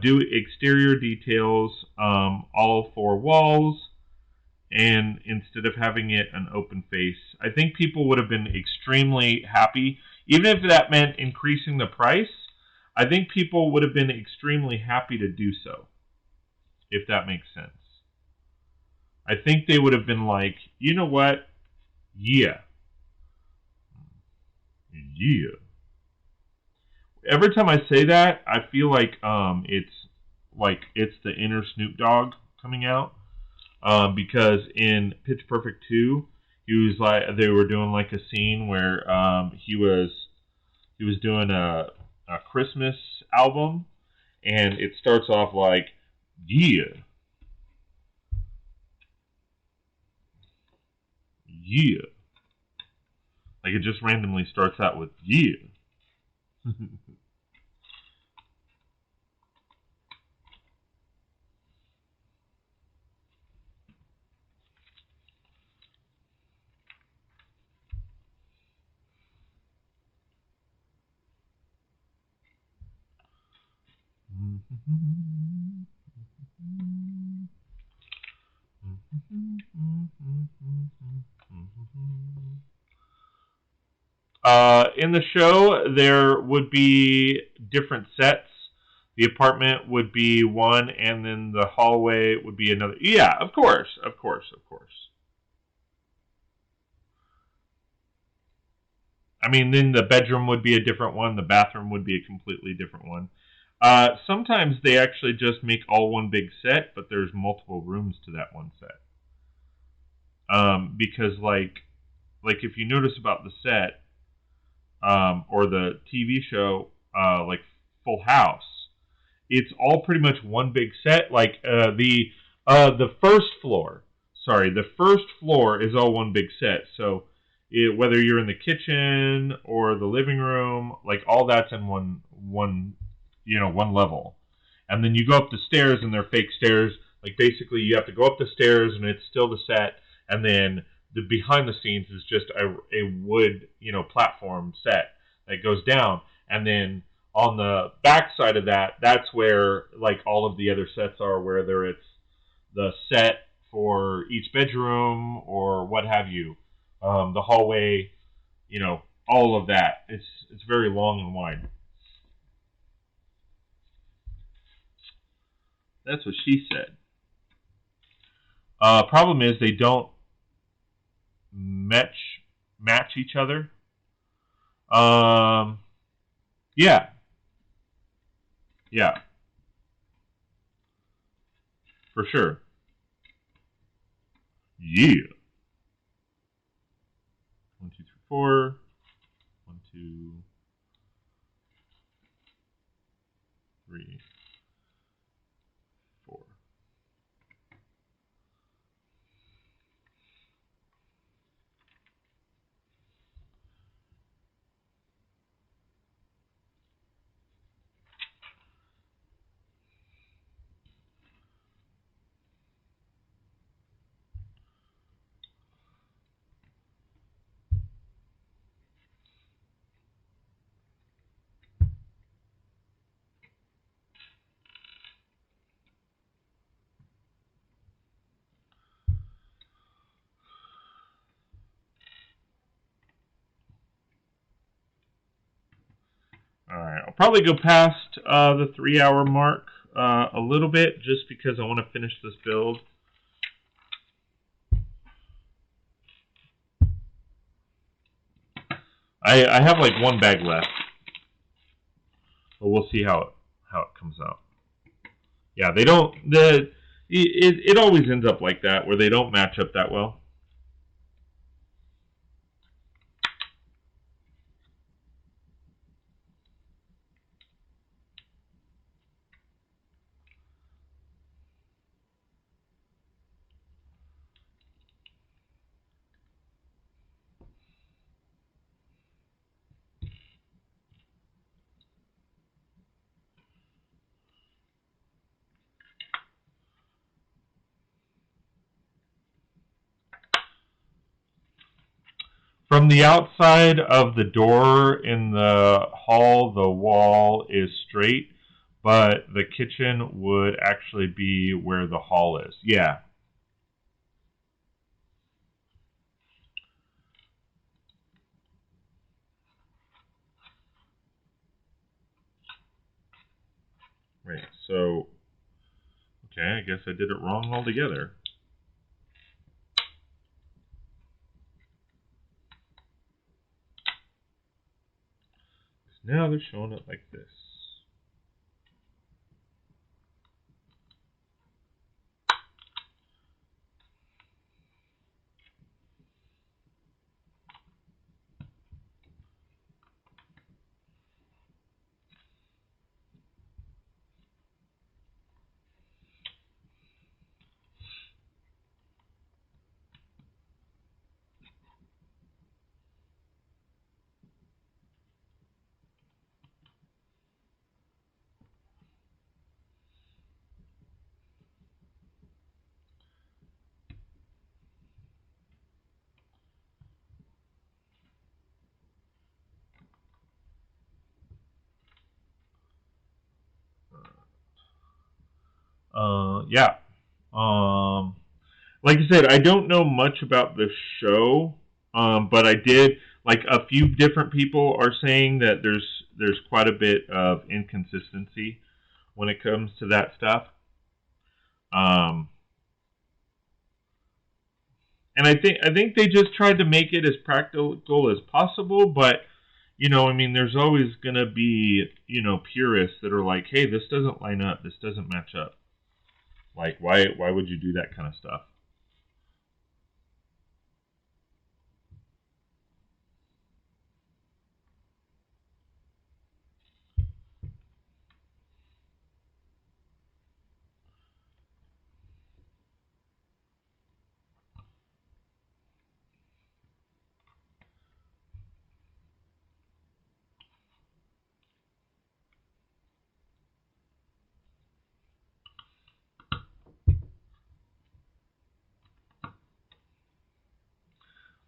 do exterior details, all 4 walls, and instead of having it an open face. I think people would have been extremely happy, even if that meant increasing the price. I think people would have been extremely happy to do so, if that makes sense. I think they would have been like, you know what? Yeah. Every time I say that, I feel like it's the inner Snoop Dogg coming out. Because in Pitch Perfect 2, they were doing like a scene where he was doing a Christmas album, and it starts off like, yeah. Like, it just randomly starts out with yeah. In the show, there would be different sets. The apartment would be one, and then the hallway would be another. Yeah, of course. I mean, then the bedroom would be a different one. The bathroom would be a completely different one. Sometimes they actually just make all one big set, but there's multiple rooms to that one set. Because, like if you notice about the set, or the TV show, like Full House, it's all pretty much one big set. Like the first floor is all one big set. So whether you're in the kitchen or the living room, like all that's in one level. And then you go up the stairs, and they're fake stairs. Like, basically you have to go up the stairs, and it's still the set, and then the behind the scenes is just a wood, platform set that goes down. And then on the back side of that, that's where, like, all of the other sets are, whether it's the set for each bedroom or what have you. The hallway, all of that. It's very long and wide. That's what she said. Problem is they don't match each other. Yeah. Yeah. For sure. Yeah. 1, 2, 3, 4. 1, 2, 3, 4. Alright, I'll probably go past the 3-hour mark a little bit just because I want to finish this build. I have like 1 bag left, but we'll see how it comes out. Yeah, they don't. It always ends up like that where they don't match up that well. From the outside of the door in the hall, the wall is straight, but the kitchen would actually be where the hall is. Yeah. Right, so, okay, I guess I did it wrong altogether. Now they're showing it like this. Yeah. Like I said, I don't know much about the show, but I did, like, a few different people are saying that there's quite a bit of inconsistency when it comes to that stuff. And I think they just tried to make it as practical as possible, but I mean, there's always gonna be purists that are like, hey, this doesn't line up, this doesn't match up. Like, why would you do that kind of stuff?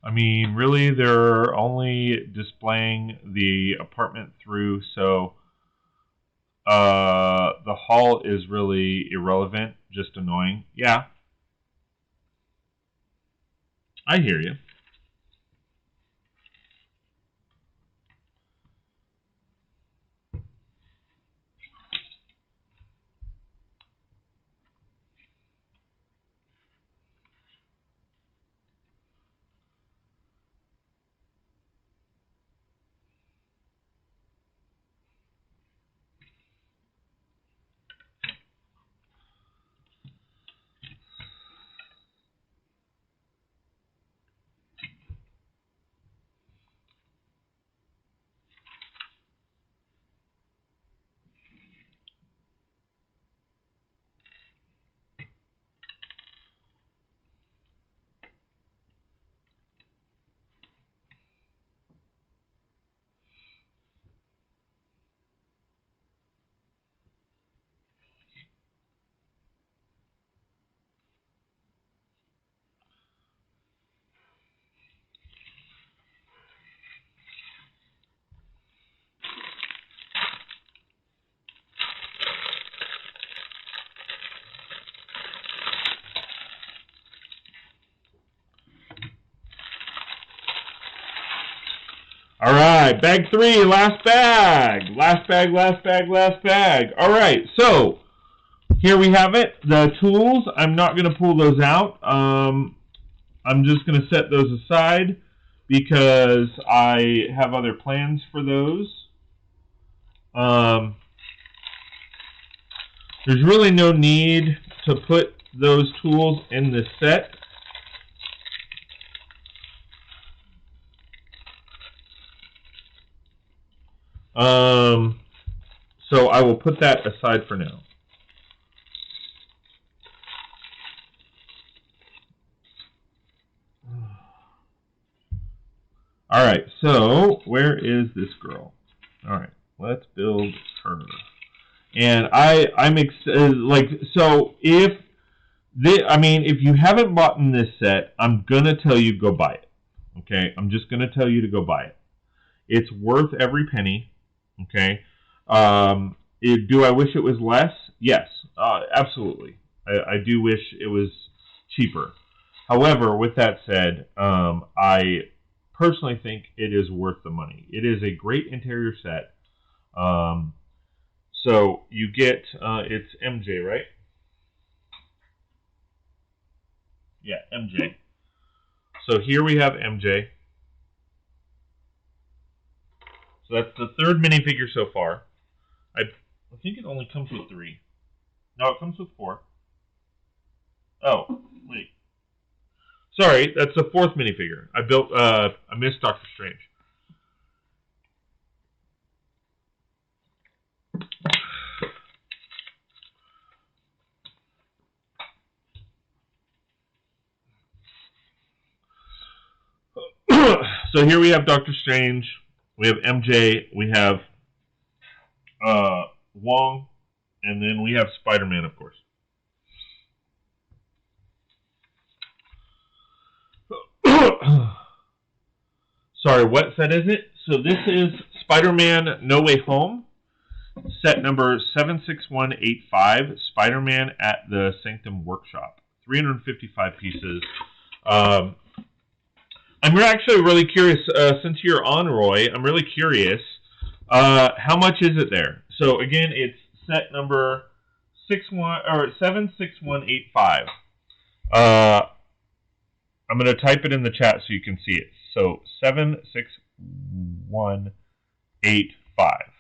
I mean, really, they're only displaying the apartment through, so the hall is really irrelevant, just annoying. Yeah, I hear you. All right, bag 3, last bag. Last bag, last bag, last bag. All right, so here we have it. The tools, I'm not going to pull those out. I'm just going to set those aside because I have other plans for those. There's really no need to put those tools in this set. So I will put that aside for now. Alright, so where is this girl? Alright, let's build her. And I'm like, so if you haven't bought in this set, I'm gonna tell you go buy it. Okay, I'm just gonna tell you to go buy it. It's worth every penny. Okay, do I wish it was less? Yes, absolutely. I do wish it was cheaper. However, with that said, I personally think it is worth the money. It is a great interior set. So you get, it's MJ, right? Yeah, MJ. So here we have MJ. So that's the third minifigure so far. I think it only comes with 3. No, it comes with 4. Oh, wait. Sorry, that's the 4th minifigure. I missed Doctor Strange. So here we have Doctor Strange, we have MJ, we have Wong, and then we have Spider-Man, of course. Sorry, what set is it? So this is Spider-Man No Way Home, set number 76185, Spider-Man at the Sanctum Workshop. 355 pieces. I'm actually really curious, since you're on, Roy, I'm really curious, how much is it there? So again, it's set number 76185. I'm going to type it in the chat so you can see it. So 76185.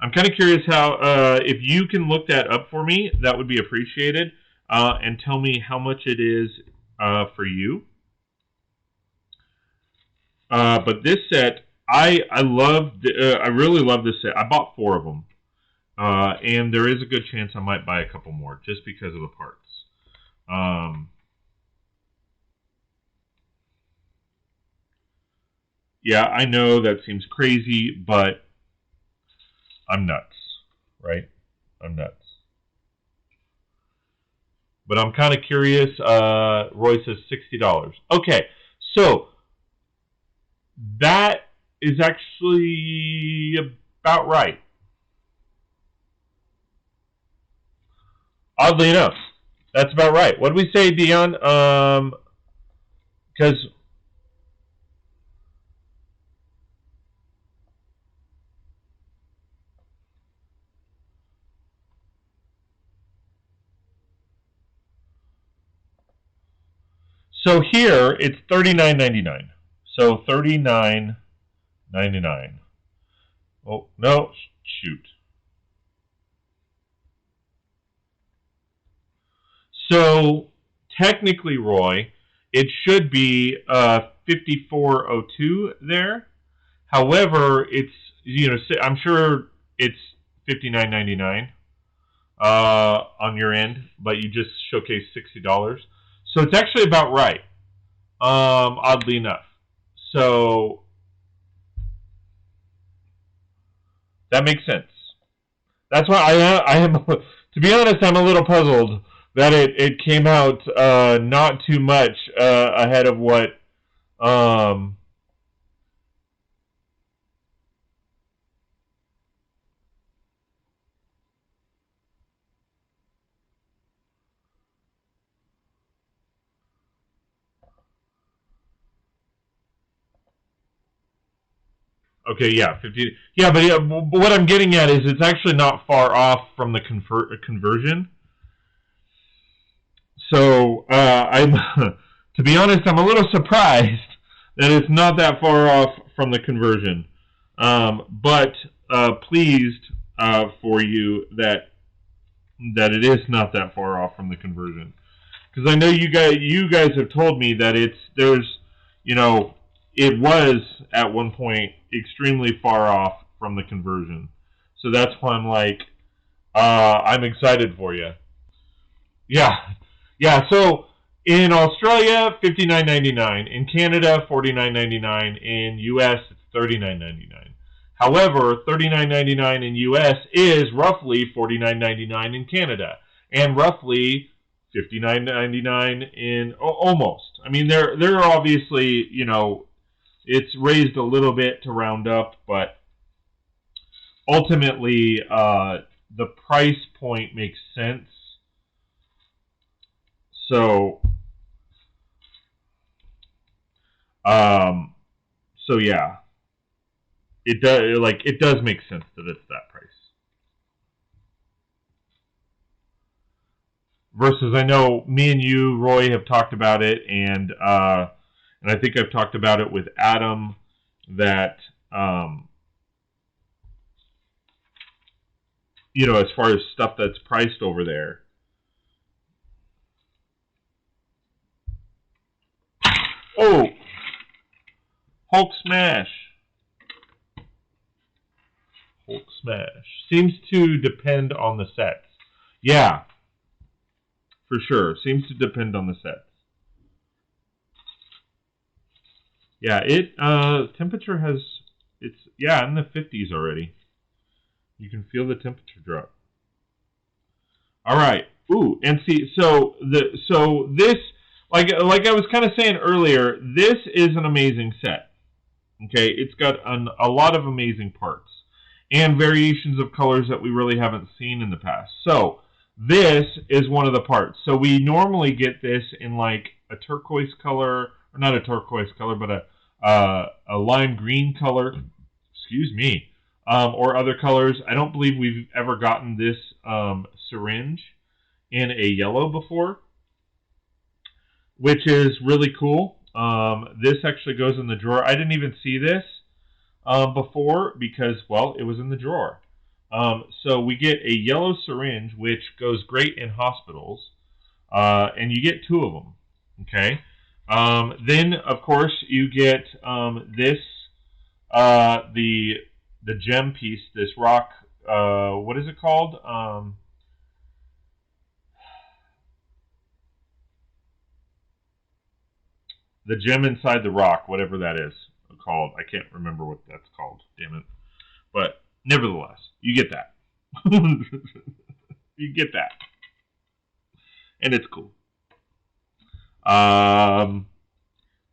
I'm kind of curious how, if you can look that up for me, that would be appreciated, and tell me how much it is for you. But this set, I really love this set. I bought 4 of them, and there is a good chance I might buy a couple more just because of the parts. Yeah, I know that seems crazy, but I'm nuts, right? I'm nuts. But I'm kind of curious. Roy says $60. Okay, so that is actually about right. Oddly enough, that's about right. What do we say, Dion? Because so here it's $39.99. So $39.99. Oh no! Shoot. So technically, Roy, it should be $54.02 there. However, it's, I'm sure it's $59.99 on your end, but you just showcased $60. So it's actually about right, oddly enough. So that makes sense. That's why I am, to be honest, I'm a little puzzled that it came out not too much ahead of what Okay, yeah, 50. Yeah, but what I'm getting at is it's actually not far off from the conversion. So I'm, to be honest, I'm a little surprised that it's not that far off from the conversion. But pleased for you that it is not that far off from the conversion. Because I know you guys have told me that it was at one point extremely far off from the conversion. So that's why I'm like, I'm excited for you. Yeah, yeah. So in Australia, $59.99. In Canada, $49.99. In US, it's $39.99. However, $39.99 in US is roughly $49.99 in Canada, and roughly $59.99 in almost. I mean, they're obviously, it's raised a little bit to round up, but ultimately the price point makes sense. So, yeah, it does make sense that it's that price. Versus, I know me and you, Roy, have talked about it, and I think I've talked about it with Adam that as far as stuff that's priced over there. Oh, Hulk Smash. Hulk Smash seems to depend on the sets. Yeah, for sure. Seems to depend on the sets. Yeah, temperature it's in the 50s already. You can feel the temperature drop. All right. Ooh, and see, so this, like I was kind of saying earlier, this is an amazing set. Okay, it's got a lot of amazing parts and variations of colors that we really haven't seen in the past. So this is one of the parts. So we normally get this in like a turquoise color, or not a turquoise color, but a lime green color. Excuse me. Or other colors. I don't believe we've ever gotten this syringe in a yellow before, which is really cool. This actually goes in the drawer. I didn't even see this before because, well, it was in the drawer. So we get a yellow syringe, which goes great in hospitals, and you get 2 of them. Okay. Then, of course, you get this, the gem piece, this rock. What is it called? The gem inside the rock, whatever that is called. I can't remember what that's called. Damn it. But nevertheless, you get that. You get that. And it's cool.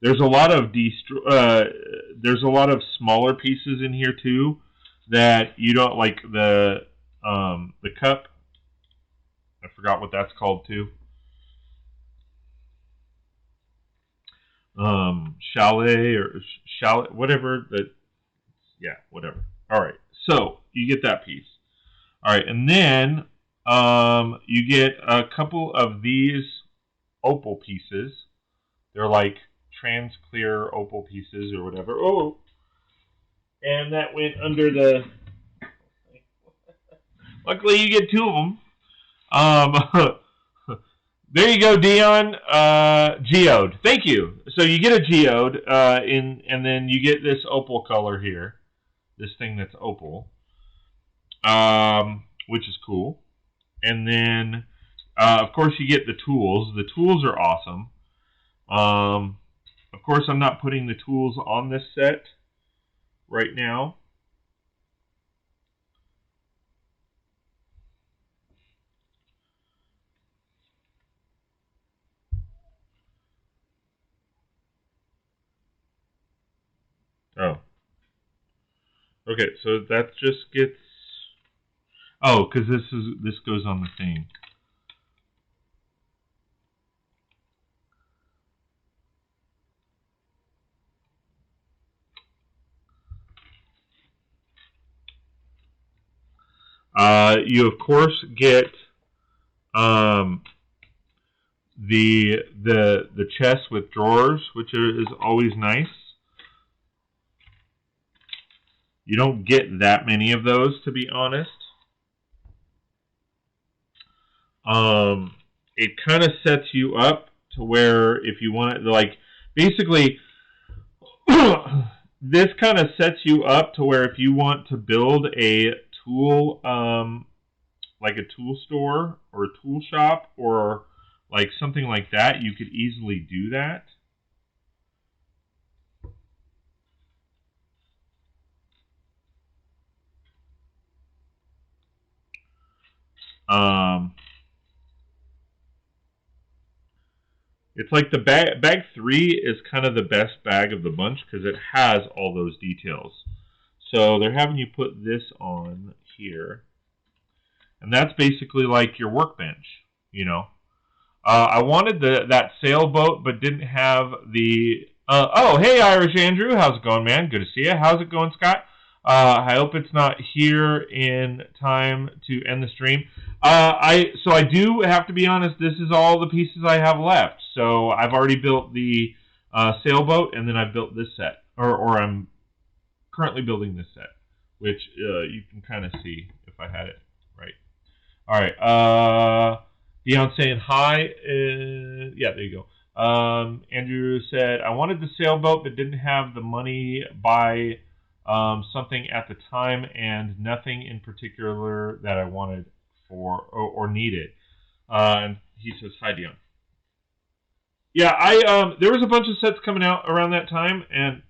There's a lot of there's a lot of smaller pieces in here too that you don't like. The cup. I forgot what that's called too. Chalet, whatever. Whatever. All right. So you get that piece. All right, and then you get a couple of these opal pieces. They're like trans clear opal pieces or whatever. Oh, and that went under the. Luckily, you get 2 of them. There you go, Dion. Geode. Thank you. So you get a geode, and then you get this opal color here. This thing that's opal, which is cool. And then, of course, you get the tools. The tools are awesome. Of course, I'm not putting the tools on this set right now. Oh. Okay, so that just gets... Oh, because this goes on the thing. You of course get the chest with drawers, which is always nice. You don't get that many of those, to be honest. It kind of sets you up to where if you want it, like, basically, this kind of sets you up to where if you want to build a tool, like a tool store or a tool shop or like something like that, you could easily do that. It's like the bag 3 is kind of the best bag of the bunch because it has all those details. So they're having you put this on here. And that's basically like your workbench, you know. I wanted that sailboat, but didn't have the... oh, hey, Irish Andrew. How's it going, man? Good to see you. How's it going, Scott? I hope it's not here in time to end the stream. So I do have to be honest, this is all the pieces I have left. So I've already built the sailboat, and then I've built this set. Or I'm currently building this set, which you can kind of see if I had it right. All right. Dion saying hi. Yeah, there you go. Andrew said, I wanted the sailboat, but didn't have the money by something at the time, and nothing in particular that I wanted for or needed. And he says, hi, Dion. Yeah, there was a bunch of sets coming out around that time, and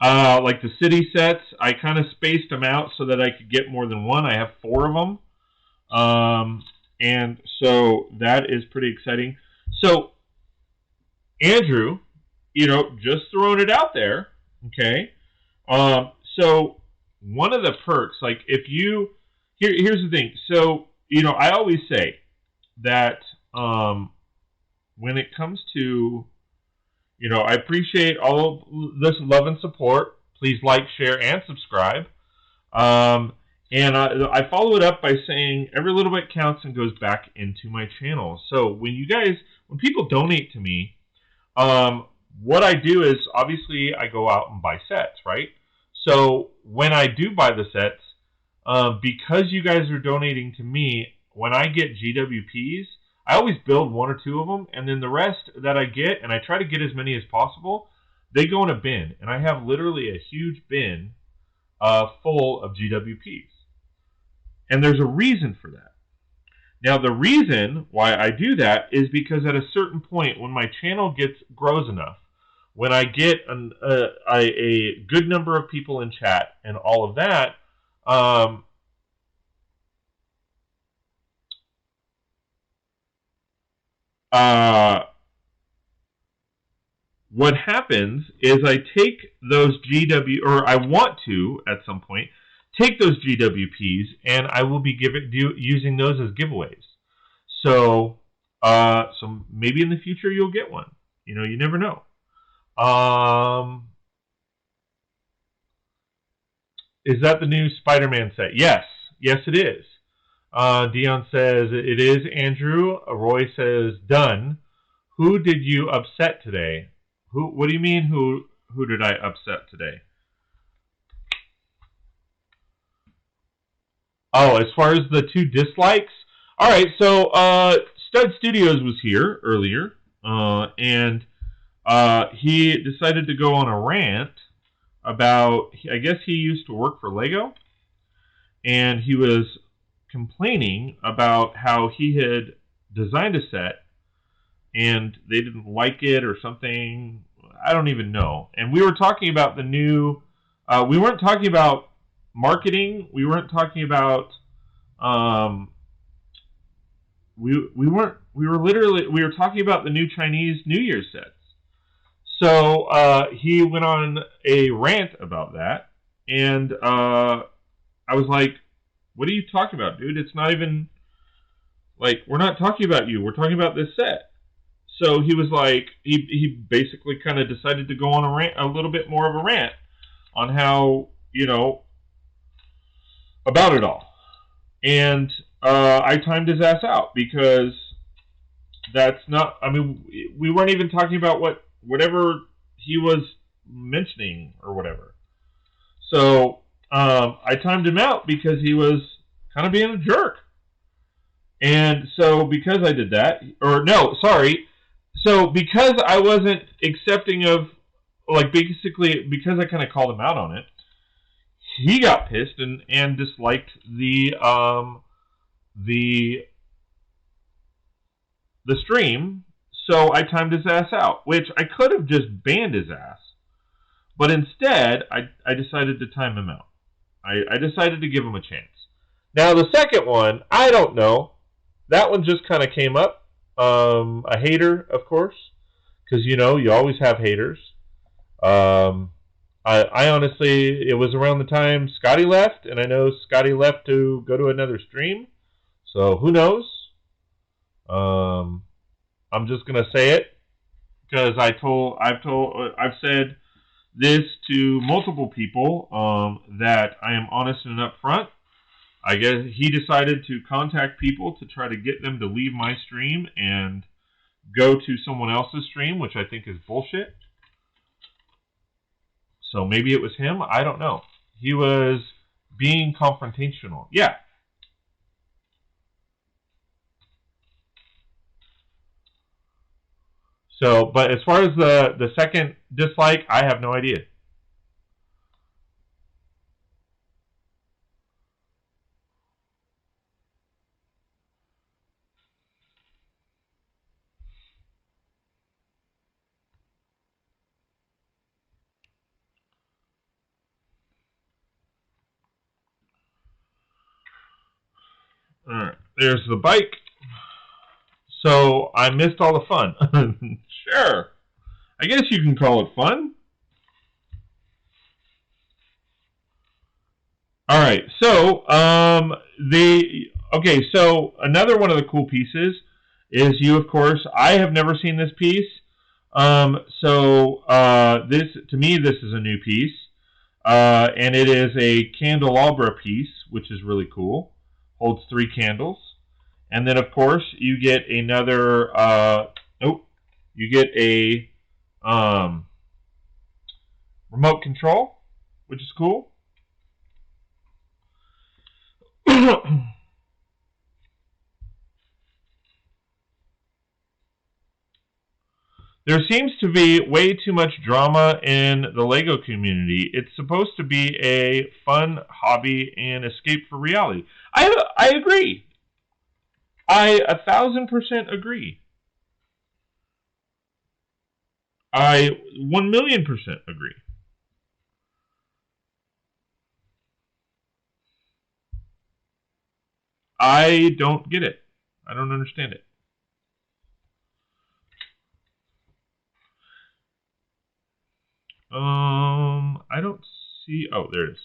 like the city sets, I kind of spaced them out so that I could get more than one. I have 4 of them. And so that is pretty exciting. So, Andrew, you know, just throwing it out there, okay? So, one of the perks, like if you, here's the thing. So, you know, I always say that when it comes to, you know, I appreciate all of this love and support. Please like, share, and subscribe. And I follow it up by saying every little bit counts and goes back into my channel. So when people donate to me, what I do is obviously I go out and buy sets, right? So when I do buy the sets, because you guys are donating to me, when I get GWPs, I always build 1 or 2 of them, and then the rest that I get, and I try to get as many as possible, they go in a bin. And I have literally a huge bin full of GWPs. And there's a reason for that. Now, the reason why I do that is because at a certain point, when my channel grows enough, when I get a good number of people in chat and all of that, what happens is I take those I want to, at some point, take those GWPs, and I will be using those as giveaways. So, so maybe in the future you'll get one. You know, you never know. Is that the new Spider-Man set? Yes. Yes, it is. Dion says, it is, Andrew. Roy says, done. Who did you upset today? What do you mean, who did I upset today? Oh, as far as the 2 dislikes? All right, so Stud Studios was here earlier, and he decided to go on a rant about, I guess he used to work for Lego, and he was complaining about how he had designed a set, and they didn't like it or something. I don't even know. And we were talking about the new, we weren't talking about marketing. We weren't talking about, we were talking about the new Chinese New Year sets. So he went on a rant about that, and I was like, what are you talking about, dude? It's not even, like, we're not talking about you. We're talking about this set. So he was like, he basically kind of decided to go on a little bit more of a rant on how, you know, about it all. And I timed his ass out because that's not, I mean, we weren't even talking about whatever he was mentioning or whatever. So I timed him out because he was kind of being a jerk. And so because I did that, or no, sorry. So because I wasn't accepting of, like, basically because I kind of called him out on it, he got pissed and disliked the stream. So I timed his ass out, which I could have just banned his ass, but instead I decided to time him out. I decided to give him a chance. Now the second one, I don't know. That one just kind of came up. A hater, of course, because you always have haters. I honestly, it was around the time Scotty left, and I know Scotty left to go to another stream, so who knows? I'm just gonna say it because I've said this to multiple people that I am honest and upfront. I guess he decided to contact people to try to get them to leave my stream and go to someone else's stream, which I think is bullshit. So maybe it was him. I don't know. He was being confrontational. Yeah. So, but as far as the second dislike, I have no idea. Alright, there's the bike. So, I missed all the fun. Sure. I guess you can call it fun. Alright, so, okay, so another one of the cool pieces is of course, I have never seen this piece. This, to me, this is a new piece. And it is a candelabra piece, which is really cool. Holds 3 candles. And then, of course, you get another, you get a remote control, which is cool. There seems to be way too much drama in the LEGO community. It's supposed to be a fun hobby and escape for reality. I agree. I 1,000% agree. I 1,000,000% agree. I don't get it. I don't understand it. I don't see. Oh, there it is.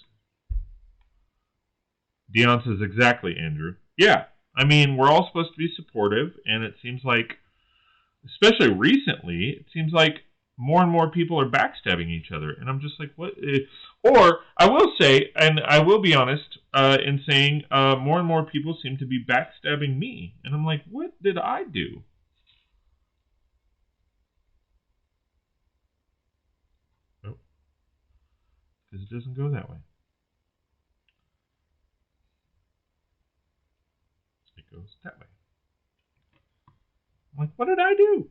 Dion says exactly, Andrew. Yeah, I mean, we're all supposed to be supportive, and it seems like, especially recently, it seems like more and more people are backstabbing each other, and I'm just like, what? Or I will say, and I will be honest in saying, more and more people seem to be backstabbing me, and I'm like, what did I do? Because it doesn't go that way. It goes that way. I'm like, what did I do?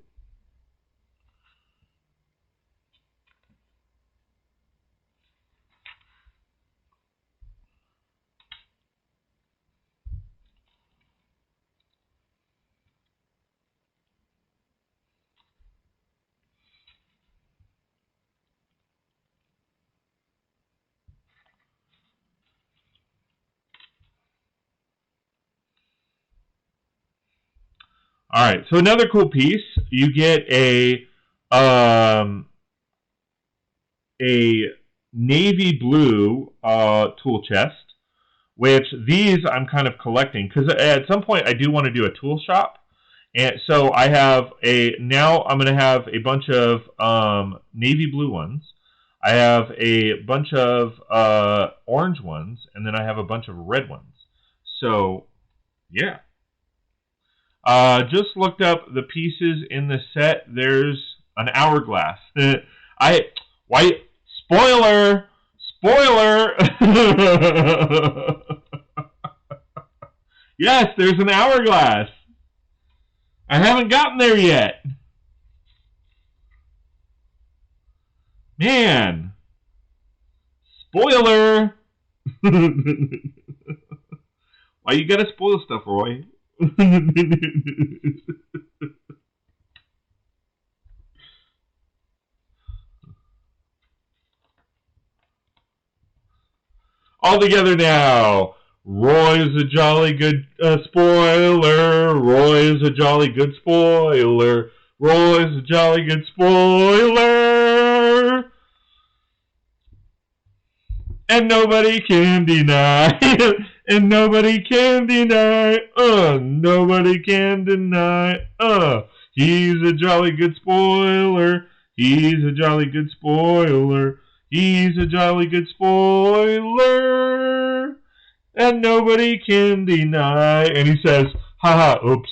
All right, so another cool piece, you get a navy blue tool chest, which these I'm kind of collecting because at some point I do want to do a tool shop, and so I have now I'm going to have a bunch of navy blue ones. I have a bunch of orange ones, and then I have a bunch of red ones. So, yeah. Just looked up the pieces in the set. There's an hourglass. Spoiler! Spoiler! Yes, there's an hourglass. I haven't gotten there yet. Man. Spoiler! Why you gotta spoil stuff, Roy? All together now. Roy's a jolly good spoiler. Roy's a jolly good spoiler. Roy's a jolly good spoiler. And nobody can deny. And nobody can deny. Nobody can deny. He's a jolly good spoiler. He's a jolly good spoiler. He's a jolly good spoiler. And nobody can deny. And he says, haha, oops.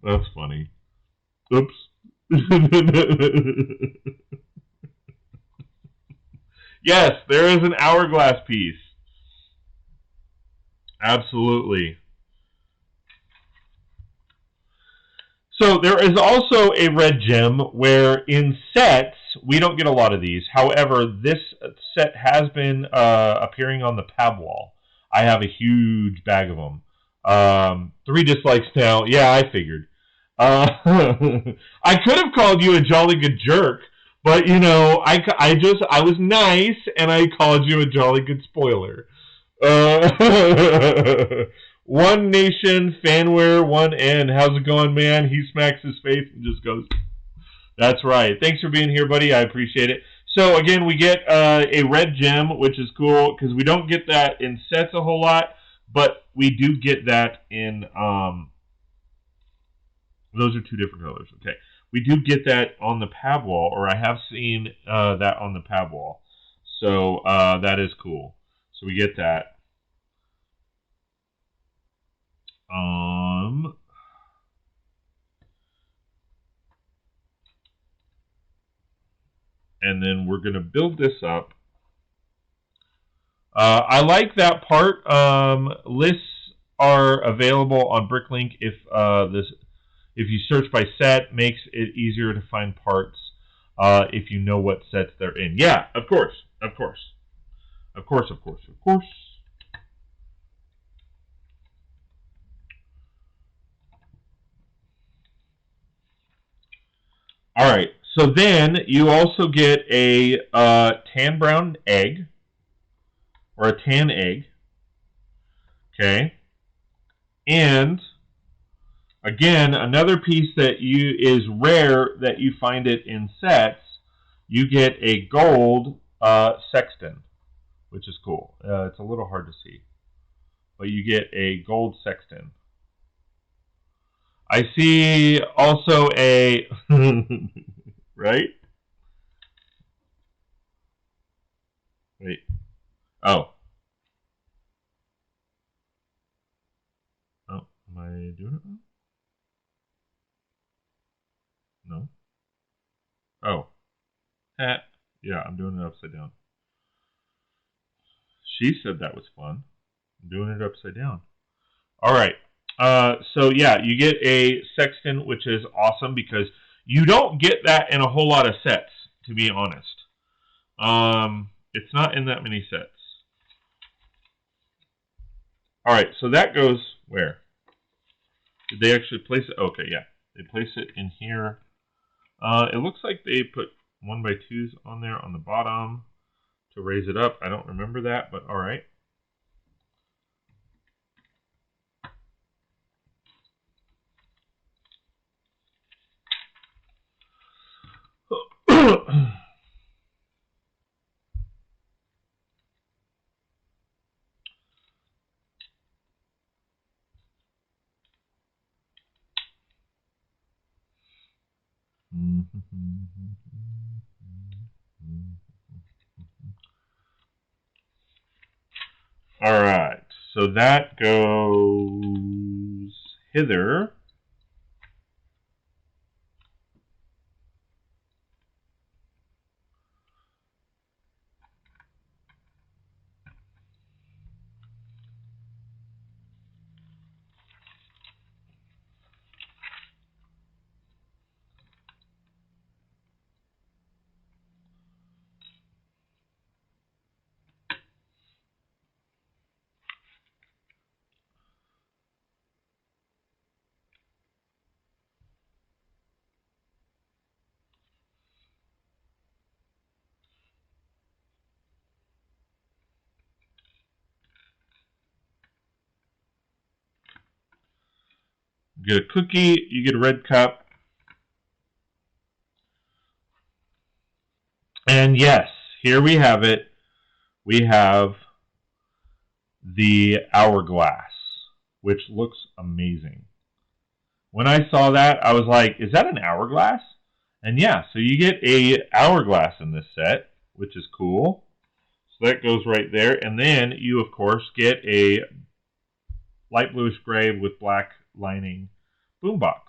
That's funny. Oops. Yes, there is an hourglass piece. Absolutely. So there is also a red gem where in sets, we don't get a lot of these. However, this set has been appearing on the pab wall. I have a huge bag of them. 3 dislikes now. Yeah, I figured. I could have called you a jolly good jerk, but you know, I was nice and I called you a jolly good spoiler. One Nation, Fanware, 1N. How's it going, man? He smacks his face and just goes, that's right. Thanks for being here, buddy. I appreciate it. So, again, we get a red gem, which is cool, because we don't get that in sets a whole lot, but we do get that in, those are 2 different colors. Okay. We do get that on the pab wall, or I have seen that on the pab wall. So, that is cool. So, we get that. And then we're going to build this up. I like that part. Lists are available on Bricklink if you search by set, makes it easier to find parts if you know what sets they're in. Yeah, of course, of course. Of course, of course, of course. All right, so then you also get a tan brown egg, or a tan egg, okay? And, again, another piece that is rare that you find it in sets, you get a gold sexton, which is cool. It's a little hard to see, but you get a gold sexton. I see also a, right? Wait. Oh. Oh, am I doing it wrong? No. Oh. Yeah, I'm doing it upside down. She said that was fun. I'm doing it upside down. All right. So yeah, you get a sexton, which is awesome because you don't get that in a whole lot of sets, to be honest. It's not in that many sets. All right, so that goes where? Did they actually place it? Okay, yeah, they place it in here. It looks like they put 1x2s on there on the bottom to raise it up. I don't remember that, but all right. All right, so that goes hither. You get a cookie, you get a red cup. And yes, here we have it. We have the hourglass, which looks amazing. When I saw that, I was like, is that an hourglass? And yeah, so you get a hourglass in this set, which is cool. So that goes right there. And then you, of course, get a light bluish gray with black lining boombox.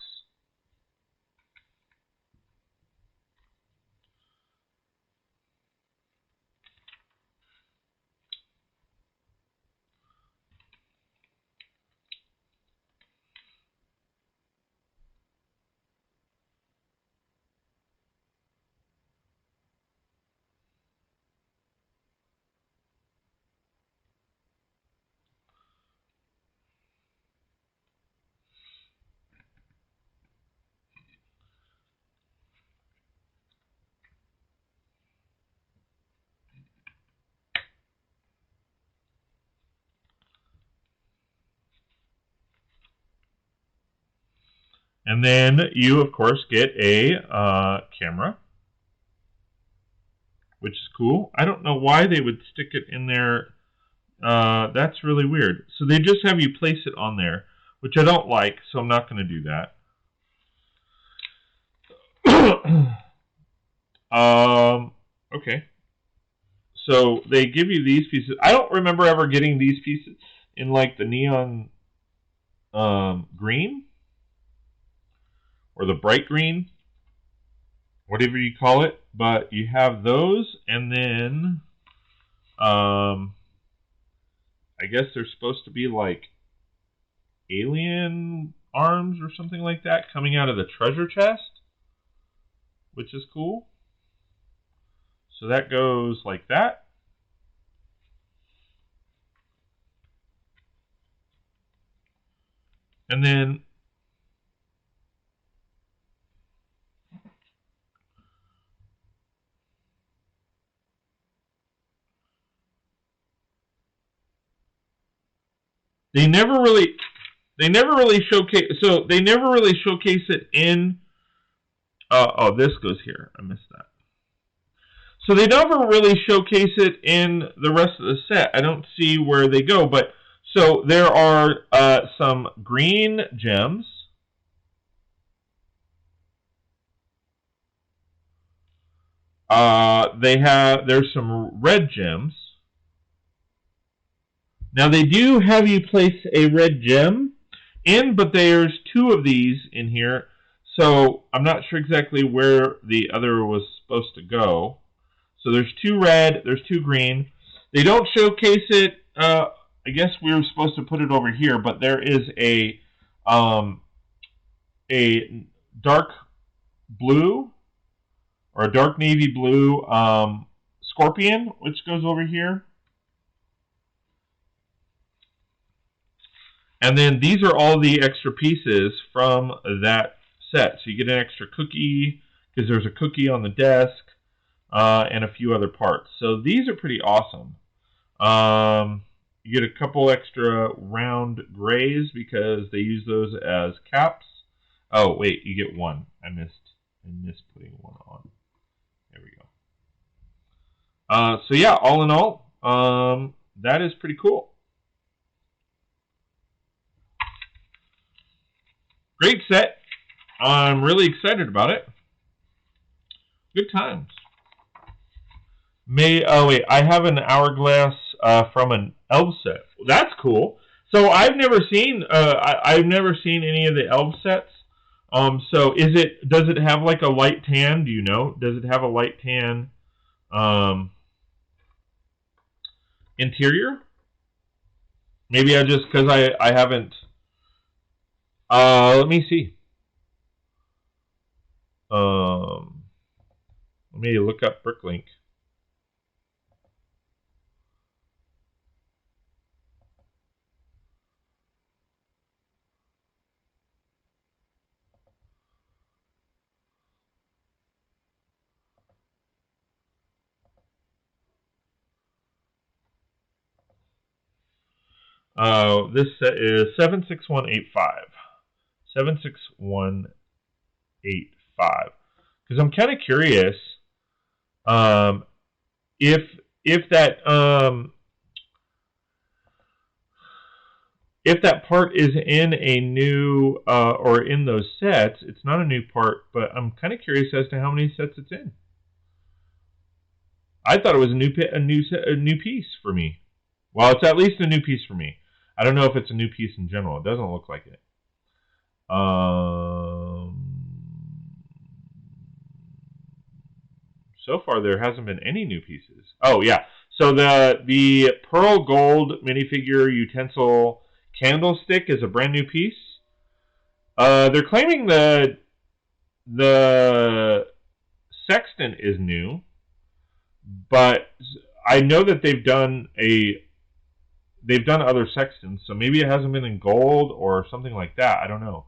And then you, of course, get a camera, which is cool. I don't know why they would stick it in there. That's really weird. So they just have you place it on there, which I don't like, so I'm not going to do that. Okay. So they give you these pieces. I don't remember ever getting these pieces in like the neon green or the bright green, whatever you call it. But you have those, and then I guess they're supposed to be like alien arms or something like that coming out of the treasure chest, which is cool. So that goes like that. And then they never really showcase. So they never really showcase it in. Oh, this goes here. I missed that. So they never really showcase it in the rest of the set. I don't see where they go, but so there are some green gems. There's some red gems. Now they do have you place a red gem in, but there's two of these in here, so I'm not sure exactly where the other was supposed to go. So there's two red, there's two green. They don't showcase it. I guess we were supposed to put it over here, but there is a dark blue or a dark navy blue scorpion, which goes over here. And then these are all the extra pieces from that set. So you get an extra cookie, because there's a cookie on the desk, and a few other parts. So these are pretty awesome. You get a couple extra round grays, because they use those as caps. Oh, wait, you get one. I missed putting one on. There we go. So yeah, all in all, that is pretty cool. Great set. I'm really excited about it. Good times. Oh wait, I have an hourglass from an elf set. That's cool. So I've never seen any of the elf sets. So does it have like a light tan? Do you know? Does it have a light tan interior? Maybe because I haven't. Let me see. Let me look up Bricklink. This set is 76185. 76185. Because I'm kind of curious if that part is in a new or in those sets. It's not a new part, but I'm kind of curious as to how many sets it's in. I thought it was a new piece for me. Well, it's at least a new piece for me. I don't know if it's a new piece in general. It doesn't look like it. So far, there hasn't been any new pieces. Oh, yeah. So the Pearl Gold minifigure utensil candlestick is a brand new piece. They're claiming the sextant is new, but I know that they've done other sextants, so maybe it hasn't been in gold or something like that. I don't know.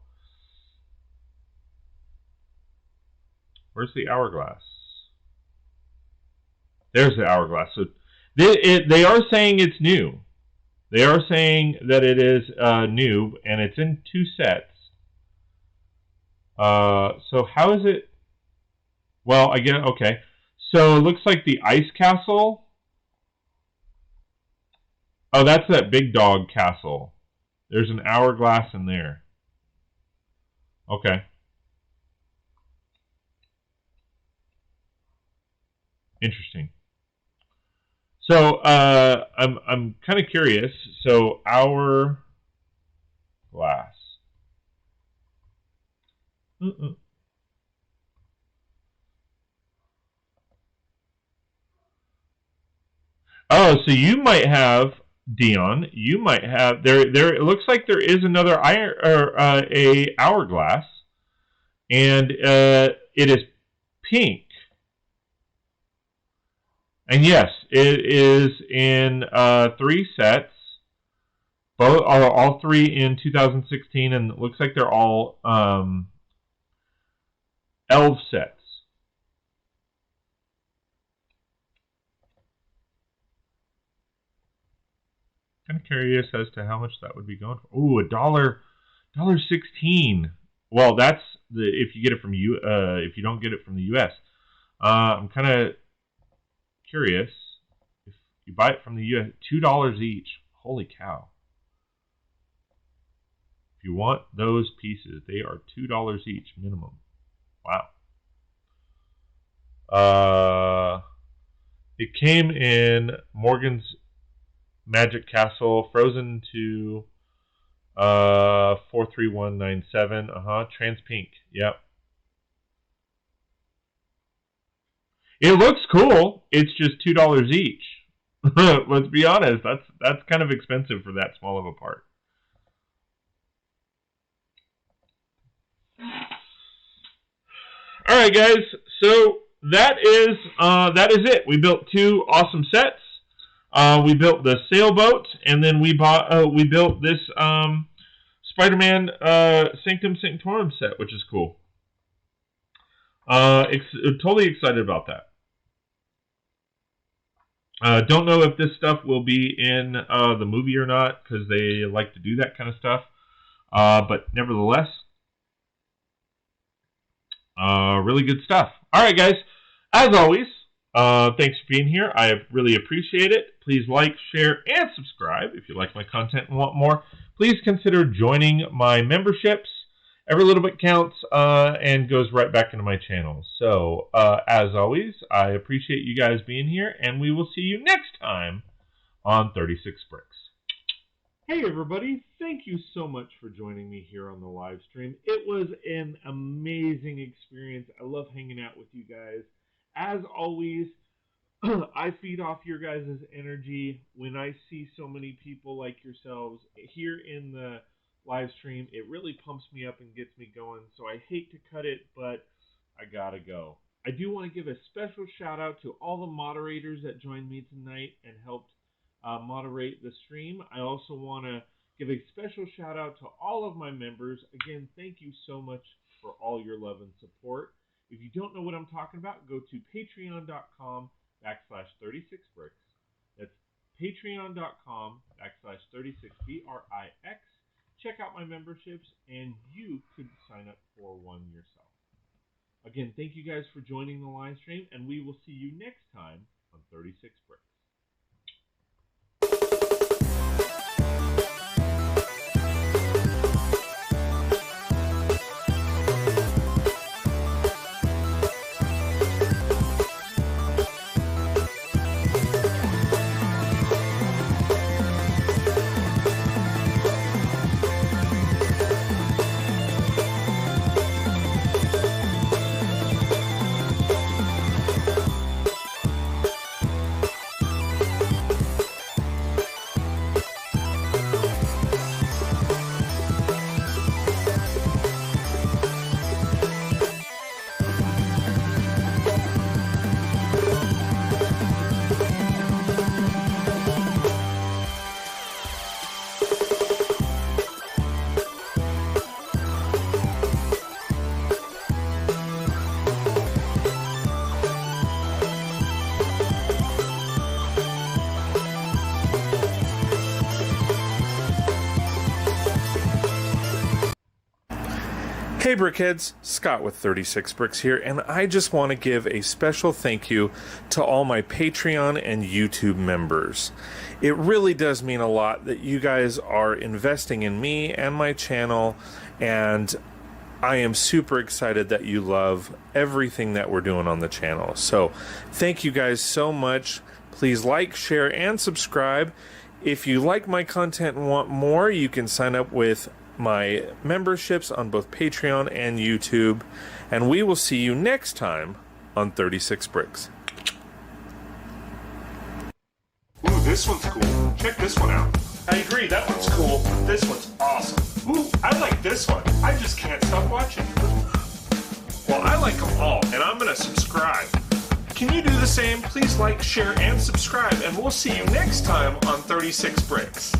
Where's the hourglass? There's the hourglass. So they are saying it's new. They are saying that it is new, and it's in 2 sets. So how is it? Well, again, okay. So it looks like the ice castle. Oh, that's that big dog castle. There's an hourglass in there. Okay. Interesting. So I'm kind of curious. So hourglass. Oh, so you might have, Dion. You might have there. It looks like there is another a hourglass, and it is pink. And yes, it is in 3 sets. Both are all 3 in 2016, and it looks like they're all elf sets. Kind of curious as to how much that would be going for. Ooh, $1.16. Well, that's if you get it from if you don't get it from the U.S. I'm kind of curious if you buy it from the U.S. $2 each. Holy cow! If you want those pieces, they are $2 each minimum. Wow. It came in Morgan's Magic Castle, frozen to 43197. Trans pink. Yep. It looks cool. It's just $2 each. Let's be honest. That's kind of expensive for that small of a part. All right, guys. So that is it. We built 2 awesome sets. We built the sailboat, and then we built this Spider-Man Sanctum Sanctorum set, which is cool. Totally excited about that. Don't know if this stuff will be in the movie or not, because they like to do that kind of stuff. But nevertheless, really good stuff. All right, guys. As always, thanks for being here. I really appreciate it. Please like, share, and subscribe if you like my content and want more. Please consider joining my memberships every little bit counts and goes right back into my channel. So, as always, I appreciate you guys being here, and we will see you next time on 36 Brix. Hey everybody, thank you so much for joining me here on the live stream. It was an amazing experience. I love hanging out with you guys. As always, I feed off your guys' energy. When I see so many people like yourselves here in the live stream, it really pumps me up and gets me going. So I hate to cut it, but I gotta go. I do want to give a special shout out to all the moderators that joined me tonight and helped moderate the stream. I also want to give a special shout out to all of my members. Again, thank you so much for all your love and support. If you don't know what I'm talking about, go to patreon.com/36brix. That's patreon.com/36brix. Check out my memberships and you could sign up for one yourself. Again, thank you guys for joining the live stream, and we will see you next time on 36 Brix. Hey Brickheads, Scott with 36 Brix here, and I just want to give a special thank you to all my Patreon and YouTube members. It really does mean a lot that you guys are investing in me and my channel, and I am super excited that you love everything that we're doing on the channel. So thank you guys so much. Please like, share, and subscribe. If you like my content and want more, you can sign up with my memberships on both Patreon and YouTube, and we will see you next time on 36 Brix. Ooh, this one's cool. Check this one out. I agree, that one's cool. This one's awesome. Ooh, I like this one. I just can't stop watching. Well, I like them all, and I'm gonna subscribe. Can you do the same? Please like, share, and subscribe, and we'll see you next time on 36 Brix.